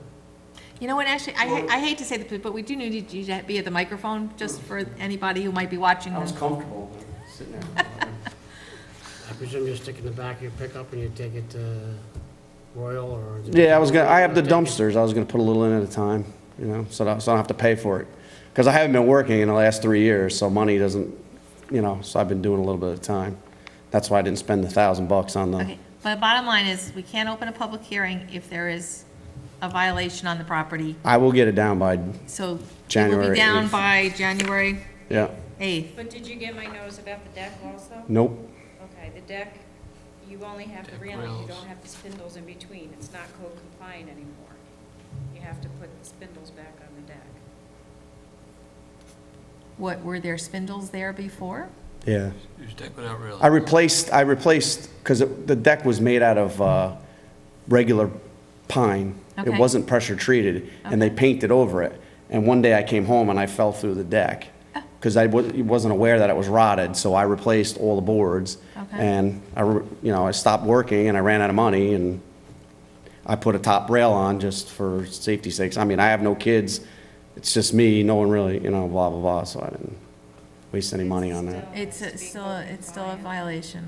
K: You know what, actually, I hate to say this, but we do need you to be at the microphone, just for anybody who might be watching.
I: I was comfortable sitting there.
D: I presume you're sticking the back of your pickup and you take it to Royal or?
I: Yeah, I have the dumpsters, I was gonna put a little in at a time, so I don't have to pay for it. Because I haven't been working in the last 3 years, so money doesn't, so I've been doing a little bit of time. That's why I didn't spend the $1,000 on the,
K: Okay, but bottom line is, we can't open a public hearing if there is a violation on the property.
I: I will get it down by,
K: So it will
I: January
K: be down
I: 8th.
K: by January
I: yeah,
K: 8th.
P: But did you get my notice about the deck also?
I: nope.
P: Okay, the deck, you only have the
E: Deck
P: railing, you
E: rails.
P: don't have the spindles in between. It's not code compliant anymore. You have to put the spindles back on the deck.
K: What, were there spindles there before?
I: Yeah.
E: Use deck without railings.
I: I replaced, because the deck was made out of regular pine.
K: Okay.
I: It wasn't pressure treated, and they
K: Okay.
I: painted over it. And one day I came home and I fell through the deck, because I wasn't aware that it was rotted, so I replaced all the boards.
K: Okay.
I: And I stopped working and I ran out of money, and I put a top rail on just for safety's sakes. I mean, I have no kids, it's just me, no one really, blah, blah, blah, so I didn't waste any money on that.
K: It's still a violation.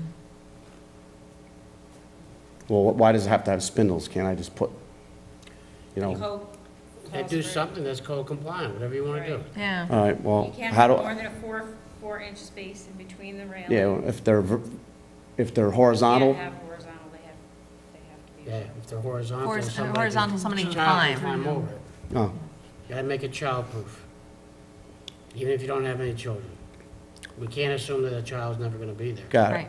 I: Well, why does it have to have spindles? Can't I just put,
P: Code
D: Yeah,
P: calls
D: do
P: for-
D: something that's code compliant, whatever you wanna do.
K: Yeah.
I: all right, well,
P: You can't
I: how
P: have
I: do,
P: more than a four-inch space in between the railing.
I: yeah, if they're horizontal,
P: Can't have horizontal, they have to be.
D: Yeah, if they're horizontal,
K: Horizontal, somebody can climb.
D: over it.
I: oh,
D: You gotta make it childproof, even if you don't have any children. We can't assume that a child's never gonna be there.
I: got it.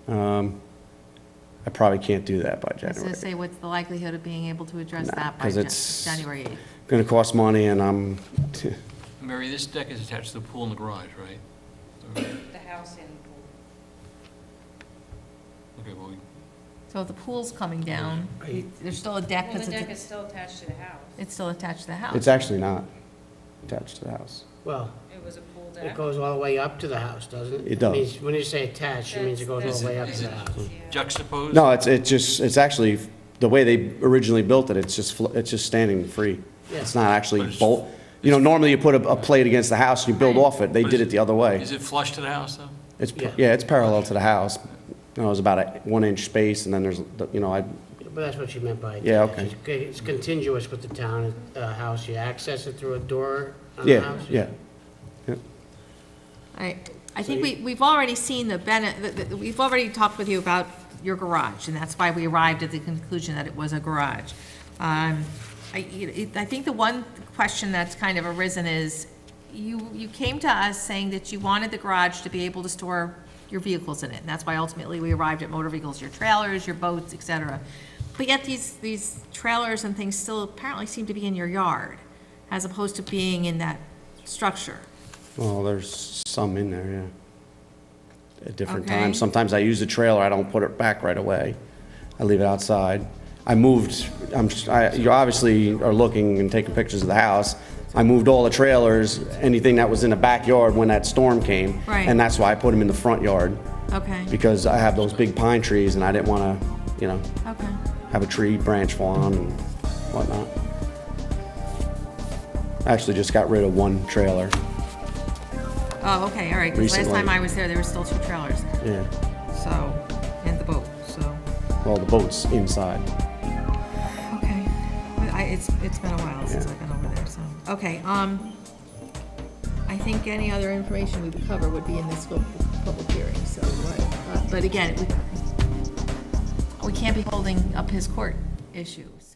K: Right.
I: I probably can't do that by
K: I was going
I: January.
K: to say, what's the likelihood of being able to address that by
I: 'cause it's-
K: January 8th?
I: Gonna cost money, and I'm,
E: Mary, this deck is attached to the pool in the garage, right?
P: The house and the pool.
E: Okay, well,
K: So if the pool's coming down, there's still a deck
P: Well,
K: that's,
P: the deck is still attached to the house.
K: it's still attached to the house.
I: it's actually not attached to the house.
D: Well,
P: It was a pool
D: it
P: deck.
D: goes all the way up to the house, doesn't it?
I: It does.
D: Means- When you say attached, it means it goes all the way up
E: is
D: to
E: it
D: the house.
E: juxtaposed?
I: No, it's actually, the way they originally built it, it's just standing free.
D: Yeah.
I: It's not actually
E: But it's-
I: bolt, normally you put a plate against the house, and you build off it, they
E: But
I: did
E: is-
I: it the other way.
E: Is it flush to the house, though?
I: It's,
D: Yeah.
I: yeah, it's parallel to the house. It's about a 1-inch space, and then there's,
D: But that's what you meant by
I: Yeah,
D: attached. It's continuous with the town, house. You access it through a door on the
I: yeah,
D: house?
I: yeah.
K: I think we've already seen we've already talked with you about your garage, and that's why we arrived at the conclusion that it was a garage. I think the one question that's kind of arisen is, you came to us saying that you wanted the garage to be able to store your vehicles in it, and that's why ultimately we arrived at motor vehicles, your trailers, your boats, et cetera. But yet these trailers and things still apparently seem to be in your yard, as opposed to being in that structure.
I: Well, there's some in there, yeah. At different
K: Okay.
I: times. Sometimes I use the trailer, I don't put it back right away. I leave it outside. I moved, you obviously are looking and taking pictures of the house. I moved all the trailers, anything that was in the backyard when that storm came.
K: Right.
I: And that's why I put them in the front yard,
K: Okay,
I: because I have those big pine trees and I didn't want to, you know,
K: okay.
I: have a tree branch fall on and whatnot. I actually just got rid of one trailer.
K: Oh, okay, all right, because last
I: Recently.
K: time I was there were still 2 trailers,
I: Yeah.
K: so, and the boat, so,
I: Well, the boat's inside.
K: okay. It's been a while since I've been over there, so, okay, I think any other information we would cover would be in this public hearing, so, but again, we can't be holding up his court issues.